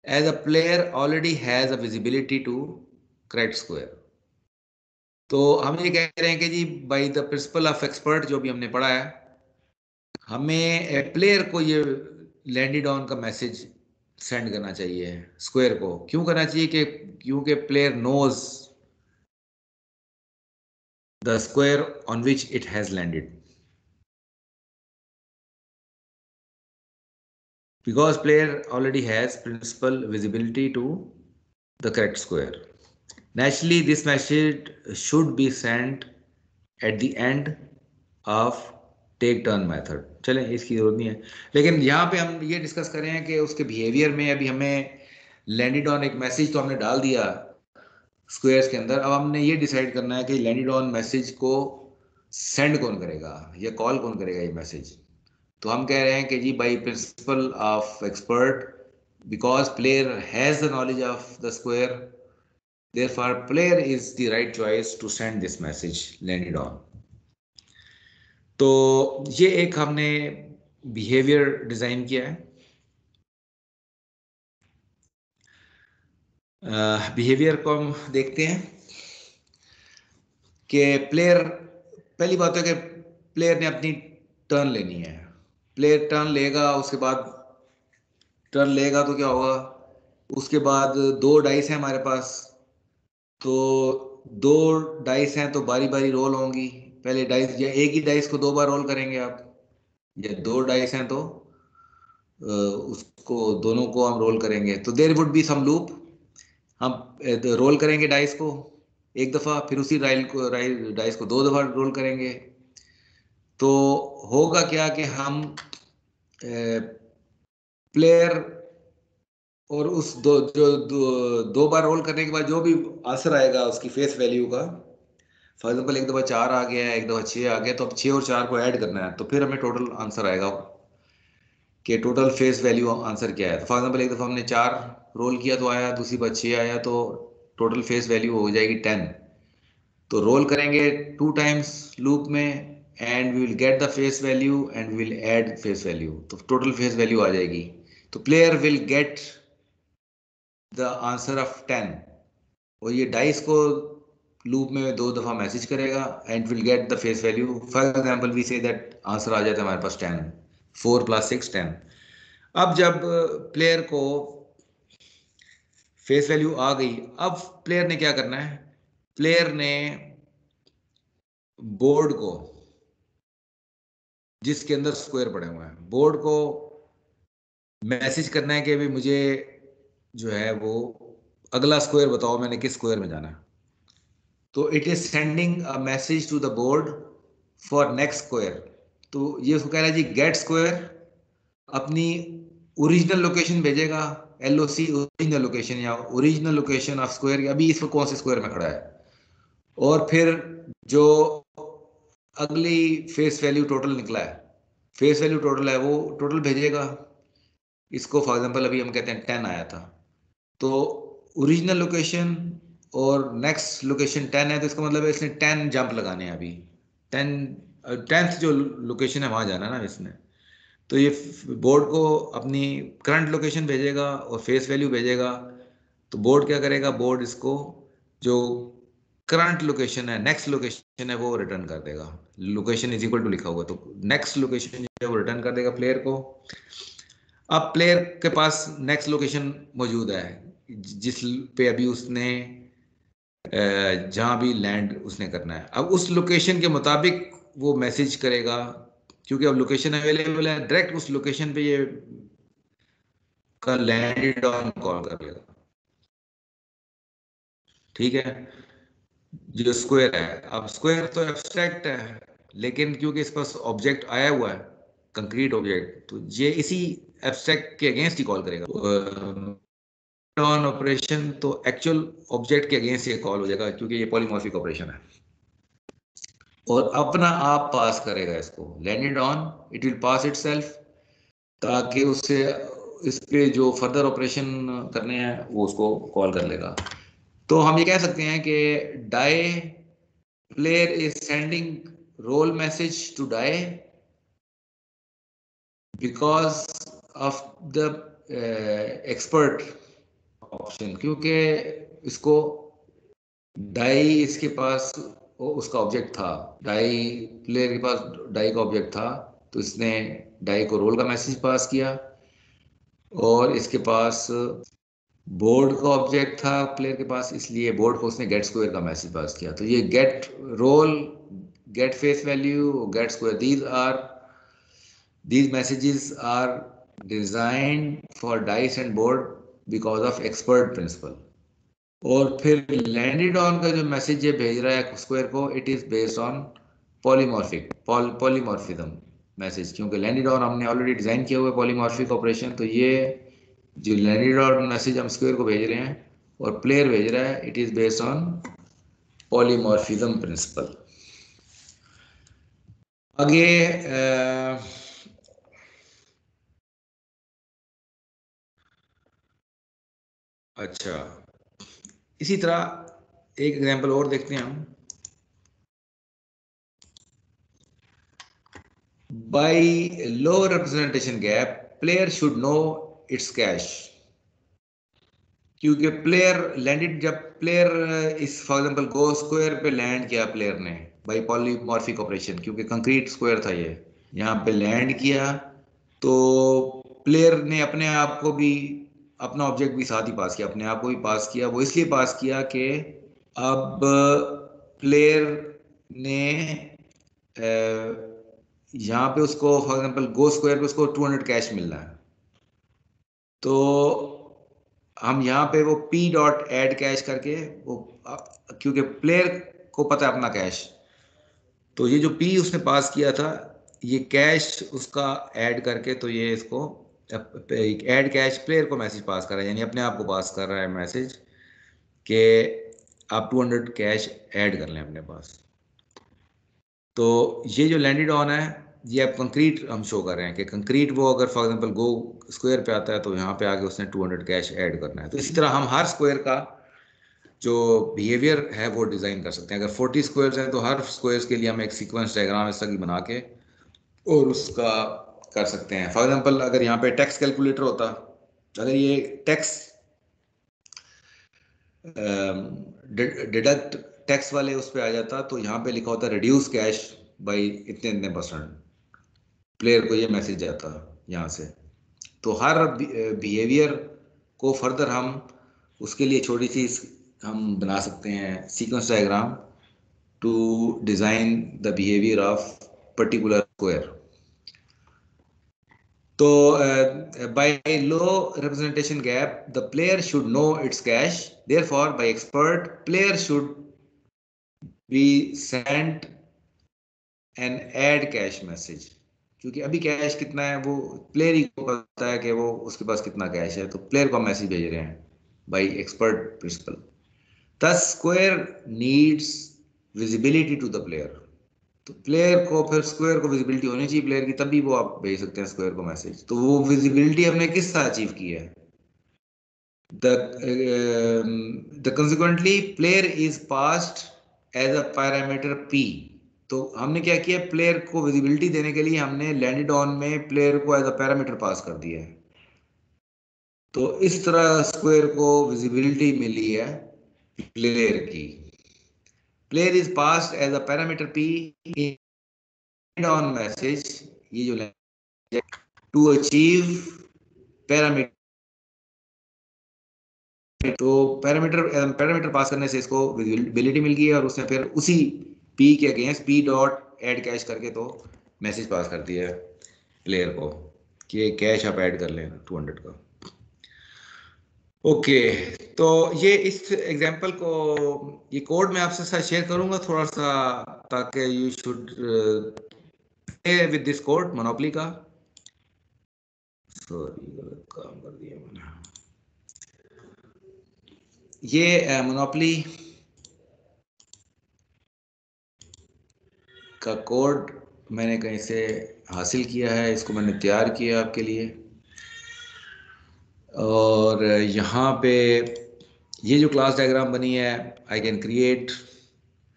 [SPEAKER 1] as a player already has a visibility to correct square. तो हम ये कह रहे हैं कि जी by the principle of expert जो भी हमने पढ़ा है, हमें प्लेयर को ये लैंडेड ऑन का मैसेज सेंड करना चाहिए स्क्वायर को। क्यों करना चाहिए? कि क्योंकि player knows the square on which it has landed, because player already has principal visibility to the correct square. Naturally this message should be sent at the end of take turn method. चलें, इसकी जरूरत नहीं है, लेकिन यहाँ पे हम ये डिस्कस कर रहे हैं कि उसके बिहेवियर में अभी हमें लैंडेड ऑन एक मैसेज तो हमने डाल दिया स्क्वायर्स के अंदर, अब हमने ये डिसाइड करना है कि लैंडेड ऑन मैसेज को सेंड कौन करेगा या कॉल कौन करेगा ये मैसेज। तो हम कह रहे हैं कि जी by principle of expert, because player has the knowledge of the square, therefore player is the right choice to send this message landed on. तो ये एक हमने बिहेवियर डिजाइन किया है। बिहेवियर को हम देखते हैं कि प्लेयर, पहली बात है कि प्लेयर ने अपनी टर्न लेनी है। प्लेयर टर्न लेगा, उसके बाद टर्न लेगा तो क्या होगा, उसके बाद दो डाइस हैं हमारे पास, तो दो डाइस हैं तो बारी बारी रोल होंगी। पहले डाइस, या एक ही डाइस को दो बार रोल करेंगे आप, या दो डाइस हैं तो उसको दोनों को हम रोल करेंगे। तो there would be some loop, हम रोल करेंगे डाइस को एक दफ़ा, फिर उसी डाइस को दो दफ़ा रोल करेंगे। तो होगा क्या कि हम प्लेयर और उस दो बार रोल करने के बाद जो भी आंसर आएगा उसकी फेस वैल्यू का, फॉर एग्जाम्पल एक दफ़ा 4 आ गया, एक दफ़ा 6 आ गया, तो अब 6 और 4 को ऐड करना है, तो फिर हमें टोटल आंसर आएगा कि टोटल फेस वैल्यू आंसर क्या है। तो फॉर एग्जाम्पल एक दफ़ा हमने 4 रोल किया तो आया, दूसरी बार 6 आया, तो टोटल फेस वैल्यू हो जाएगी 10। तो रोल करेंगे 2 टाइम्स लूप में and we will get the face value and we will add face value, तो टोटल फेस वैल्यू आ जाएगी। तो player will get the answer of 10, और ये डाइस को लूप में 2 दफ़ा मैसेज करेगा and will get the face value. For example we say that answer आ जाता है हमारे पास 10, 4 + 6 10। अब जब प्लेयर को फेस वैल्यू आ गई, अब प्लेयर ने क्या करना है, प्लेयर ने बोर्ड को, जिसके अंदर स्क्वायर पड़े हुए हैं, बोर्ड को मैसेज करना है कि भाई मुझे जो है वो अगला स्क्वायर बताओ, मैंने किस स्क्वायर में जाना है। तो it is sending a message to the board for next square. तो ये उसको कह रहा है जी गेट स्क्वायर, अपनी ओरिजिनल लोकेशन भेजेगा, LOC ओरिजिनल लोकेशन या ओरिजिनल लोकेशन ऑफ स्क्वायर, अभी इस वक्त कौन से स्क्वायर में खड़ा है, और फिर जो अगली फेस वैल्यू टोटल निकला है, फेस वैल्यू टोटल है, वो टोटल भेजेगा इसको। फॉर एग्जांपल अभी हम कहते हैं 10 आया था, तो ओरिजिनल लोकेशन और नेक्स्ट लोकेशन 10 है, तो इसका मतलब है इसने 10 जंप लगाने हैं अभी, 10th जो लोकेशन है वहां जाना ना इसने। तो ये बोर्ड को अपनी करंट लोकेशन भेजेगा और फेस वैल्यू भेजेगा। तो बोर्ड क्या करेगा, बोर्ड इसको जो करंट लोकेशन है, नेक्स्ट लोकेशन है, वो रिटर्न कर देगा। लोकेशन इज इक्वल टू लिखा हुआ, तो नेक्स्ट लोकेशन जो है वो रिटर्न कर देगा प्लेयर को। अब प्लेयर के पास नेक्स्ट लोकेशन मौजूद है जिस पे अभी उसने जहाँ भी लैंड उसने करना है, अब उस लोकेशन के मुताबिक वो मैसेज करेगा, क्योंकि अब लोकेशन अवेलेबल है, डायरेक्ट उस लोकेशन पे ये का लैंडेड ऑन कॉल कर लेगा। ठीक है, जो स्क्वायर है, अब स्क्वायर तो एब्स्ट्रैक्ट है, लेकिन क्योंकि इस पास ऑब्जेक्ट आया हुआ है, कंक्रीट ऑब्जेक्ट, तो ये इसी एब्स्ट्रैक्ट के अगेंस्ट ही कॉल करेगा। ऑन ऑपरेशन तो एक्चुअल ऑब्जेक्ट के अगेंस्ट ये कॉल हो जाएगा, क्योंकि ये पॉलीमॉर्फिक ऑपरेशन है, और अपना आप पास करेगा इसको। Landed on, it will pass itself, ताकि उससे इस पे जो फर्दर ऑपरेशन करने हैं वो उसको कॉल कर लेगा। तो हम ये कह सकते हैं कि die player is sending roll message to die because of the expert option, क्योंकि इसको डाई इसके पास उसका ऑब्जेक्ट था, डाई प्लेयर के पास डाई का ऑब्जेक्ट था, तो इसने डाई को रोल का मैसेज पास किया, और इसके पास बोर्ड का ऑब्जेक्ट था प्लेयर के पास, इसलिए बोर्ड को उसने गेट स्क्वायर का मैसेज पास किया। तो ये get roll, get face value, get square, these messages are designed for dice and board because of expert principle। और फिर लैंडेड ऑन का जो मैसेज ये भेज रहा है स्क्वायर को, it is based on polymorphism message, क्योंकि लैंडेड ऑन हमने ऑलरेडी डिजाइन किया हुआ है पॉलीमॉर्फिक ऑपरेशन। तो ये जो लैंडेड ऑन मैसेज हम स्क्वायर को भेज रहे हैं और प्लेयर भेज रहा है, it is based on polymorphism principle. आगे अच्छा, इसी तरह एक एग्जांपल और देखते हैं हम। By low representation gap, player should know its cash, क्योंकि प्लेयर लैंडेड, जब प्लेयर इस फॉर एग्जांपल गो स्क्वायर पे लैंड किया प्लेयर ने बाय पॉलीमॉर्फिक ऑपरेशन, क्योंकि कंक्रीट स्क्वायर था ये, यहाँ पे लैंड किया, तो प्लेयर ने अपने आप को भी, अपना ऑब्जेक्ट भी साथ ही पास किया, अपने आप को भी पास किया। वो इसलिए पास किया कि अब प्लेयर ने यहाँ पे उसको फॉर एग्जांपल गो स्क्वायर पे उसको 200 कैश मिल रहा है, तो हम यहाँ पे वो पी डॉट एड कैश करके वो, क्योंकि प्लेयर को पता है अपना कैश, तो ये जो पी उसने पास किया था, ये कैश उसका ऐड करके, तो ये इसको ऐड कैश प्लेयर को मैसेज पास कर रहा है, यानी अपने आप को पास कर रहा है मैसेज कि आप 200 कैश ऐड कर लें अपने पास। तो ये जो लैंडेड ऑन है, ये अब कंक्रीट हम शो कर रहे हैं कि कंक्रीट वो अगर फॉर एग्जांपल गो स्क्वायर पे आता है, तो यहाँ पे आके उसने 200 कैश ऐड करना है। तो इसी तरह हम हर स्क्वायर का जो बिहेवियर है वो डिज़ाइन कर सकते हैं। अगर 40 स्क्वायर्स हैं, तो हर स्क्वायर्स के लिए हम एक सीक्वेंस डायग्राम ऐसा की बना के और उसका कर सकते हैं। फॉर एग्जांपल अगर यहाँ पे टैक्स कैलकुलेटर होता, अगर ये टैक्स डिडक्ट टैक्स वाले उस पर आ जाता, तो यहाँ पे लिखा होता रिड्यूस कैश बाई इतने इतने %, प्लेयर को ये मैसेज जाता यहाँ से। तो हर बिहेवियर को फर्दर हम उसके लिए छोटी सी हम बना सकते हैं sequence diagram to design the behaviour of particular square. तो by low representation gap, the player should know its cash, therefore by expert player should be sent an add cash message, क्योंकि अभी कैश कितना है वो player ही को पता है कि वो उसके पास कितना कैश है, तो प्लेयर को मैसेज भेज रहे हैं by expert principle. Thus square needs visibility to the player, तो प्लेयर को फिर स्क्वायर को विजिबिलिटी होनी चाहिए प्लेयर की, तभी वो आप भेज सकते हैं स्क्वायर को मैसेज। तो वो विजिबिलिटी हमने किस तरह अचीव की है? the consequently player is passed as a parameter p, तो हमने क्या किया, प्लेयर को विजिबिलिटी देने के लिए हमने लैंडेड ऑन में प्लेयर को एज अ पैरामीटर पास कर दिया है। तो इस तरह स्क्वायर को विजिबिलिटी मिली है प्लेयर की। Player is passed as a parameter p in on message, ये जो टू अचीव पैरामीटर, तो पैरामीटर पास करने से इसको विजिबिलिटी मिल गई है, और उसने फिर उसी p के against p dot add cash करके तो मैसेज पास कर दिया है प्लेयर को कि कैश आप ऐड कर लें 200 का। ओके, तो ये इस एग्जांपल को, ये कोड मैं आपसे साथ शेयर करूंगा थोड़ा सा, ताकि you should play with this code monopoly का। सॉरी, गलत काम कर दिया मैंने। ये मोनोपोली का कोड मैंने कहीं से हासिल किया है, इसको मैंने तैयार किया आपके लिए। और यहाँ पे ये जो क्लास डायग्राम बनी है, I can create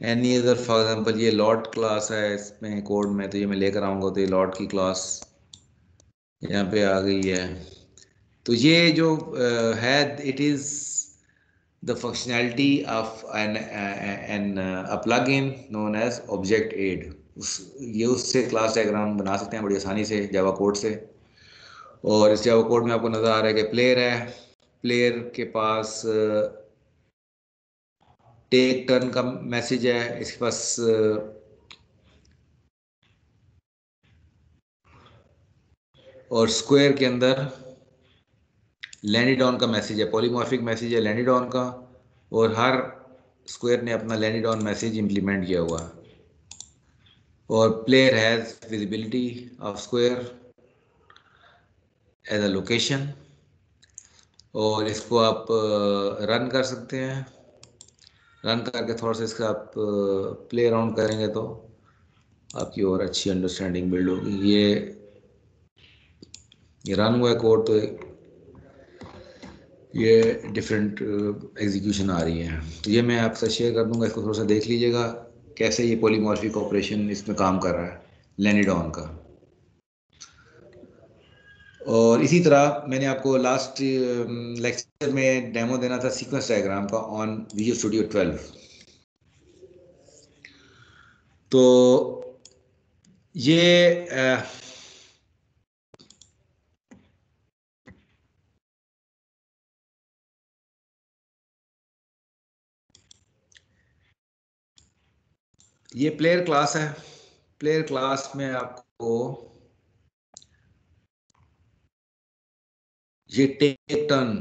[SPEAKER 1] any other, for example ये लॉट क्लास है इसमें कोड में, तो ये मैं लेकर आऊँगा तो ये लॉट की क्लास यहाँ पे आ गई है। तो ये जो है, it is the functionality of an a plugin known as object aid. ये उससे क्लास डायग्राम बना सकते हैं बड़ी आसानी से जावा कोड से। और इस जावा कोड में आपको नज़र आ रहा है कि प्लेयर है, प्लेयर के पास टेक टर्न का मैसेज है, इसके पास और स्क्वायर के अंदर लैंडीडॉन का मैसेज है, पॉलीमॉर्फिक मैसेज है लैंडीडॉन का, और हर स्क्वायर ने अपना लैंडीडॉन मैसेज इंप्लीमेंट किया हुआ है। और player has visibility of square as a location, और इसको आप रन कर सकते हैं। रन करके थोड़ा सा इसका आप प्ले अराउंड करेंगे तो आपकी और अच्छी अंडरस्टैंडिंग बिल्ड होगी। ये रन हुआ है कोड, तो ये डिफरेंट एग्जीक्यूशन आ रही है। तो ये मैं आपसे शेयर कर दूंगा, इसको थोड़ा सा देख लीजिएगा कैसे ये पॉलीमॉर्फिक ऑपरेशन इसमें काम कर रहा है लैनिडॉन का। और इसी तरह मैंने आपको लास्ट लेक्चर में डेमो देना था सीक्वेंस डायग्राम का ऑन विजुअल स्टूडियो 12। तो ये ये प्लेयर क्लास है। प्लेयर क्लास में आपको ये टेक टर्न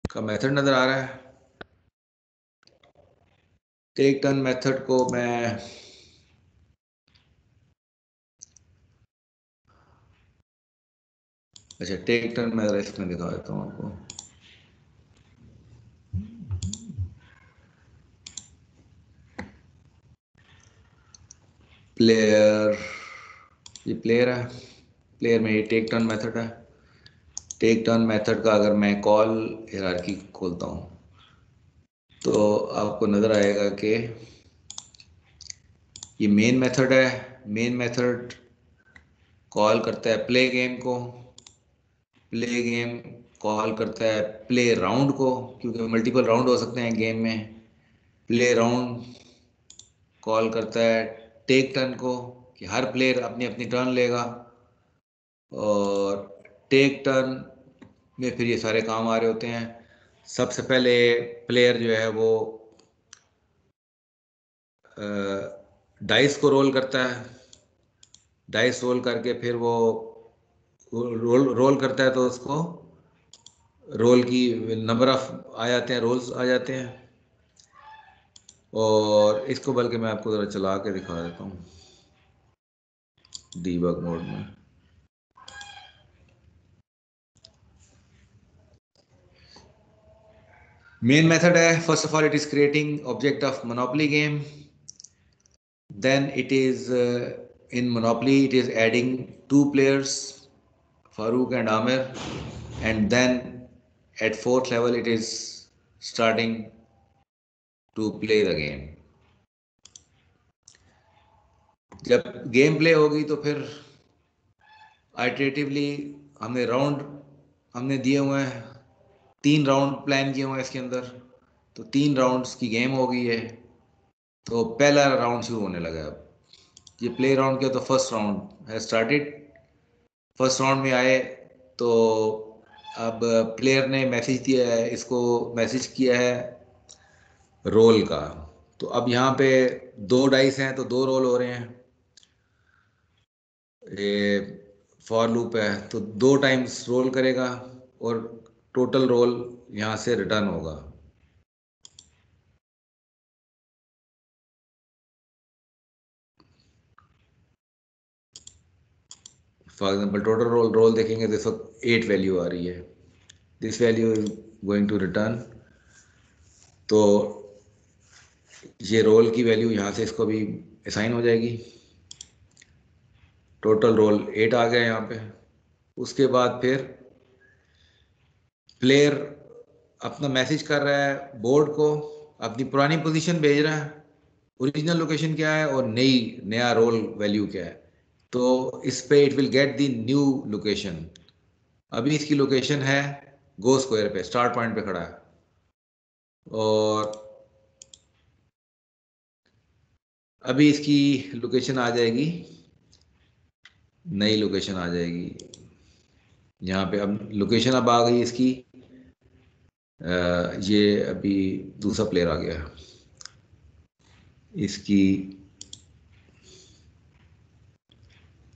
[SPEAKER 1] का मेथड नजर आ रहा है। टेक टर्न मेथड को मैं अच्छा टेक टर्न मैं इसमें दिखा देता हूँ आपको। प्लेयर, ये प्लेयर है, प्लेयर में ये टेक टर्न मेथड है। टेक टर्न मेथड का अगर मैं कॉल हायरार्की खोलता हूँ तो आपको नज़र आएगा कि ये मेन मेथड है। मेन मेथड कॉल करता है प्ले गेम को, प्ले गेम कॉल करता है प्ले राउंड को, क्योंकि मल्टीपल राउंड हो सकते हैं गेम में। प्ले राउंड कॉल करता है टेक टर्न को, कि हर प्लेयर अपनी अपनी टर्न लेगा। और टेक टर्न में फिर ये सारे काम आ रहे होते हैं। सबसे पहले प्लेयर जो है वो डाइस को रोल करता है। डाइस रोल करके फिर वो रोल करता है, तो उसको रोल की नंबर ऑफ आ जाते हैं, रोल्स आ जाते हैं। और इसको बल्कि मैं आपको ज़रा चला के दिखा देता हूँ डीबग मोड में। मेन मेथड है, first of all it is creating object of monopoly game, then it is in Monopoly it is adding two players, Farouk and Amir, and then at fourth level it is starting to play the game. जब game play होगी तो फिर iteratively हमने दिए हुए हैं, 3 round plan किए हुए हैं इसके अंदर। तो 3 राउंड्स की गेम हो गई है, तो पहला राउंड शुरू होने लगा। अब ये प्ले राउंड किया तो फर्स्ट राउंड है स्टार्टेड। फर्स्ट राउंड में आए तो अब प्लेयर ने मैसेज दिया है, इसको मैसेज किया है रोल का। तो अब यहाँ पे 2 डाइस हैं तो 2 रोल हो रहे हैं। ये फॉर लूप है तो 2 टाइम्स रोल करेगा, और टोटल रोल यहाँ से रिटर्न होगा। फॉर एग्जाम्पल टोटल रोल देखेंगे तो इस वक्त 8 वैल्यू आ रही है, this value is going to return. तो ये रोल की वैल्यू यहाँ से इसको भी असाइन हो जाएगी। टोटल रोल 8 आ गया यहाँ पे। उसके बाद फिर प्लेयर अपना मैसेज कर रहा है बोर्ड को, अपनी पुरानी पोजीशन भेज रहा है, ओरिजिनल लोकेशन क्या है और नया रोल वैल्यू क्या है। तो इस पे it will get the new location. अभी इसकी लोकेशन है गो स्क्वायर पे, स्टार्ट पॉइंट पे खड़ा है, और अभी इसकी लोकेशन आ जाएगी, नई लोकेशन आ जाएगी यहाँ पे। अब लोकेशन अब आ गई इसकी, ये अभी दूसरा प्लेयर आ गया, इसकी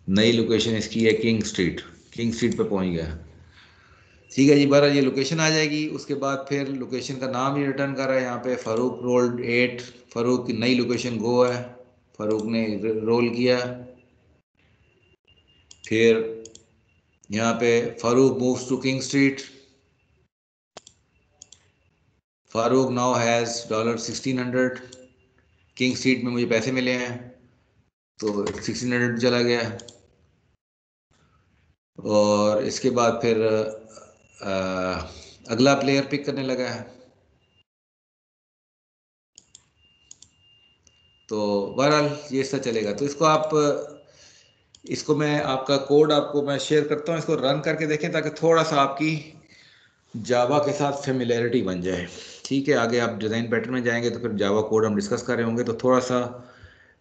[SPEAKER 1] नई लोकेशन इसकी है किंग स्ट्रीट पे पहुंच गया। ठीक है जी, बहरहाल ये लोकेशन आ जाएगी। उसके बाद फिर लोकेशन का नाम ही रिटर्न कर रहा है यहाँ पे, फारूक रोल्ड 8। फारूक की नई लोकेशन गो है, फारूक ने रोल किया। फिर यहाँ पे Farooq moves to King Street, Farooq now has $1600, King Street में मुझे पैसे मिले हैं तो 1600 चला गया। और इसके बाद फिर अगला प्लेयर पिक करने लगा है। तो बहरहाल ये सब चलेगा। तो इसको मैं आपका कोड आपको मैं शेयर करता हूँ, इसको रन करके देखें ताकि थोड़ा सा आपकी जावा के साथ फेमिलियरिटी बन जाए। ठीक है, आगे आप डिज़ाइन पैटर्न में जाएंगे तो फिर जावा कोड हम डिस्कस कर रहे होंगे, तो थोड़ा सा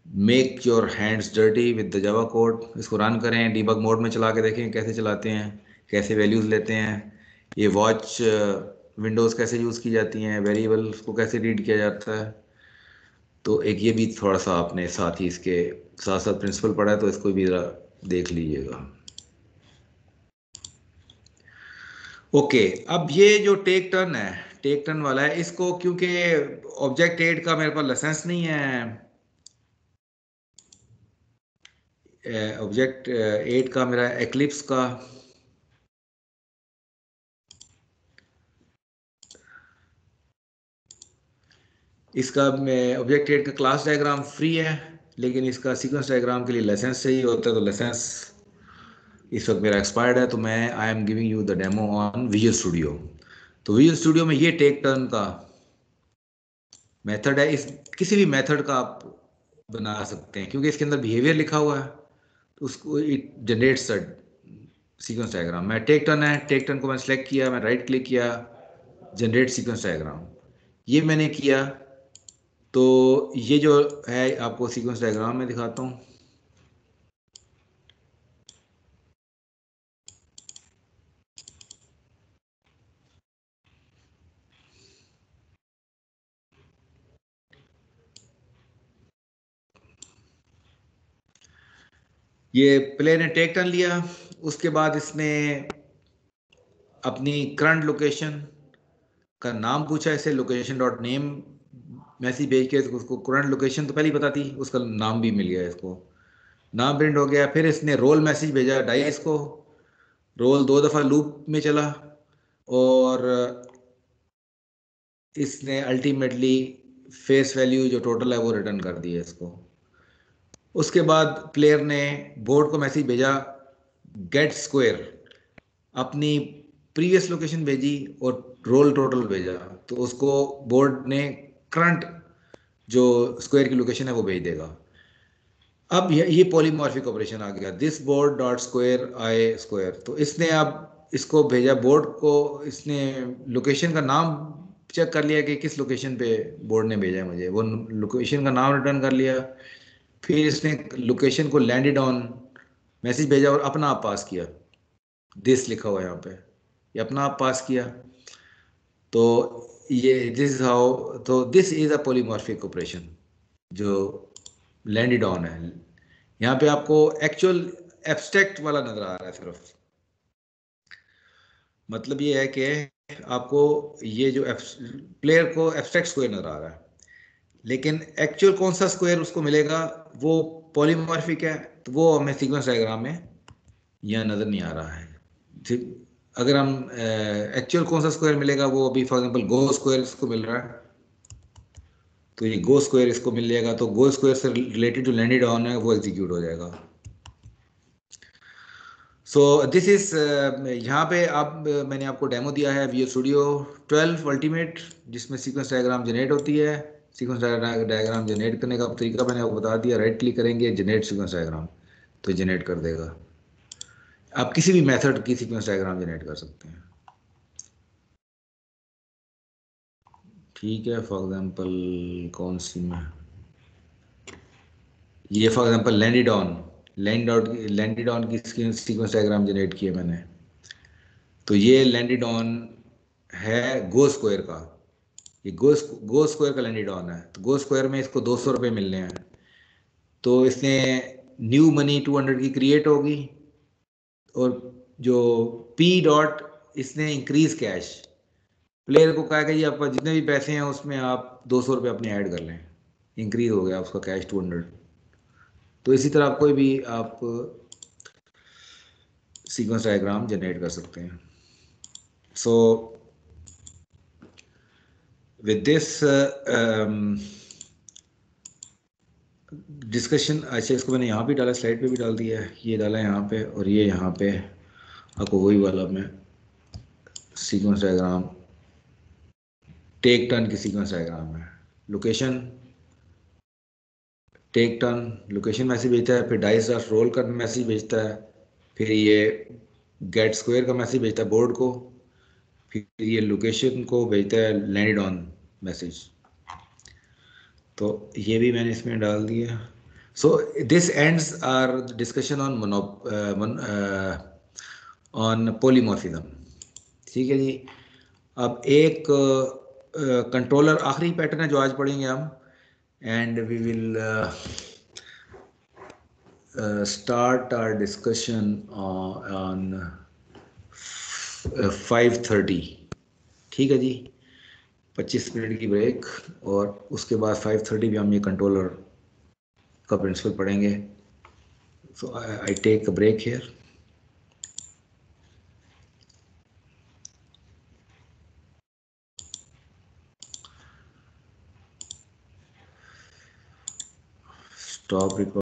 [SPEAKER 1] make your hands dirty with the Java code. इसको रन करें, डीबग मोड में चला के देखें कैसे चलाते हैं, कैसे वैल्यूज़ लेते हैं, ये वॉच विंडोज़ कैसे यूज़ की जाती हैं, वेरिएबल्स को कैसे रीड किया जाता है। तो एक ये भी थोड़ा सा आपने साथ ही इसके साथ साथ प्रिंसिपल पढ़ा है तो इसको भी ज़रा देख लीजिएगा। ओके, अब ये जो टेक टर्न वाला है, इसको क्योंकि ऑब्जेक्ट 8 का मेरे पास लाइसेंस नहीं है, ऑब्जेक्ट 8 का मेरा एक्लिप्स का इसका ऑब्जेक्ट 8 का क्लास डायग्राम फ्री है, लेकिन इसका सीक्वेंस डायग्राम के लिए लाइसेंस चाहिए होता है। तो लाइसेंस इस वक्त मेरा एक्सपायर्ड है, तो मैं I am giving you the demo on visual studio. तो विजुअल स्टूडियो में ये टेक टर्न का मेथड है, इस किसी भी मेथड का आप बना सकते हैं क्योंकि इसके अंदर बिहेवियर लिखा हुआ है, तो उसको it generates a sequence diagram. मैं टेक टर्न है, टेक टर्न को मैंने सेलेक्ट किया, मैं राइट क्लिक किया, जनरेट सीक्वेंस डायग्राम, ये मैंने किया। तो ये जो है आपको सीक्वेंस डायग्राम में दिखाता हूँ। ये प्लेयर ने टेक टर्न लिया, उसके बाद इसने अपनी करंट लोकेशन का नाम पूछा, इसे लोकेशन डॉट नेम मैसेज भेज के उसको करंट लोकेशन तो पहले ही पता थी, उसका नाम भी मिल गया, इसको नाम प्रिंट हो गया। फिर इसने रोल मैसेज भेजा डाइस को, रोल 2 दफ़ा लूप में चला और इसने अल्टीमेटली फेस वैल्यू जो टोटल है वो रिटर्न कर दिया इसको। उसके बाद प्लेयर ने बोर्ड को मैसेज भेजा गेट स्क्वायर, अपनी प्रीवियस लोकेशन भेजी और रोल टोटल भेजा, तो उसको बोर्ड ने करंट जो स्क्वायर की लोकेशन है वो भेज देगा। अब ये पॉलीमॉर्फिक ऑपरेशन आ गया, this board dot square I square. तो इसने अब इसको भेजा बोर्ड को, इसने लोकेशन का नाम चेक कर लिया कि किस लोकेशन पे बोर्ड ने भेजा है मुझे, वो लोकेशन का नाम रिटर्न कर लिया। फिर इसने लोकेशन को लैंडेड ऑन मैसेज भेजा और अपना आप पास किया, दिस लिखा हुआ है यहाँ पे, ये अपना आप पास किया। तो ये दिस हाउ, तो this is a polymorphic operation जो लैंडेड ऑन है। यहाँ पे आपको एक्चुअल एब्स्ट्रैक्ट वाला नजर आ रहा है सिर्फ, मतलब ये है कि आपको ये जो प्लेयर को एब्स्ट्रैक्ट स्क्वायर नजर आ रहा है, लेकिन एक्चुअल कौन सा स्क्वायर उसको मिलेगा वो पॉलीमॉर्फिक है, तो वो हमें सीक्वेंस डायग्राम में यहाँ नजर नहीं आ रहा है। ठीक, अगर हम एक्चुअल कौन सा स्क्वायर मिलेगा वो अभी फॉर एग्जांपल गो स्क्वायर इसको मिल रहा है, तो ये गो स्क्वायर इसको मिल जाएगा, तो गो स्क्वायर से रिलेटेड जो लैंडेड ऑन है वो एग्जीक्यूट हो जाएगा। सो दिस इज यहाँ पे आप मैंने आपको डेमो दिया है विजुअल स्टूडियो 12 अल्टीमेट, जिसमें सीक्वेंस डायग्राम जनरेट होती है। सीक्वेंस डायग्राम जनरेट करने का तरीका मैंने आपको बता दिया, राइट क्लिक करेंगे जनरेट सीक्वेंस डायग्राम, तो जनरेट कर देगा। आप किसी भी मेथड की सीक्वेंस डायग्राम जनरेट कर सकते हैं। ठीक है, फॉर एग्जांपल कौन सी में, ये फॉर एग्जांपल लैंडेड ऑन की सीक्वेंस डायग्राम जनरेट किया मैंने, तो ये लैंडेड ऑन है गो स्क्वायर का, ये गो स्क्वायर का लैंडेड ऑन है, तो गो स्क्वायर में इसको 200 रुपये मिलने हैं, तो इसने न्यू मनी 200 की क्रिएट होगी, और जो पी डॉट इसने इंक्रीज कैश, प्लेयर को कहा कि जी आपका जितने भी पैसे हैं उसमें आप 200 रुपये अपने ऐड कर लें, इंक्रीज हो गया उसका कैश 200। तो इसी तरह कोई भी आप सीक्वेंस डायग्राम जनरेट कर सकते हैं। सो विद दिस डिस्कशन, अच्छा इसको मैंने यहाँ भी डाला, स्लाइड पे भी डाल दिया है, ये डाला है यहाँ पे, और ये यहाँ पे आपको वही वाला मैं सीक्वेंस डायग्राम टेक टर्न की सीक्वेंस डायग्राम है। Location take turn location message भेजता है, फिर डाइस डॉट रोल का मैसेज भेजता है, फिर ये गेट स्क्वायर का मैसेज भेजता है बोर्ड को, फिर ये लोकेशन को भेजता है लैंडेड ऑन मैसेज। तो ये भी मैंने इसमें डाल दिया। So this ends our discussion on polymorphism. ठीक है जी, अब एक कंट्रोलर आखिरी पैटर्न है जो आज पढ़ेंगे हम, and we will start our discussion on 5:30। ठीक है जी, 25 मिनट की ब्रेक, और उसके बाद 5:30 भी हम ये कंट्रोलर का प्रिंसिपल पढ़ेंगे। So I take a break here. Stop record.